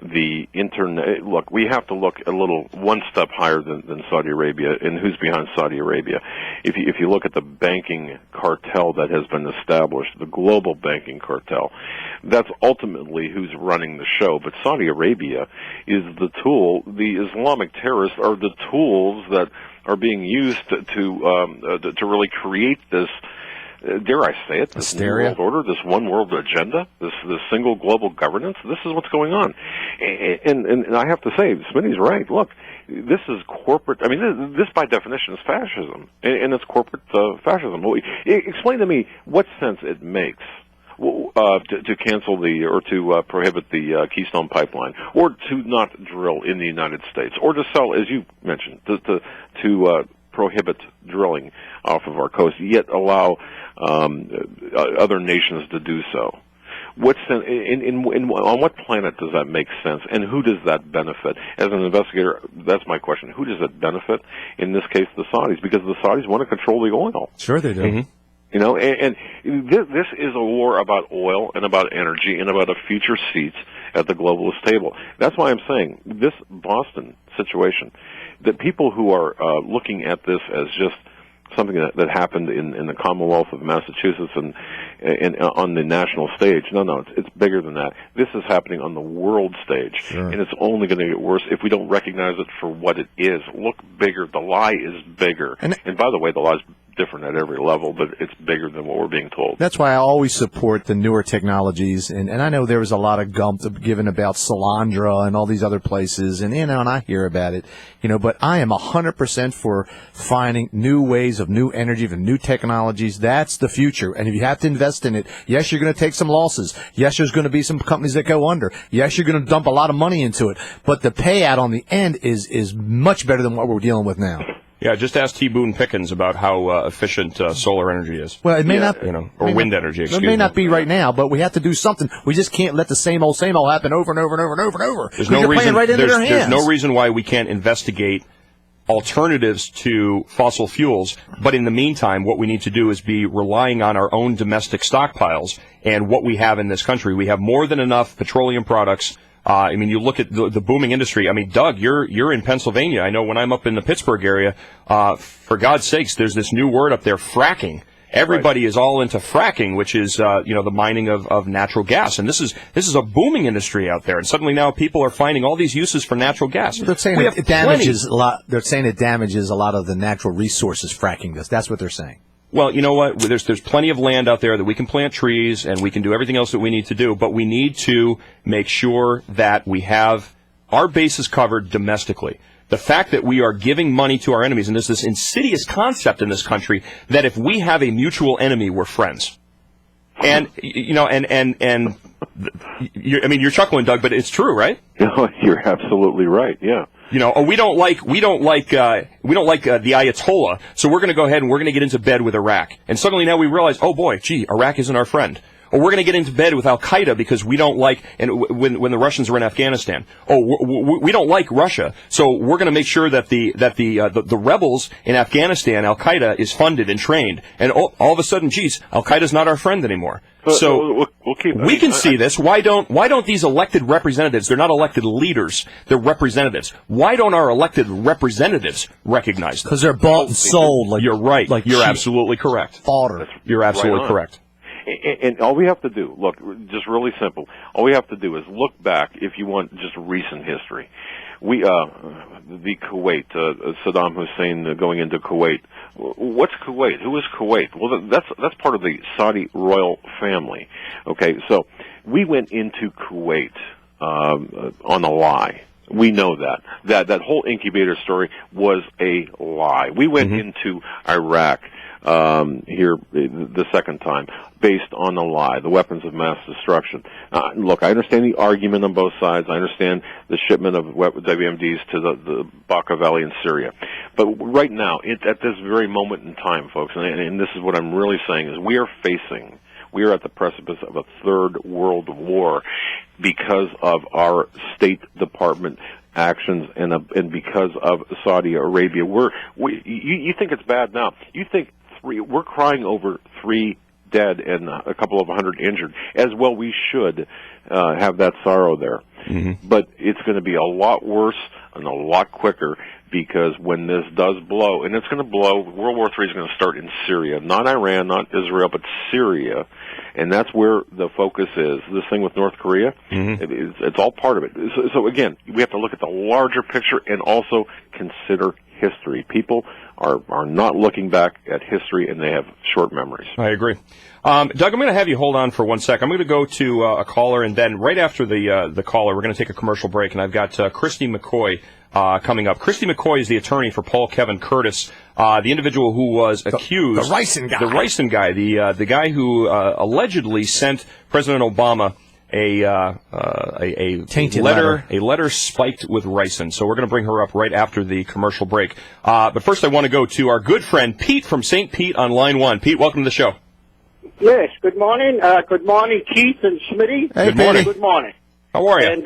the internet. Look, we have to look a little one step higher than Saudi Arabia and who's behind Saudi Arabia. If you look at the banking cartel that has been established, the global banking cartel, that's ultimately who's running the show. But Saudi Arabia is the tool. The Islamic terrorists are the tools that are being used to really create this, dare I say it, this new world order, this one world agenda, this single global governance. This is what's going on. And I have to say, Smitty's right. Look, this is corporate. I mean, this by definition is fascism, and it's corporate fascism. Explain to me what sense it makes to cancel or to prohibit the Keystone Pipeline, or to not drill in the United States, or to sell, as you mentioned, to prohibit drilling off of our coast, yet allow other nations to do so. On what planet does that make sense, and who does that benefit? As an investigator, that's my question. Who does it benefit? In this case, the Saudis, because the Saudis want to control the oil. Sure they do. Mm-hmm. You know, and this is a war about oil and about energy and about a future seats at the globalist table. That's why I'm saying this Boston situation, that people who are looking at this as just something that happened in the Commonwealth of Massachusetts and on the national stage. No, it's bigger than that. This is happening on the world stage, and it's only going to get worse if we don't recognize it for what it is. Look bigger. The lie is bigger. And by the way, the lie's different at every level, but it's bigger than what we're being told. That's why I always support the newer technologies, and I know there was a lot of gump given about Solandra and all these other places, and and I hear about it, but I am 100% for finding new ways of new energy, of new technologies. That's the future, and if you have to invest in it, yes, you're going to take some losses. Yes, there's going to be some companies that go under. Yes, you're going to dump a lot of money into it, but the payout on the end is much better than what we're dealing with now. Yeah, just ask T. Boone Pickens about how efficient solar energy is. Well, it may not, or wind energy. It may not be right now, but we have to do something. We just can't let the same old happen over and over and over and over and over. There's no reason. There's no reason why we can't investigate alternatives to fossil fuels. But in the meantime, what we need to do is be relying on our own domestic stockpiles and what we have in this country. We have more than enough petroleum products I mean, you look at the booming industry. I mean, Doug, you're in Pennsylvania. I know when I'm up in the Pittsburgh area, for God's sakes, there's this new word up there, fracking. Everybody is all into fracking, which is the mining of natural gas, and this is a booming industry out there. And suddenly now people are finding all these uses for natural gas. They're saying it damages a lot. They're saying it damages a lot of the natural resources. Fracking does. That's what they're saying. Well, you know what? There's plenty of land out there that we can plant trees and we can do everything else that we need to do, but we need to make sure that we have our bases covered domestically. The fact that we are giving money to our enemies, and there's this insidious concept in this country that if we have a mutual enemy, we're friends. And you're chuckling, Doug, but it's true, right? No, you're absolutely right. Yeah. We don't like the Ayatollah, so we're going to go ahead and we're going to get into bed with Iraq. And suddenly now we realize, oh boy, Iraq isn't our friend. Or we're going to get into bed with Al Qaeda because we don't like, and when the Russians were in Afghanistan, we don't like Russia, so we're going to make sure that the rebels in Afghanistan, Al Qaeda, is funded and trained, and all of a sudden, Al Qaeda's not our friend anymore. So we can see this. Why don't these elected representatives? They're not elected leaders; they're representatives. Why don't our elected representatives recognize them? Because they're bought and sold. You're right. You're absolutely correct. Fodder. You're absolutely correct. And all we have to do, look, just really simple, all we have to do is look back, if you want just recent history. The Kuwait, Saddam Hussein going into Kuwait. What's Kuwait? Who is Kuwait? Well, that's part of the Saudi royal family. Okay, so we went into Kuwait on a lie. We know that whole incubator story was a lie. We went into Iraq here the second time, based on a lie, the weapons of mass destruction. Look, I understand the argument on both sides. I understand the shipment of WMDs to the Baqa Valley in Syria. But right now, at this very moment in time, folks, and this is what I'm really saying, is we are at the precipice of a third world war because of our State Department actions and because of Saudi Arabia. You think it's bad now. You think we're crying over 3 dead and a couple of hundred injured. As well we should have that sorrow there. But it's going to be a lot worse and a lot quicker, because when this does blow, and it's going to blow, World War III is going to start in Syria. Not Iran, not Israel, but Syria. And that's where the focus is. This thing with North Korea, it's all part of it. So again, we have to look at the larger picture and also consider history. People are not looking back at history, and they have short memories. I agree. Doug, I'm going to have you hold on for 1 sec. I'm going to go to a caller, and then right after the caller, we're going to take a commercial break, and I've got Christy McCoy coming up. Christy McCoy is the attorney for Paul Kevin Curtis, the individual who was accused. The Ricin guy. The Ricin guy, the guy who allegedly sent President Obama a tainted letter spiked with ricin. So we're going to bring her up right after the commercial break. But first I want to go to our good friend Pete from St. Pete on line 1. Pete, welcome to the show. Yes, good morning. Good morning, Keith and Smitty. Hey, good morning. Good morning. How are you? And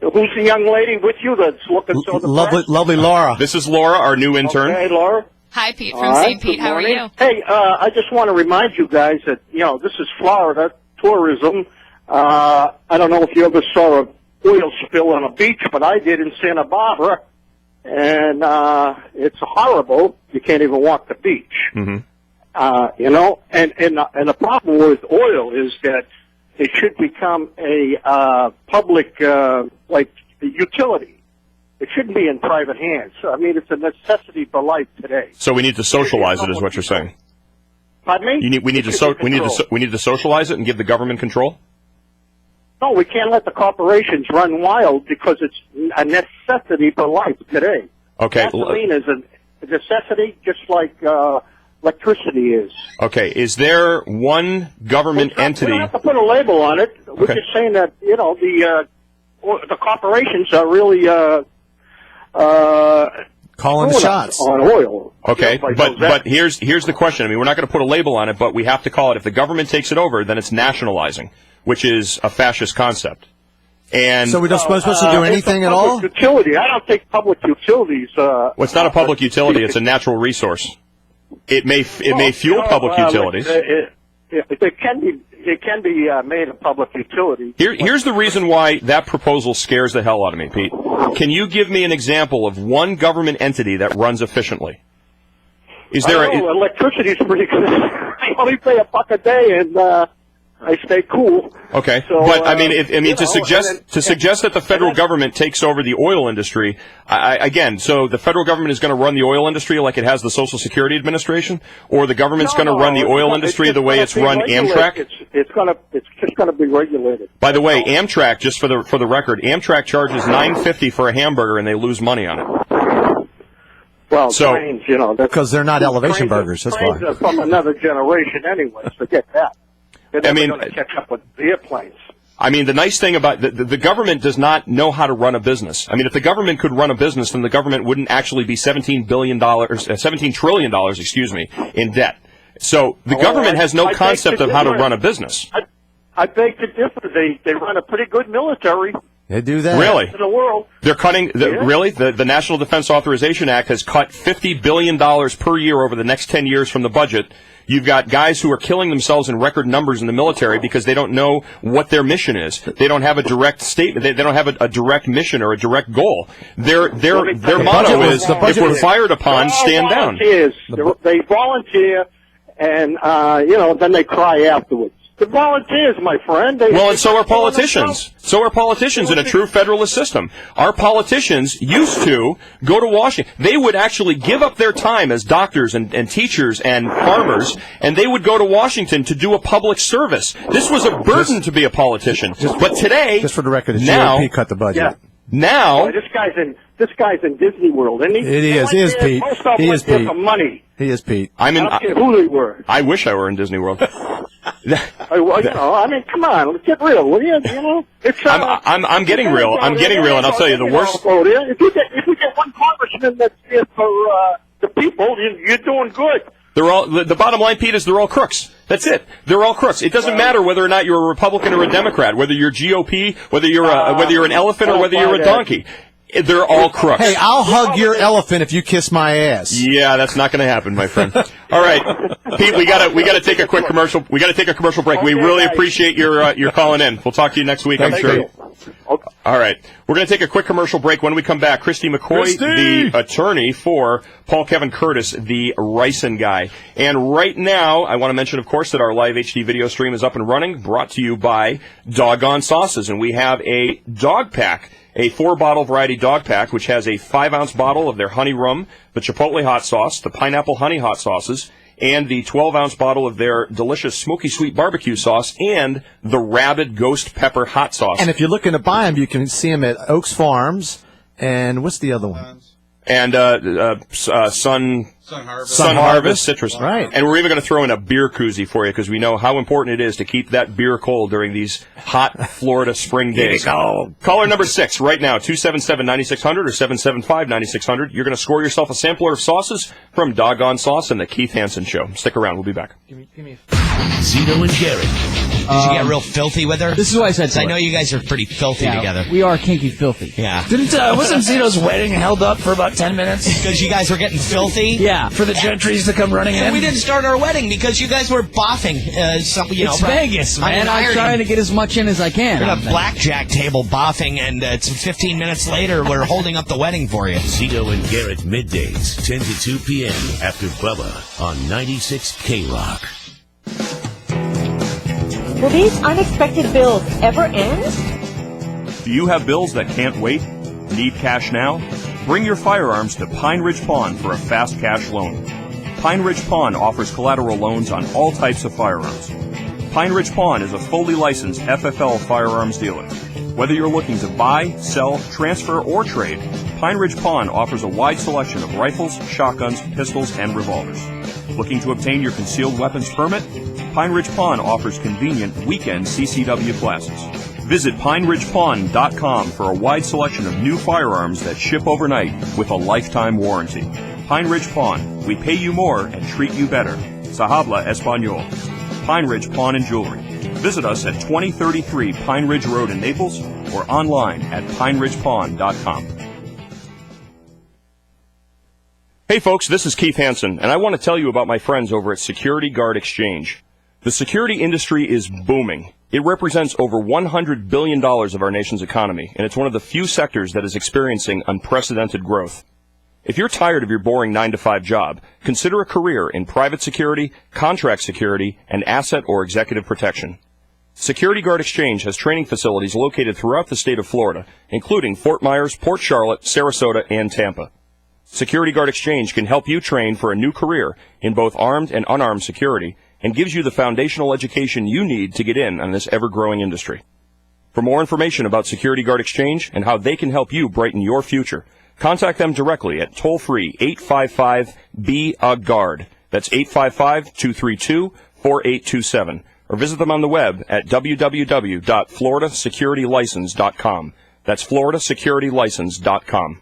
who's the young lady with you that's looking so depressed? Lovely Laura. This is Laura, our new intern. Okay, Laura. Hi, Pete from St. Pete. How are you? Hey, I just want to remind you guys that, this is Florida tourism. I don't know if you ever saw an oil spill on a beach, but I did in Santa Barbara, and it's horrible. You can't even walk the beach. And the problem with oil is that it should become a public utility. It shouldn't be in private hands. I mean, it's a necessity for life today. So we need to socialize it, is what you're saying. Pardon me? We need to socialize it and give the government control. No, we can't let the corporations run wild because it's a necessity for life today. Okay. Gasoline is a necessity, just like electricity is. Okay. Is there one government entity? We don't have to put a label on it. We're just saying that the corporations are really calling the shots on oil. Okay, but here's the question. I mean, we're not going to put a label on it, but we have to call it. If the government takes it over, then it's nationalizing, which is a fascist concept. And so we're not supposed to do anything at all? Utility. I don't think public utilities. Well, it's not a public utility. It's a natural resource. It may fuel public utilities. it can be made a public utility. Here's the reason why that proposal scares the hell out of me, Pete. Can you give me an example of one government entity that runs efficiently? Is there electricity's pretty good. I only pay $1 a day, and I stay cool. Okay, so, but I mean, to suggest that the federal government takes over the oil industry, so the federal government is going to run the oil industry like it has the Social Security Administration, or the government's going to run the oil industry the way it's run Amtrak? It's just gonna be regulated. By the way, Amtrak, just for the record, Amtrak charges $9.50 for a hamburger, and they lose money on it. Well, trains, because they're not elevation burgers. That's why. Trains are from another generation, anyways. Forget that. They're going to catch up with airplanes. I mean, the nice thing about the government does not know how to run a business. I mean, if the government could run a business, then the government wouldn't actually be $17 trillion, in debt. So the government has no concept of how to run a business. I beg to differ. They run a pretty good military. They do that. Really? In the world. They're cutting. Really? The National Defense Authorization Act has cut $50 billion per year over the next 10 years from the budget. You've got guys who are killing themselves in record numbers in the military because they don't know what their mission is. They don't have a direct statement. They don't have a direct mission or a direct goal. Their motto is, if we're fired upon, stand down. They volunteer, and then they cry afterwards. The volunteers, my friend. And so are politicians. So are politicians in a true federalist system. Our politicians used to go to Washington. They would actually give up their time as doctors and teachers and farmers, and they would go to Washington to do a public service. This was a burden to be a politician. But today, just for the record, the now, GOP cut the budget. Yeah. Now, this guy's in Disney World, isn't he? He is Pete. He is Pete. For money. He is Pete. I don't care who they were. I wish I were in Disney World. I mean, come on, let's get real, will you? I'm getting real. I'm getting real, and I'll tell you the worst. If you get one congressman that's there for the people, you're doing good. They're all the bottom line, Pete, is they're all crooks. That's it. They're all crooks. It doesn't matter whether or not you're a Republican or a Democrat, whether you're GOP, whether you're an elephant or whether you're a donkey. They're all crooks. Hey, I'll hug your elephant if you kiss my ass. Yeah, that's not going to happen, my friend. All right, Pete, we gotta take a quick commercial. We gotta take a commercial break. We really appreciate your calling in. We'll talk to you next week, I'm sure. Okay. All right, we're going to take a quick commercial break. When we come back, Christy McCoy, the attorney for Paul Kevin Curtis, the ricin guy. And right now, I want to mention, of course, that our live HD video stream is up and running, brought to you by Doggone Sauces, and we have a dog pack. A 4-bottle variety dog pack, which has a 5-ounce bottle of their honey rum, the chipotle hot sauce, the pineapple honey hot sauces, and the 12-ounce bottle of their delicious smoky sweet barbecue sauce, and the rabid ghost pepper hot sauce. And if you're looking to buy them, you can see them at Oaks Farms, and what's the other one? And Sun Harvest Citrus. Right. And we're even going to throw in a beer koozie for you because we know how important it is to keep that beer cold during these hot Florida spring days. Caller number 6 right now, 277-9600 or 775-9600. You're going to score yourself a sampler of sauces from Doggone Sauce and the Keith Hanson Show. Stick around. We'll be back. Zito and Garrett. Did you get real filthy with her? This is what I said. I know you guys are pretty filthy together. We are kinky filthy. Yeah. Wasn't Zito's wedding held up for about 10 minutes? Because you guys were getting filthy? Yeah, for the gentries to come running in. And we didn't start our wedding because you guys were boffing. It's Vegas, man. I'm trying to get as much in as I can. We're at a blackjack table boffing, and it's 15 minutes later we're holding up the wedding for you. Zito and Garrett middays, 10 to 2 p.m. after Bubba on 96 K-Rock. Will these unexpected bills ever end? Do you have bills that can't wait? Need cash now? Bring your firearms to Pine Ridge Pawn for a fast cash loan. Pine Ridge Pawn offers collateral loans on all types of firearms. Pine Ridge Pawn is a fully licensed FFL firearms dealer. Whether you're looking to buy, sell, transfer, or trade, Pine Ridge Pawn offers a wide selection of rifles, shotguns, pistols, and revolvers. Looking to obtain your concealed weapons permit? Pine Ridge Pawn offers convenient weekend CCW classes. Visit PineRidgePawn.com for a wide selection of new firearms that ship overnight with a lifetime warranty. Pine Ridge Pawn. We pay you more and treat you better. Se habla español. Pine Ridge Pawn and Jewelry. Visit us at 2033 Pine Ridge Road in Naples or online at PineRidgePawn.com. Hey folks, this is Keith Hanson, and I want to tell you about my friends over at Security Guard Exchange. The security industry is booming. It represents over $100 billion of our nation's economy, and it's one of the few sectors that is experiencing unprecedented growth. If you're tired of your boring 9-to-5 job, consider a career in private security, contract security, and asset or executive protection. Security Guard Exchange has training facilities located throughout the state of Florida, including Fort Myers, Port Charlotte, Sarasota, and Tampa. Security Guard Exchange can help you train for a new career in both armed and unarmed security and gives you the foundational education you need to get in on this ever-growing industry. For more information about Security Guard Exchange and how they can help you brighten your future, contact them directly at toll-free 855-BE-A-GUARD. That's 855-232-4827. Or visit them on the web at www.floridasecuritylicense.com. That's floridasecuritylicense.com.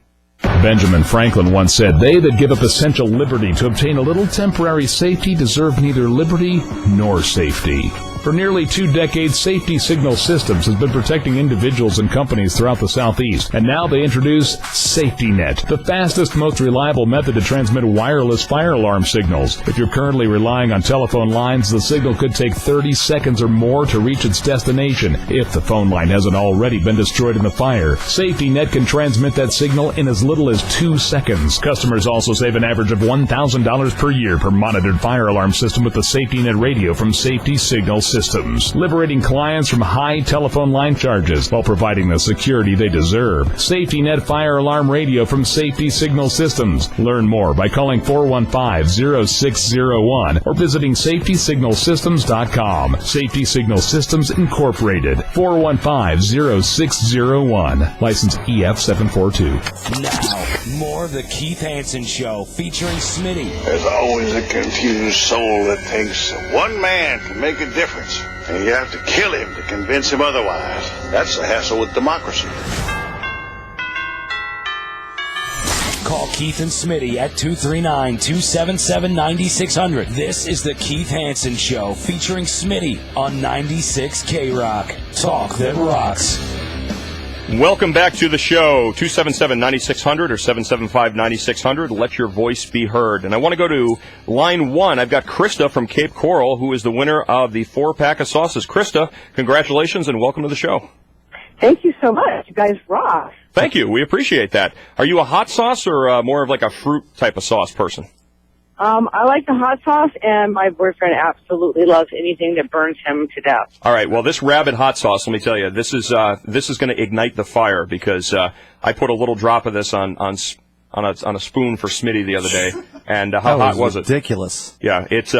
Benjamin Franklin once said, "They that give up essential liberty to obtain a little temporary safety deserve neither liberty nor safety." For nearly 2 decades, Safety Signal Systems has been protecting individuals and companies throughout the Southeast, and now they introduce SafetyNet, the fastest, most reliable method to transmit wireless fire alarm signals. If you're currently relying on telephone lines, the signal could take 30 seconds or more to reach its destination. If the phone line hasn't already been destroyed in the fire, SafetyNet can transmit that signal in as little as 2 seconds. Customers also save an average of $1,000 per year per monitored fire alarm system with the SafetyNet radio from Safety Signal Systems, liberating clients from high telephone line charges while providing the security they deserve. SafetyNet Fire Alarm Radio from Safety Signal Systems. Learn more by calling 415-0601 or visiting safetysignalsystems.com. Safety Signal Systems Incorporated, 415-0601. License EF742. Now, more of the Keith Hanson Show featuring Smitty. There's always a confused soul that thinks one man can make a difference, and you have to kill him to convince him otherwise. That's the hassle with democracy. Call Keith and Smitty at 239-277-9600. This is the Keith Hanson Show featuring Smitty on 96 K-Rock. Talk that rocks. Welcome back to the show, 277-9600 or 775-9600. Let your voice be heard. And I want to go to line 1. I've got Krista from Cape Coral, who is the winner of the 4-pack of sauces. Krista, congratulations and welcome to the show. Thank you so much. You guys rock. Thank you. We appreciate that. Are you a hot sauce or more of like a fruit type of sauce person? I like the hot sauce, and my boyfriend absolutely loves anything that burns him to death. All right. Well, this rabbit hot sauce, let me tell you, this is going to ignite the fire because I put a little drop of this on a spoon for Smitty the other day, and how hot was it? Ridiculous. Yeah, it's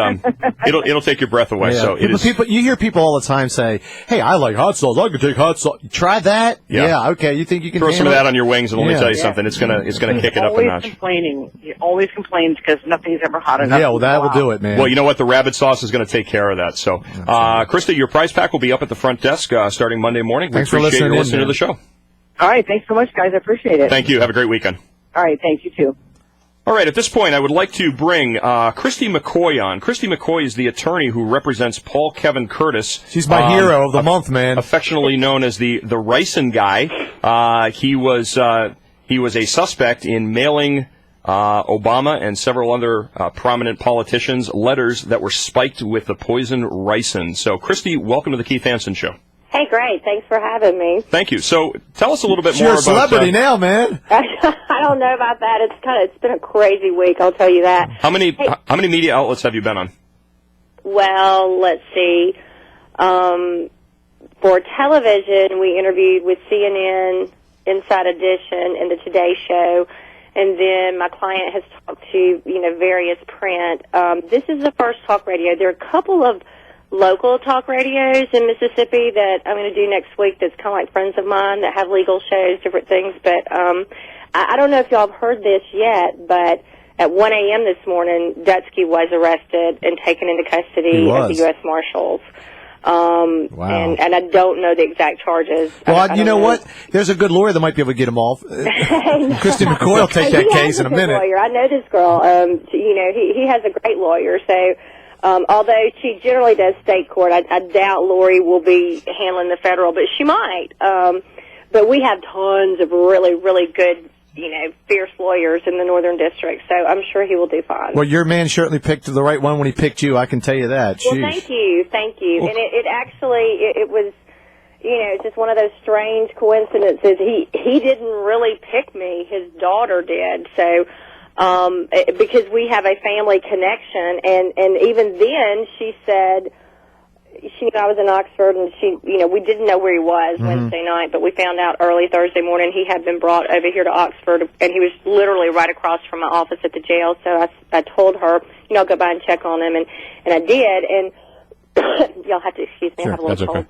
it'll take your breath away. Yeah. So people, you hear people all the time say, "Hey, I like hot sauce. I can take hot sauce." Try that. Yeah. Okay. You think you can throw some of it? that on your wings, and let me tell you something. It's gonna kick it up a notch. He always complains because nothing's ever hot enough. Yeah, well, that will do it, man. Well, you know what? The rabbit sauce is going to take care of that. So, Krista, your prize pack will be up at the front desk starting Monday morning. Thanks we appreciate for listening you listening to the show. All right. Thanks so much, guys. I appreciate it. Thank you. Have a great weekend. All right. Thanks. You too. All right, at this point, I would like to bring Christy McCoy on. Christy McCoy is the attorney who represents Paul Kevin Curtis. She's my hero of the month, man. Affectionately known as the Ricin guy. He was a suspect in mailing Obama and several other prominent politicians letters that were spiked with the poison ricin. So, Christy, welcome to the Keith Hanson Show. Hey, great. Thanks for having me. Thank you. So, tell us a little bit more You're about... You're a celebrity now, man. I don't know about that. It's been a crazy week, I'll tell you that. How many media outlets have you been on? Well, let's see. For television, we interviewed with CNN, Inside Edition, and the Today Show. And then my client has talked to, various print. This is the first talk radio. There are a couple of local talk radios in Mississippi that I'm going to do next week that's kind of like friends of mine that have legal shows, different things. But I don't know if y'all have heard this yet, but at 1 a.m. this morning, Dutski was arrested and taken into custody of the U.S. Marshals. Wow. And I don't know the exact charges. Well, you know what? There's a good lawyer that might be able to get him off. Christy McCoy will take that case in a minute. Lawyer. I know this girl. He has a great lawyer, so... although she generally does state court, I doubt Lori will be handling the federal, but she might. But we have tons of really, really good fierce lawyers in the Northern District. So I'm sure he will do fine. Well, your man certainly picked the right one when he picked you. I can tell you that. Well, Jeez. thank you. Well, And it actually, it was, it's just one of those strange coincidences. He didn't really pick me. His daughter did. So, because we have a family connection, and even then she said, she knew I was in Oxford, and we didn't know where he was Wednesday night, but we found out early Thursday morning he had been brought over here to Oxford, and he was literally right across from my office at the jail. So I told her, go by and check on him, and I did, and y'all have to excuse me, I have a little cold.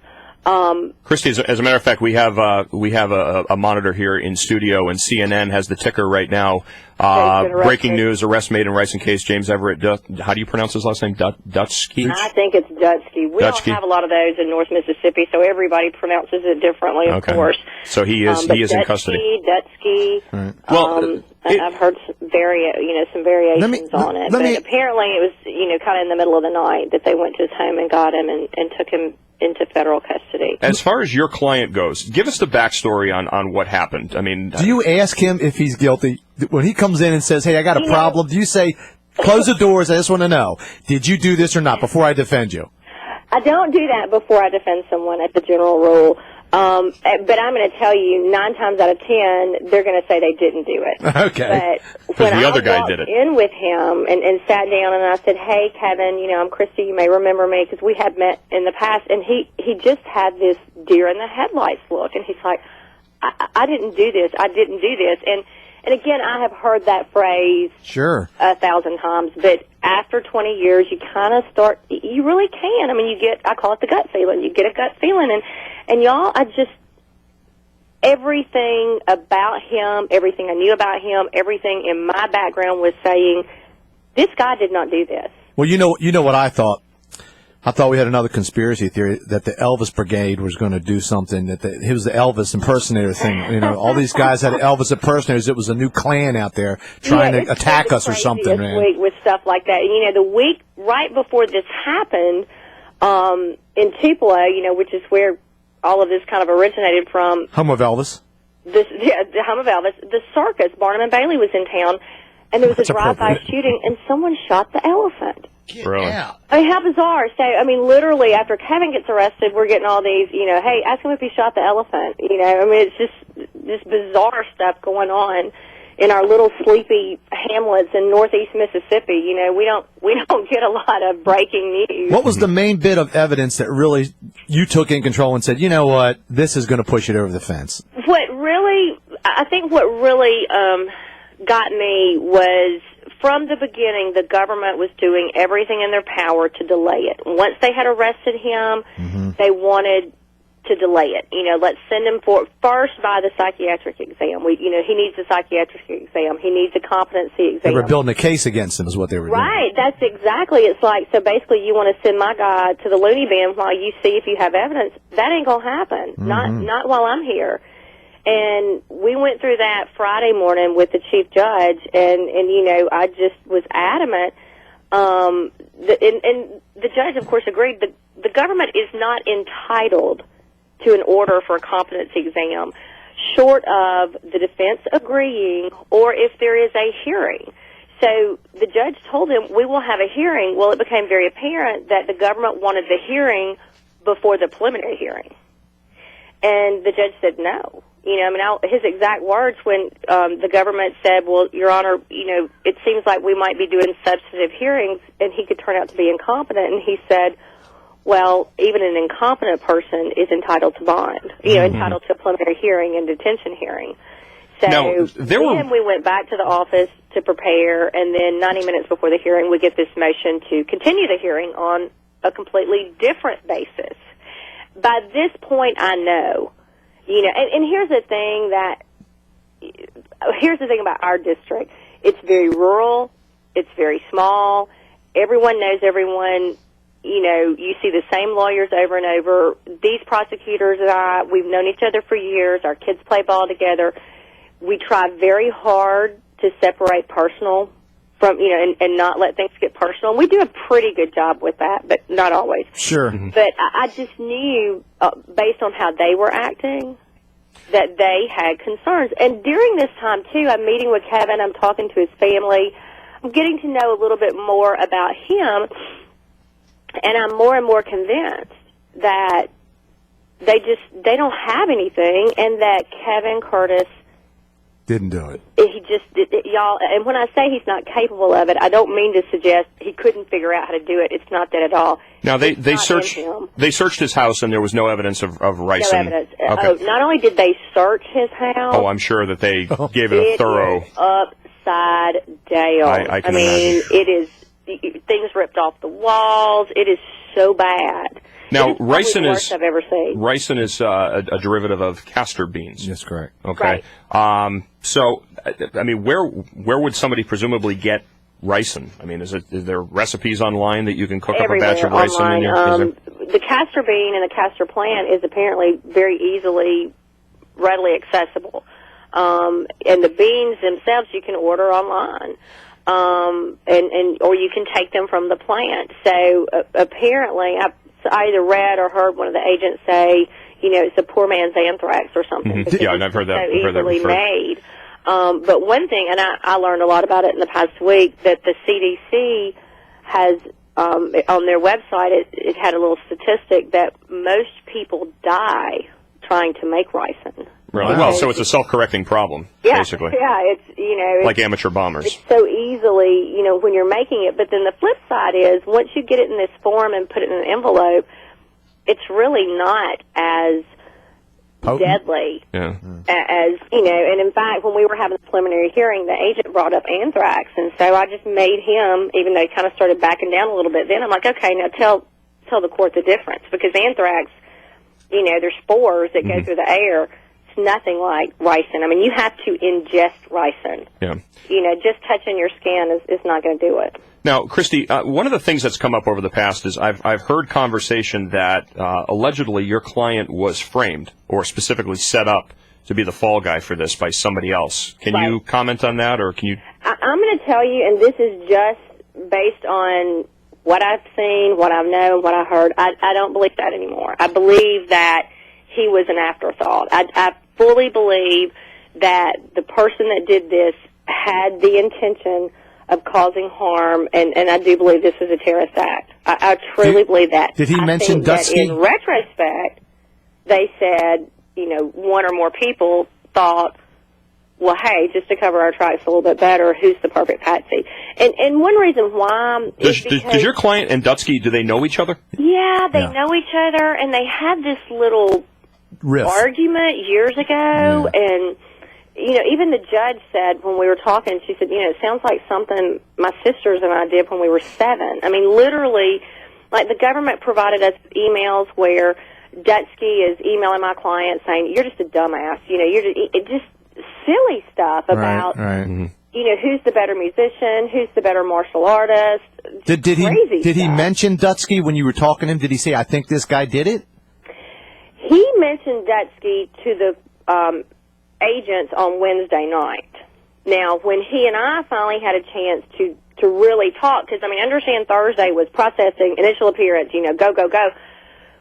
Christy, as a matter of fact, we have a monitor here in studio, and CNN has the ticker right now. Breaking news: arrest made in Rice and Case. James Everett. How do you pronounce his last name? Dutschke? I think it's Dutschke. We don't have a lot of those in North Mississippi, so everybody pronounces it differently, of course. So he is in custody. Dutschke. Right. Well, I've heard some variations on it, but apparently it was kind of in the middle of the night that they went to his home and got him and took him into federal custody. As far as your client goes, give us the backstory on what happened. I mean, do you ask him if he's guilty when he comes in and says, "Hey, I got a problem"? Do you say, "Close the doors. I just want to know, did you do this or not?" Before I defend you. I don't do that before I defend someone as a general rule. But I'm going to tell you, 9 times out of 10, they're going to say they didn't do it. Okay. But when the other I guy walked did it. in with him and sat down and I said, "Hey, Kevin, I'm Christy. You may remember me because we had met in the past." And he just had this deer in the headlights look, and he's like, "I didn't do this. I didn't do this." And again, I have heard that phrase 1,000 times, but after 20 years, you kind of start, you really can. I mean, I call it the gut feeling. You get a gut feeling, and y'all, everything about him, everything I knew about him, everything in my background was saying, this guy did not do this. Well, you know what I thought? I thought we had another conspiracy theory that the Elvis Brigade was going to do something, it was the Elvis impersonator thing. All these guys had Elvis impersonators. It was a new clan out there trying to attack us or something, man. Week with stuff like that. And, the week right before this happened, in Tupelo, which is where all of this kind of originated from. Home of Elvis. The home of Elvis. The circus, Barnum and Bailey, was in town, and there was a drive-by shooting, and someone shot the elephant. Really? I mean, how bizarre. So, literally, after Kevin gets arrested, we're getting all these, hey, ask him if he shot the elephant. It's just this bizarre stuff going on in our little sleepy hamlets in northeast Mississippi. We don't get a lot of breaking news. What was the main bit of evidence that really you took in control and said, you know what, this is going to push it over the fence? I think what really got me was, from the beginning, the government was doing everything in their power to delay it. Once they had arrested him, they wanted to delay it. Let's send him first by the psychiatric exam. He needs a psychiatric exam. He needs a competency exam. They were building a case against him is what they were doing. Right, that's exactly. It's like, so basically you want to send my guy to the loony bin while you see if you have evidence. That ain't going to happen. Not while I'm here. And we went through that Friday morning with the chief judge, and I just was adamant. And the judge, of course, agreed. The government is not entitled to an order for a competency exam, short of the defense agreeing or if there is a hearing. So the judge told him, we will have a hearing. Well, it became very apparent that the government wanted the hearing before the preliminary hearing. And the judge said no. His exact words when the government said, well, Your Honor, it seems like we might be doing substantive hearings, and he could turn out to be incompetent. And he said, well, even an incompetent person is entitled to bond, entitled to a preliminary hearing and detention hearing. So then we went back to the office to prepare, and then 90 minutes before the hearing, we get this motion to continue the hearing on a completely different basis. By this point, I know, and here's the thing about our district. It's very rural. It's very small. Everyone knows everyone. You see the same lawyers over and over. These prosecutors and I, we've known each other for years. Our kids play ball together. We try very hard to separate personal from, and not let things get personal. We do a pretty good job with that, but not always. Sure. But I just knew, based on how they were acting, that they had concerns. And during this time, too, I'm meeting with Kevin, I'm talking to his family, I'm getting to know a little bit more about him, and I'm more and more convinced that they don't have anything, and that Kevin Curtis didn't do it. He just, y'all, and when I say he's not capable of it, I don't mean to suggest he couldn't figure out how to do it. It's not that at all. Now, they searched his house, and there was no evidence of ricin. No evidence. Okay. Not only did they search his house. Oh, I'm sure that they gave it a thorough. Is upside down. I can mean, imagine. it is, things ripped off the walls. It is so bad. Now, ricin is I've ever seen. Ricin is a derivative of castor beans. That's correct. Okay. Right. So, I mean, where would somebody presumably get ricin? I mean, is there recipes online that you can cook Everywhere up a batch of ricin online. in your? The castor bean and the castor plant is apparently very readily accessible. And the beans themselves you can order online. Or you can take them from the plant. So apparently, I either read or heard one of the agents say, it's a poor man's anthrax or something. Mm-hmm. Yeah, and I've heard that. So easily made. But one thing, and I learned a lot about it in the past week, that the CDC has on their website, it had a little statistic that most people die trying to make ricin. Really? Well, so it's a self-correcting problem, basically. Yeah, it's like amateur bombers. It's so easily, when you're making it. But then the flip side is, once you get it in this form and put it in an envelope, it's really not as deadly as, and in fact, when we were having the preliminary hearing, the agent brought up anthrax, and so I just made him, even though he kind of started backing down a little bit, then I'm like, okay, now tell the court the difference, because anthrax, there's spores that go through the air. Nothing like ricin. I mean, you have to ingest ricin. Yeah. Just touching your skin is not going to do it. Now, Christy, one of the things that's come up over the past is I've heard conversation that allegedly your client was framed or specifically set up to be the fall guy for this by somebody else. Can you comment on that, or can you? I'm going to tell you, and this is just based on what I've seen, what I've known, what I heard. I don't believe that anymore. I believe that he was an afterthought. I fully believe that the person that did this had the intention of causing harm, and I do believe this was a terrorist act. I truly believe that. Did he mention Dusky? In retrospect, they said, one or more people thought, well, hey, just to cover our tracks a little bit better, who's the perfect patsy? And one reason why is does your client and Dusky, do they know each other? Yeah, they know each other, and they had this little argument years ago, and even the judge said when we were talking, she said, it sounds like something my sisters and I did when we were 7. I mean, literally, like the government provided us emails where Dusky is emailing my client saying, "You're just a dumbass," you're just silly stuff about who's the better musician, who's the better martial artist. Did he mention Dusky when you were talking to him? Did he say, "I think this guy did it"? He mentioned Dusky to the agents on Wednesday night. Now, when he and I finally had a chance to really talk, because, I mean, I understand Thursday was processing, initial appearance, go.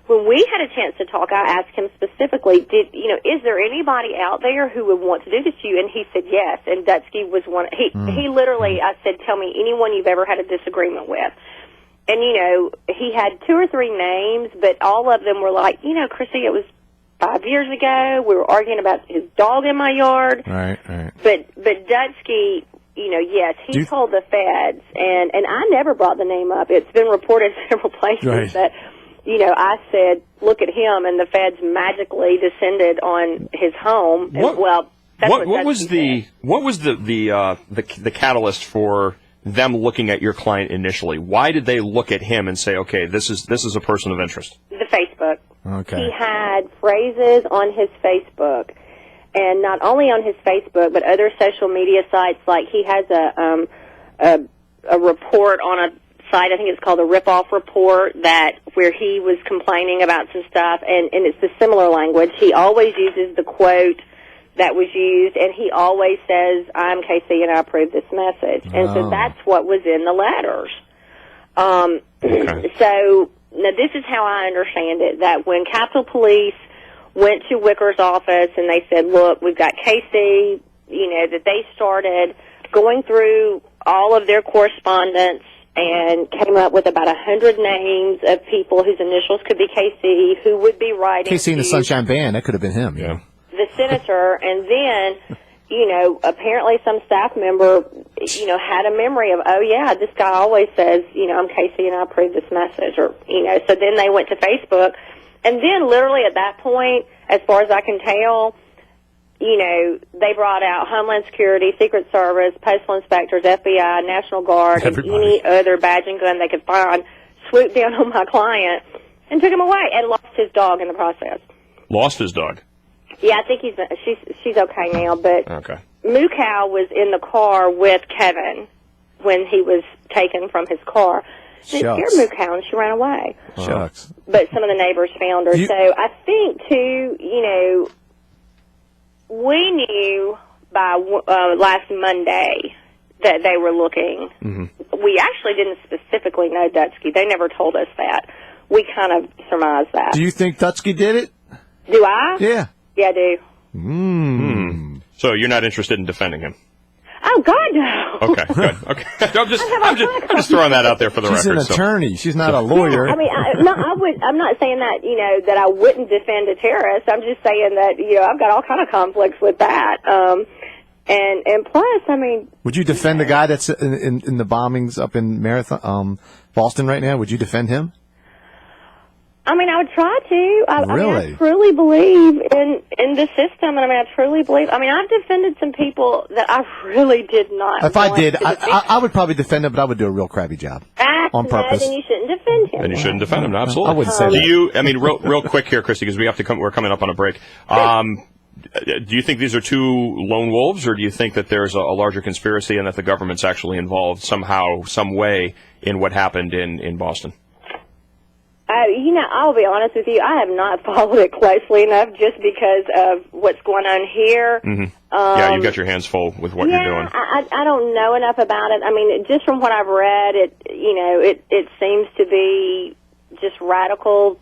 When we had a chance to talk, I asked him specifically, is there anybody out there who would want to do this to you? And he said yes, and Dusky was one. He literally, I said, tell me anyone you've ever had a disagreement with. And, he had 2 or 3 names, but all of them were like, Chrissy, it was 5 years ago. We were arguing about his dog in my yard. Right. But Dusky, yes, he told the feds, and I never brought the name up. It's been reported several places that, I said, look at him, and the feds magically descended on his home. What was the catalyst for them looking at your client initially? Why did they look at him and say, okay, this is a person of interest? The Facebook. Okay. He had phrases on his Facebook, and not only on his Facebook, but other social media sites. Like he has a report on a site, I think it's called the Rip-Off Report, where he was complaining about some stuff, and it's the similar language. He always uses the quote that was used, and he always says, "I'm KC and I approve this message." And so that's what was in the letters. So now this is how I understand it, that when Capitol Police went to Wicker's office, and they said, look, we've got Casey, that they started going through all of their correspondence and came up with about 100 names of people whose initials could be KC, who would be writing Casey and the Sunshine Band, that could have been him. Yeah. The senator, and then, apparently some staff member, had a memory of, oh yeah, this guy always says, I'm Casey and I approve this message, or, so then they went to Facebook, and then literally at that point, as far as I can tell, they brought out Homeland Security, Secret Service, Postal Inspectors, FBI, National Guard, and any other badge and gun they could find, swooped down on my client and took him away, and lost his dog in the process. Lost his dog? Yeah, I think she's okay now, but okay. Moo Cow was in the car with Kevin when he was taken from his car. It scared Moo Cow, and she ran away. Shucks. But some of the neighbors found her. So I think, too, we knew by last Monday that they were looking. Mm-hmm. We actually didn't specifically know Dutski. They never told us that. We kind of surmised that. Do you think Dutski did it? Do I? Yeah. Yeah, I do. So you're not interested in defending him? Oh, God, no. Okay, good. Okay, I'm just throwing that out there for the record. She's an attorney. She's not a lawyer. Yeah, I mean, I'm not saying that that I wouldn't defend a terrorist. I'm just saying that I've got all kind of conflicts with that. And plus, I mean, would you defend the guy that's in the bombings up in Boston right now? Would you defend him? I mean, I would try to. Really? I truly believe in the system, and I truly believe. I mean, I've defended some people that I really did not. If I did, I would probably defend him, but I would do a real crappy job on purpose. Then you shouldn't defend him. Then you shouldn't defend him. No, absolutely. I wouldn't say that. Real quick here, Christy, because we're coming up on a break. Do you think these are two lone wolves, or do you think that there's a larger conspiracy and that the government's actually involved somehow, some way in what happened in Boston? I'll be honest with you. I have not followed it closely enough just because of what's going on here. Mm-hmm. Yeah, you've got your hands full with what you're doing. I don't know enough about it. I mean, just from what I've read, it seems to be just radical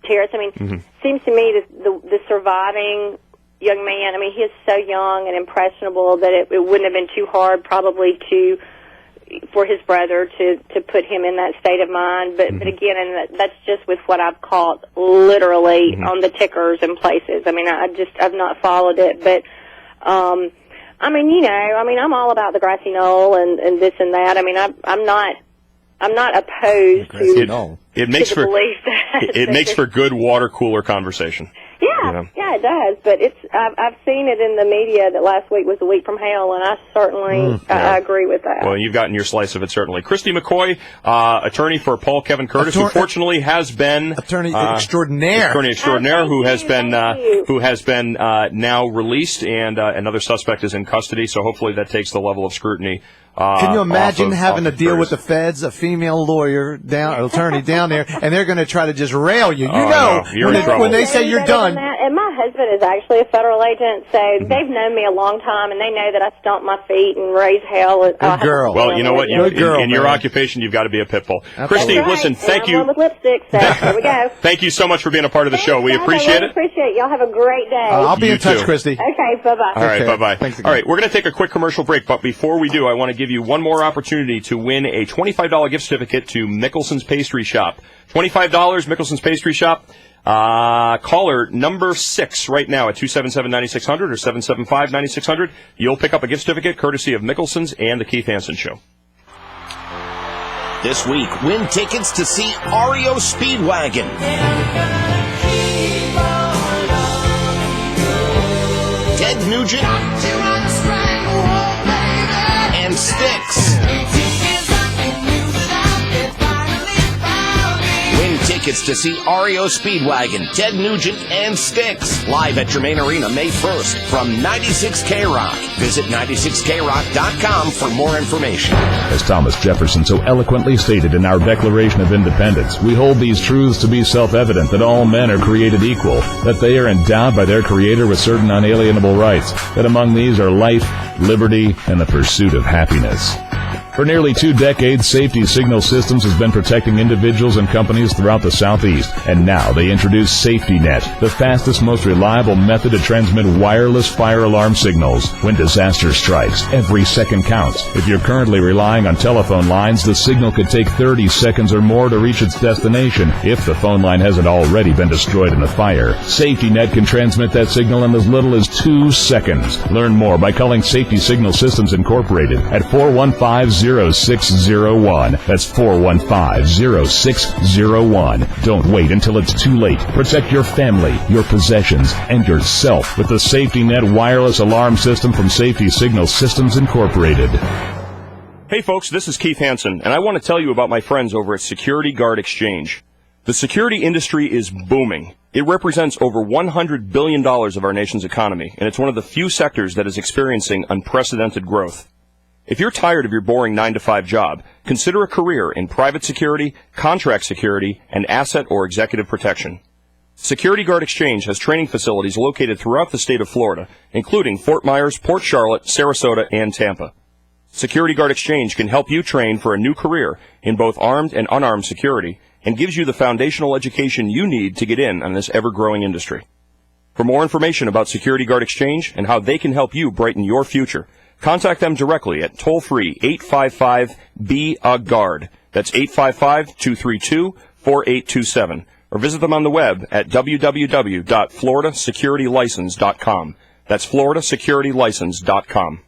terrorists. I mean, seems to me that the surviving young man, I mean, he is so young and impressionable that it wouldn't have been too hard probably for his brother to put him in that state of mind. But again, and that's just with what I've caught literally on the tickers and places. I mean, I've not followed it, but I'm all about the grassy knoll and this and that. I mean, I'm not opposed to it makes the belief that it makes for good water cooler conversation. Yeah, it does. But I've seen it in the media that last week was a week from hell, and I certainly I agree with that. Well, you've gotten your slice of it, certainly. Christy McCoy, attorney for Paul Kevin Curtis, who fortunately has been attorney extraordinaire, who has been now released, and another suspect is in custody. So hopefully that takes the level of scrutiny. Can you imagine having to deal with the feds, a female attorney down there, and they're going to try to just rail you? When they say you're done. And my husband is actually a federal agent, so they've known me a long time, and they know that I stomp my feet and raise hell. Good girl. Well, you know what? In your occupation, you've got to be a pit bull. Christy, listen, thank you. With lipstick, so there we go. Thank you so much for being a part of the show. We appreciate it. Appreciate it. Y'all have a great day. I'll be in touch, Christy. Okay, bye-bye. All right, bye-bye. Thanks again. All right, we're going to take a quick commercial break, but before we do, I want to give you one more opportunity to win a $25 gift certificate to Mickelson's Pastry Shop. $25, Mickelson's Pastry Shop. Caller number 6 right now at 277-9600 or 775-9600. You'll pick up a gift certificate courtesy of Mickelson's and the Keith Hanson Show. This week, win tickets to see REO Speedwagon. Ted Nugent and Styx. Win tickets to see REO Speedwagon, Ted Nugent, and Styx. Live at Germain Arena May 1st from 96K Rock. Visit 96krock.com for more information. As Thomas Jefferson so eloquently stated in our Declaration of Independence, we hold these truths to be self-evident, that all men are created equal, that they are endowed by their Creator with certain unalienable rights, that among these are life, liberty, and the pursuit of happiness. For nearly 2 decades, Safety Signal Systems has been protecting individuals and companies throughout the Southeast. And now they introduce Safety Net, the fastest, most reliable method to transmit wireless fire alarm signals. When disaster strikes, every second counts. If you're currently relying on telephone lines, the signal could take 30 seconds or more to reach its destination if the phone line hasn't already been destroyed in the fire. Safety Net can transmit that signal in as little as 2 seconds. Learn more by calling Safety Signal Systems Incorporated at 415-0601. That's 415-0601. Don't wait until it's too late. Protect your family, your possessions, and yourself with the Safety Net wireless alarm system from Safety Signal Systems Incorporated. Hey folks, this is Keith Hanson, and I want to tell you about my friends over at Security Guard Exchange. The security industry is booming. It represents over $100 billion of our nation's economy, and it's one of the few sectors that is experiencing unprecedented growth. If you're tired of your boring 9-to-5 job, consider a career in private security, contract security, and asset or executive protection. Security Guard Exchange has training facilities located throughout the state of Florida, including Fort Myers, Port Charlotte, Sarasota, and Tampa. Security Guard Exchange can help you train for a new career in both armed and unarmed security and gives you the foundational education you need to get in on this ever-growing industry. For more information about Security Guard Exchange and how they can help you brighten your future, contact them directly at toll-free 855-BE-A-GUARD. That's 855-232-4827. Or visit them on the web at www.floridasecuritylicense.com. That's floridasecuritylicense.com.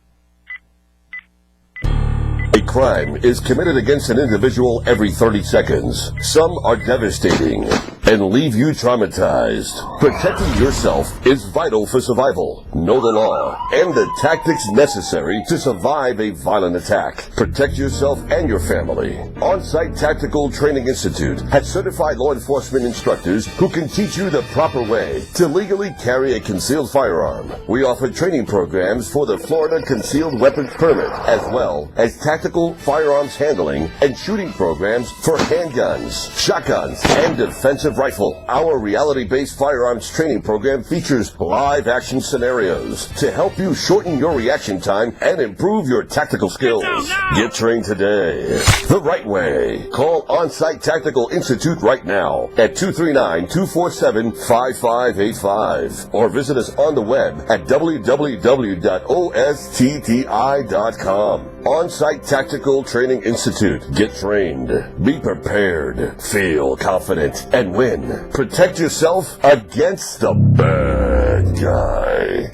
A crime is committed against an individual every 30 seconds. Some are devastating and leave you traumatized. Protecting yourself is vital for survival. Know the law and the tactics necessary to survive a violent attack. Protect yourself and your family. On-Site Tactical Training Institute has certified law enforcement instructors who can teach you the proper way to legally carry a concealed firearm. We offer training programs for the Florida Concealed Weapons Permit, as well as tactical firearms handling and shooting programs for handguns, shotguns, and defensive rifle. Our reality-based firearms training program features live action scenarios to help you shorten your reaction time and improve your tactical skills. Get trained today the right way. Call On-Site Tactical Institute right now at 239-247-5585 or visit us on the web at www.ostti.com. On-Site Tactical Training Institute. Get trained. Be prepared. Feel confident. And win. Protect yourself against the bad guy.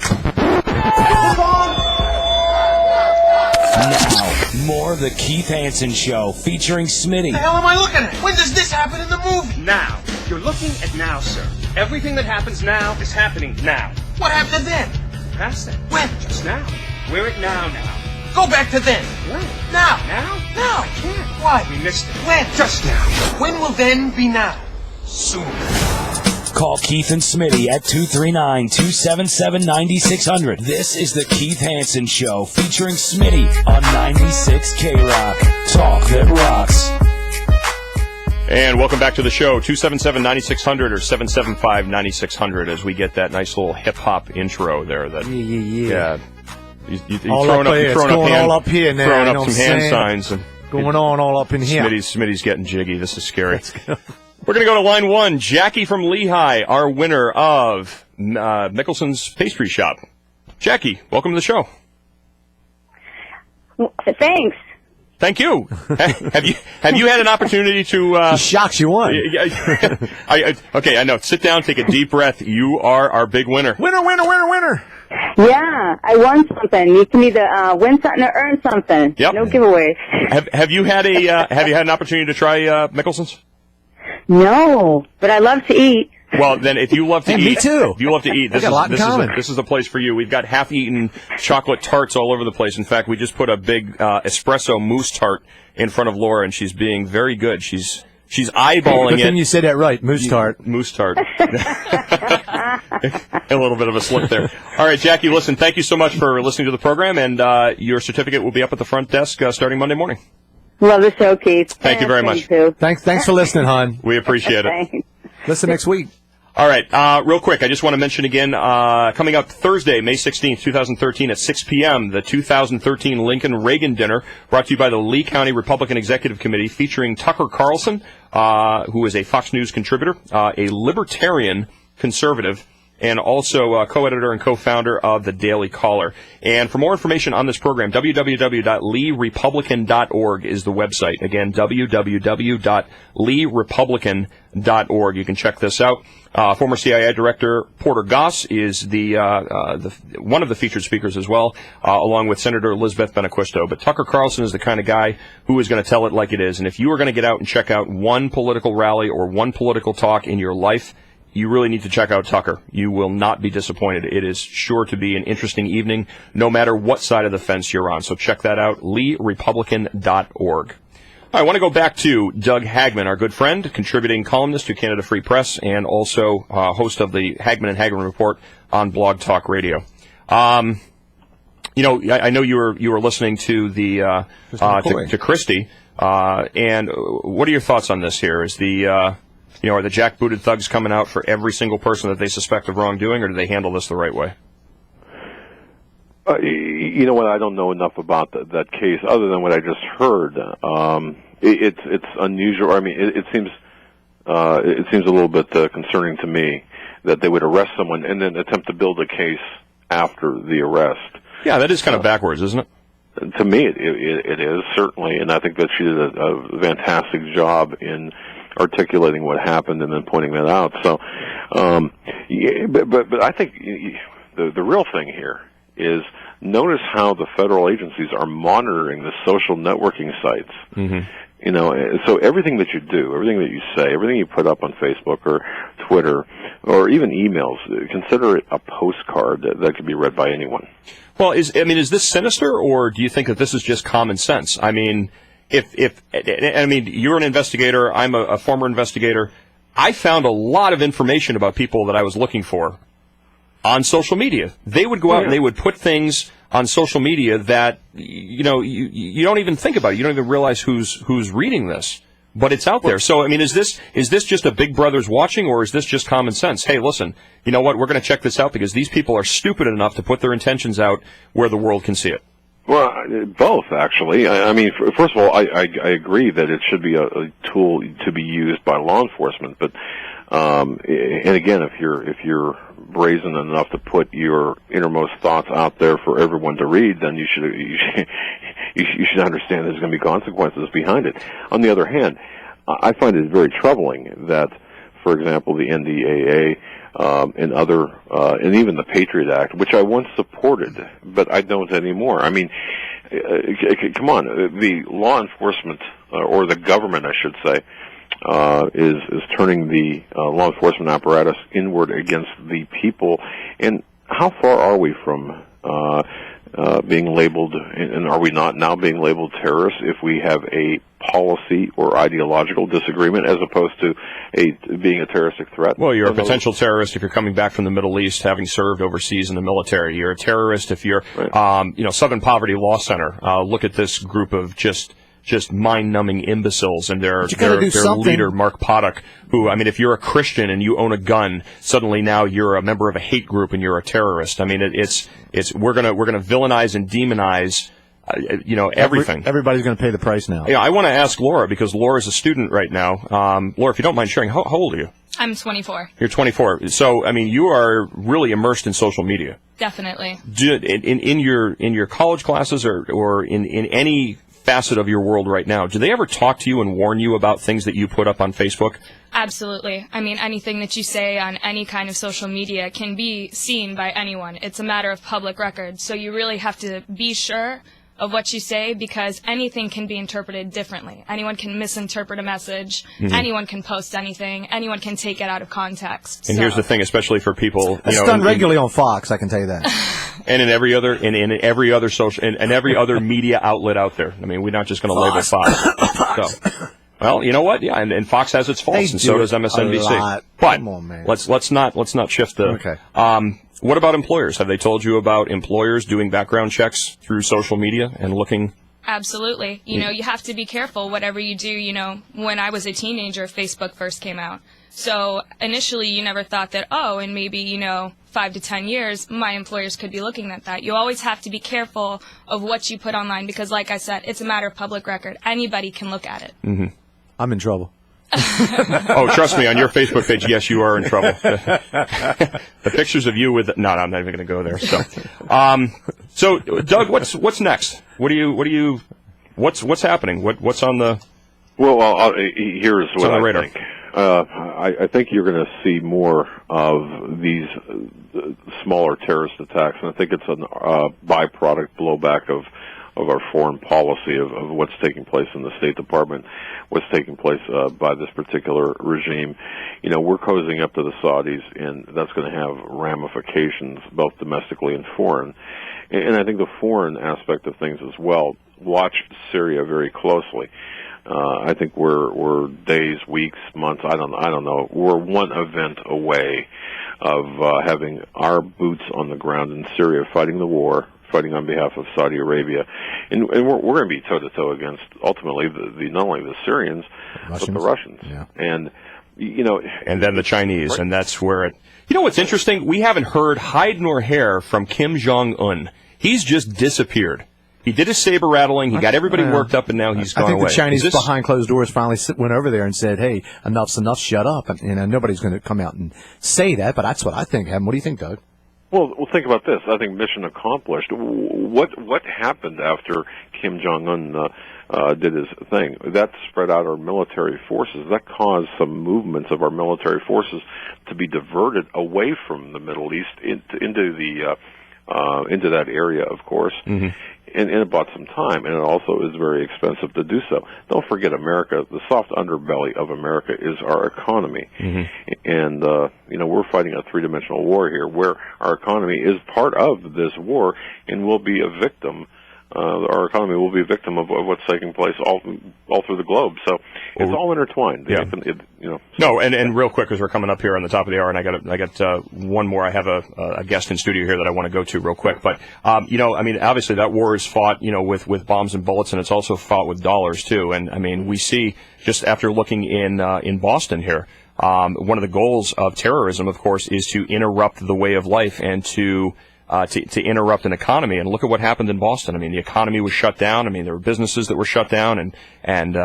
Now, more of the Keith Hanson Show featuring Smitty. What the hell am I looking at? When does this happen in the movie? Now. You're looking at now, sir. Everything that happens now is happening now. What happened then? Past then. When? Just now. We're at now. Go back to then. When? Now. Now? Now. I can't. Why? We missed it. When? Just now. When will then be now? Soon. Call Keith and Smitty at 239-277-9600. This is the Keith Hanson Show featuring Smitty on 96 K-Rock. Talk that rocks. And welcome back to the show, 277-9600 or 775-9600 as we get that nice little hip-hop intro there. That, yeah. You're throwing up some hand signs. And going on all up in here. Smitty's getting jiggy. This is scary. We're going to go to line one. Jackie from Lehigh, our winner of Mickelson's Pastry Shop. Jackie, welcome to the show. Thanks. Thank you. Have you had an opportunity to? He shocks you on. Okay, I know. Sit down, take a deep breath. You are our big winner. Winner. Yeah, I won something. You can either win something or earn something. Yep. No giveaways. Have you had an opportunity to try Mickelson's? No, but I love to eat. Well, then, if you love to eat, me too. If you love to eat, this is the place for you. We've got half-eaten chocolate tarts all over the place. In fact, we just put a big espresso mousse tart in front of Laura, and she's being very good. She's eyeballing it. Good thing you said that right, mousse tart. Mousse tart. A little bit of a slip there. All right, Jackie, listen, thank you so much for listening to the program, and your certificate will be up at the front desk starting Monday morning. Love the show, Keith. Thank you very much. Thanks for listening, hon. We appreciate it. Listen next week. All right, real quick, I just want to mention again, coming up Thursday, May 16th, 2013 at 6 p.m., the 2013 Lincoln-Reagan dinner, brought to you by the Lee County Republican Executive Committee, featuring Tucker Carlson, who is a Fox News contributor, a libertarian conservative, and also co-editor and co-founder of the Daily Caller. And for more information on this program, www.leerepublican.org is the website. Again, www.leerepublican.org. You can check this out. Former CIA Director Porter Goss is the one of the featured speakers as well, along with Senator Elizabeth Benaquisto. But Tucker Carlson is the kind of guy who is going to tell it like it is. And if you are going to get out and check out one political rally or one political talk in your life, you really need to check out Tucker. You will not be disappointed. It is sure to be an interesting evening, no matter what side of the fence you're on. So check that out, leerepublican.org. I want to go back to Doug Hagman, our good friend, contributing columnist to Canada Free Press, and also host of the Hagman and Hagman Report on Blog Talk Radio. I know you were listening to the to Christie, and what are your thoughts on this? Here is the are the jackbooted thugs coming out for every single person that they suspect of wrongdoing, or do they handle this the right way? You know what? I don't know enough about that case other than what I just heard. It's unusual. I mean, it seems a little bit concerning to me that they would arrest someone and then attempt to build a case after the arrest. Yeah, that is kind of backwards, isn't it? To me, it is, certainly, and I think that she did a fantastic job in articulating what happened and then pointing that out. So, but I think the real thing here is notice how the federal agencies are monitoring the social networking sites. Mm-hmm. So everything that you do, everything that you say, everything you put up on Facebook or Twitter or even emails, consider it a postcard that can be read by anyone. Well, is this sinister, or do you think that this is just common sense? I mean, you're an investigator, I'm a former investigator. I found a lot of information about people that I was looking for on social media. They would go out and they would put things on social media that you don't even think about. You don't even realize who's reading this, but it's out there. So is this just a Big Brother's watching, or is this just common sense? Hey, listen, you know what? We're going to check this out because these people are stupid enough to put their intentions out where the world can see it. Well, both, actually. I mean, first of all, I agree that it should be a tool to be used by law enforcement. But, and again, if you're brazen enough to put your innermost thoughts out there for everyone to read, then you should understand there's going to be consequences behind it. On the other hand, I find it very troubling that, for example, the NDAA and other, and even the Patriot Act, which I once supported, but I don't anymore. I mean, come on, the law enforcement, or the government, I should say, is turning the law enforcement apparatus inward against the people. And how far are we from being labeled, and are we not now being labeled terrorists if we have a policy or ideological disagreement as opposed to being a terroristic threat? Well, you're a potential terrorist if you're coming back from the Middle East, having served overseas in the military. You're a terrorist if you're, Southern Poverty Law Center. Look at this group of just mind-numbing imbeciles, and their leader, Mark Potok, who, if you're a Christian and you own a gun, suddenly now you're a member of a hate group and you're a terrorist. We're gonna villainize and demonize, everything. Everybody's gonna pay the price now. Yeah, I want to ask Laura, because Laura's a student right now. Laura, if you don't mind sharing, how old are you? I'm 24. You're 24. So, you are really immersed in social media. Definitely. In your college classes or in any facet of your world right now, do they ever talk to you and warn you about things that you put up on Facebook? Absolutely. Anything that you say on any kind of social media can be seen by anyone. It's a matter of public record. So you really have to be sure of what you say, because anything can be interpreted differently. Anyone can misinterpret a message. Mm-hmm. Anyone can post anything. Anyone can take it out of context. And here's the thing, especially for people, it's done regularly on Fox, I can tell you that. And in every other social and every other media outlet out there. We're not just going to label Fox. So, well, you know what? Yeah, and Fox has its faults, and so does MSNBC. But come on, man. Let's not shift the. Okay. What about employers? Have they told you about employers doing background checks through social media and looking? Absolutely. You have to be careful whatever you do. When I was a teenager, Facebook first came out. So initially you never thought that, in maybe, 5 to 10 years, my employers could be looking at that. You always have to be careful of what you put online because, like I said, it's a matter of public record. Anybody can look at it. Mm-hmm. I'm in trouble. Oh, trust me, on your Facebook page, yes, you are in trouble. The pictures of you with no, I'm not even going to go there. So, Doug, what's next? What's happening? What's on the? Well, here's what on the I radar. think. I think you're going to see more of these smaller terrorist attacks, and I think it's a byproduct blowback of our foreign policy of what's taking place in the State Department, what's taking place by this particular regime. We're cozying up to the Saudis, and that's going to have ramifications both domestically and foreign. And I think the foreign aspect of things as well. Watch Syria very closely. I think we're days, weeks, months. I don't know. We're one event away of having our boots on the ground in Syria, fighting the war, fighting on behalf of Saudi Arabia, and we're going to be toe to toe against ultimately not only the Syrians but the Russians. Yeah. And and then the Chinese, and that's where it. What's interesting? We haven't heard hide nor hair from Kim Jong-un. He's just disappeared. He did his saber rattling. He got everybody worked up, and now he's gone away. I think the Chinese behind closed doors finally went over there and said, "Hey, enough's enough. Shut up." And nobody's going to come out and say that, but that's what I think happened. What do you think, Doug? Well, think about this. I think mission accomplished. What happened after Kim Jong-un did his thing? That spread out our military forces. That caused some movements of our military forces to be diverted away from the Middle East into that area, of course. Mm-hmm. And it bought some time, and it also is very expensive to do so. Don't forget, America, the soft underbelly of America is our economy. Mm-hmm. And, we're fighting a three-dimensional war here where our economy is part of this war and will be a victim. Our economy will be a victim of what's taking place all through the globe. So it's all intertwined. Yeah. No, and real quick, as we're coming up here on the top of the hour, and I got one more. I have a guest in studio here that I want to go to real quick. But obviously that war is fought, with bombs and bullets, and it's also fought with dollars too. And we see just after looking in Boston here. One of the goals of terrorism, of course, is to interrupt the way of life and to interrupt an economy. And look at what happened in Boston. The economy was shut down. There were businesses that were shut down. And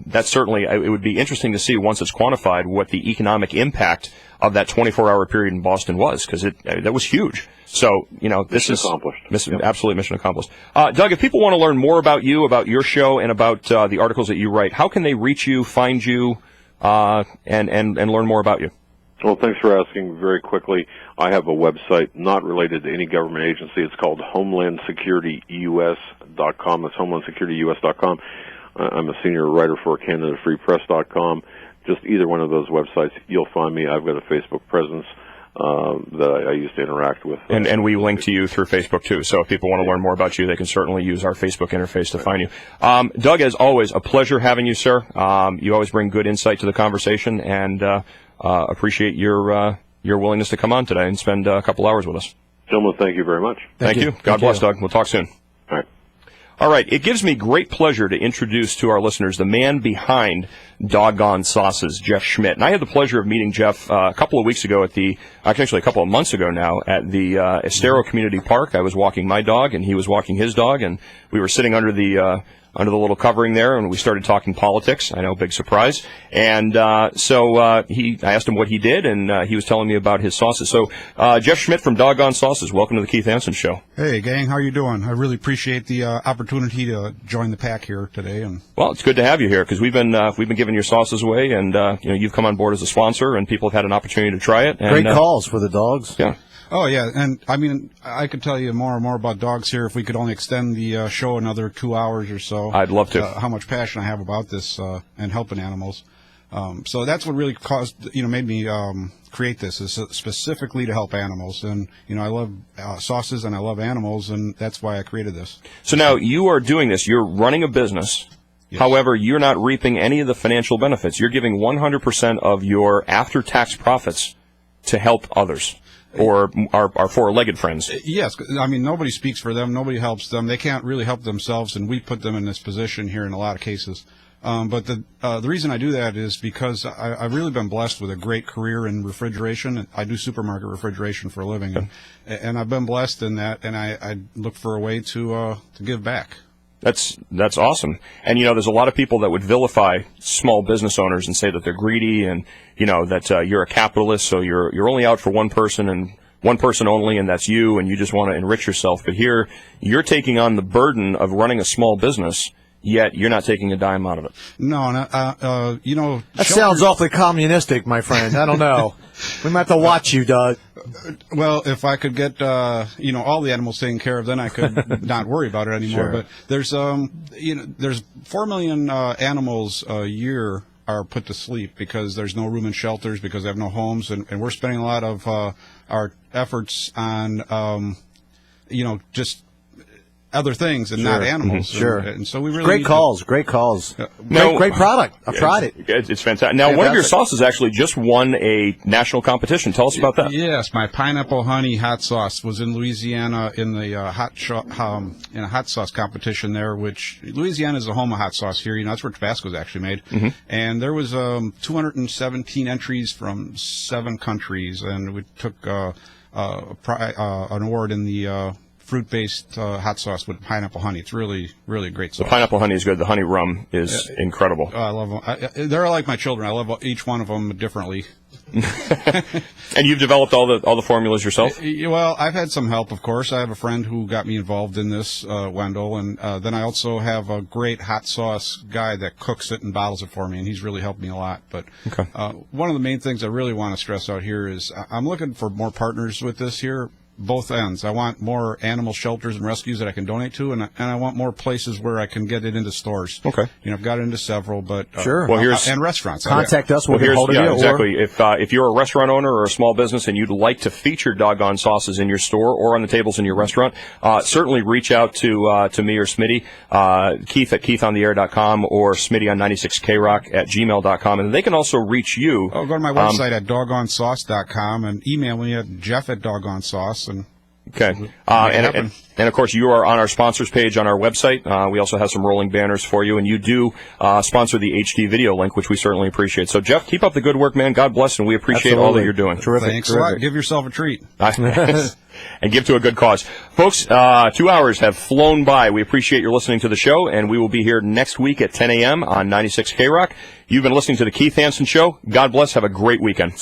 that's certainly, it would be interesting to see once it's quantified what the economic impact of that 24-hour period in Boston was, because that was huge. So, this is absolutely mission accomplished. Doug, if people want to learn more about you, about your show, and about the articles that you write, how can they reach you, find you, and learn more about you? Well, thanks for asking. Very quickly, I have a website not related to any government agency. It's called HomelandSecurityUS.com. That's HomelandSecurityUS.com. I'm a senior writer for CanadaFreePress.com. Just either one of those websites, you'll find me. I've got a Facebook presence that I used to interact with. And we link to you through Facebook, too. So if people want to learn more about you, they can certainly use our Facebook interface to find you. Doug, as always, a pleasure having you, sir. You always bring good insight to the conversation, and appreciate your willingness to come on today and spend a couple hours with us. Gentlemen, thank you very much. Thank you. God bless, Doug. We'll talk soon. All right. All right. It gives me great pleasure to introduce to our listeners the man behind Doggone Sauces, Jeff Schmidt. And I had the pleasure of meeting Jeff a couple of weeks ago actually a couple of months ago now at the Estero Community Park. I was walking my dog and he was walking his dog, and we were sitting under the little covering there, and we started talking politics. I know, big surprise. And so I asked him what he did, and he was telling me about his sauces. So Jeff Schmidt from Doggone Sauces, welcome to the Keith Hanson Show. Hey, gang, how you doing? I really appreciate the opportunity to join the pack here today. And well, it's good to have you here, because we've been giving your sauces away, and you've come on board as a sponsor, and people have had an opportunity to try it. And, great calls for the dogs. Yeah. Oh, yeah, and I could tell you more and more about dogs here if we could only extend the show another 2 hours or so. I'd love to. How much passion I have about this and helping animals. So that's what really made me create this, is specifically to help animals. And, I love sauces and I love animals, and that's why I created this. So now you are doing this. You're running a business. Yes. However, you're not reaping any of the financial benefits. You're giving 100% of your after-tax profits to help others. Or our four-legged friends. Yes. Nobody speaks for them. Nobody helps them. They can't really help themselves, and we put them in this position here in a lot of cases. But the reason I do that is because I've really been blessed with a great career in refrigeration. I do supermarket refrigeration for a living, and I've been blessed in that, and I look for a way to give back. That's awesome. And, there's a lot of people that would vilify small business owners and say that they're greedy and, that you're a capitalist, so you're only out for one person and one person only, and that's you, and you just want to enrich yourself. But here, you're taking on the burden of running a small business, yet you're not taking a dime out of it. No, that sounds awfully communistic, my friend. I don't know. We might have to watch you, Doug. Well, if I could get all the animals taken care of, then I could not worry about it anymore. Sure. But there's 4 million animals a year are put to sleep because there's no room in shelters, because they have no homes, and we're spending a lot of our efforts on just other things and not animals. Mm-hmm. Sure. And so we really great calls. Great product. I've tried it. It's fantastic. Now, one of your sauces actually just won a national competition. Tell us about that. Yes, my pineapple honey hot sauce was in Louisiana in the in a hot sauce competition there. Which Louisiana is the home of hot sauce here. that's where Tabasco is actually made. Mm-hmm. And there was 217 entries from 7 countries, and we took an award in the fruit-based hot sauce with pineapple honey. It's really, really great sauce. The pineapple honey is good. The honey rum is incredible. I love them. They're like my children. I love each one of them differently. And you've developed all the formulas yourself? Well, I've had some help, of course. I have a friend who got me involved in this, Wendell, and then I also have a great hot sauce guy that cooks it and bottles it for me, and he's really helped me a lot. But one of the main things I really want to stress out here is I'm looking for more partners with this here. Both ends. I want more animal shelters and rescues that I can donate to, and I want more places where I can get it into stores. Okay. I've got it into several, but sure. Well, and restaurants. Contact us. We'll get hold of you. Exactly. If you're a restaurant owner or a small business and you'd like to feature doggone sauces in your store or on the tables in your restaurant, certainly reach out to me or Smitty, Keith at keithontheair.com or Smitty on 96krock at gmail.com, and they can also reach you. Go to my website at doggonesauce.com and email me at jeff@doggonesauce. Okay. And of course, you are on our sponsors page on our website. We also have some rolling banners for you, and you do sponsor the HD video link, which we certainly appreciate. So, Jeff, keep up the good work, man. God bless, and we appreciate all that you're doing. Terrific. Thanks a lot. Give yourself a treat. And give to a good cause. Folks, 2 hours have flown by. We appreciate your listening to the show, and we will be here next week at 10 a.m. on 96 KROC. You've been listening to The Keith Hanson Show. God bless. Have a great weekend.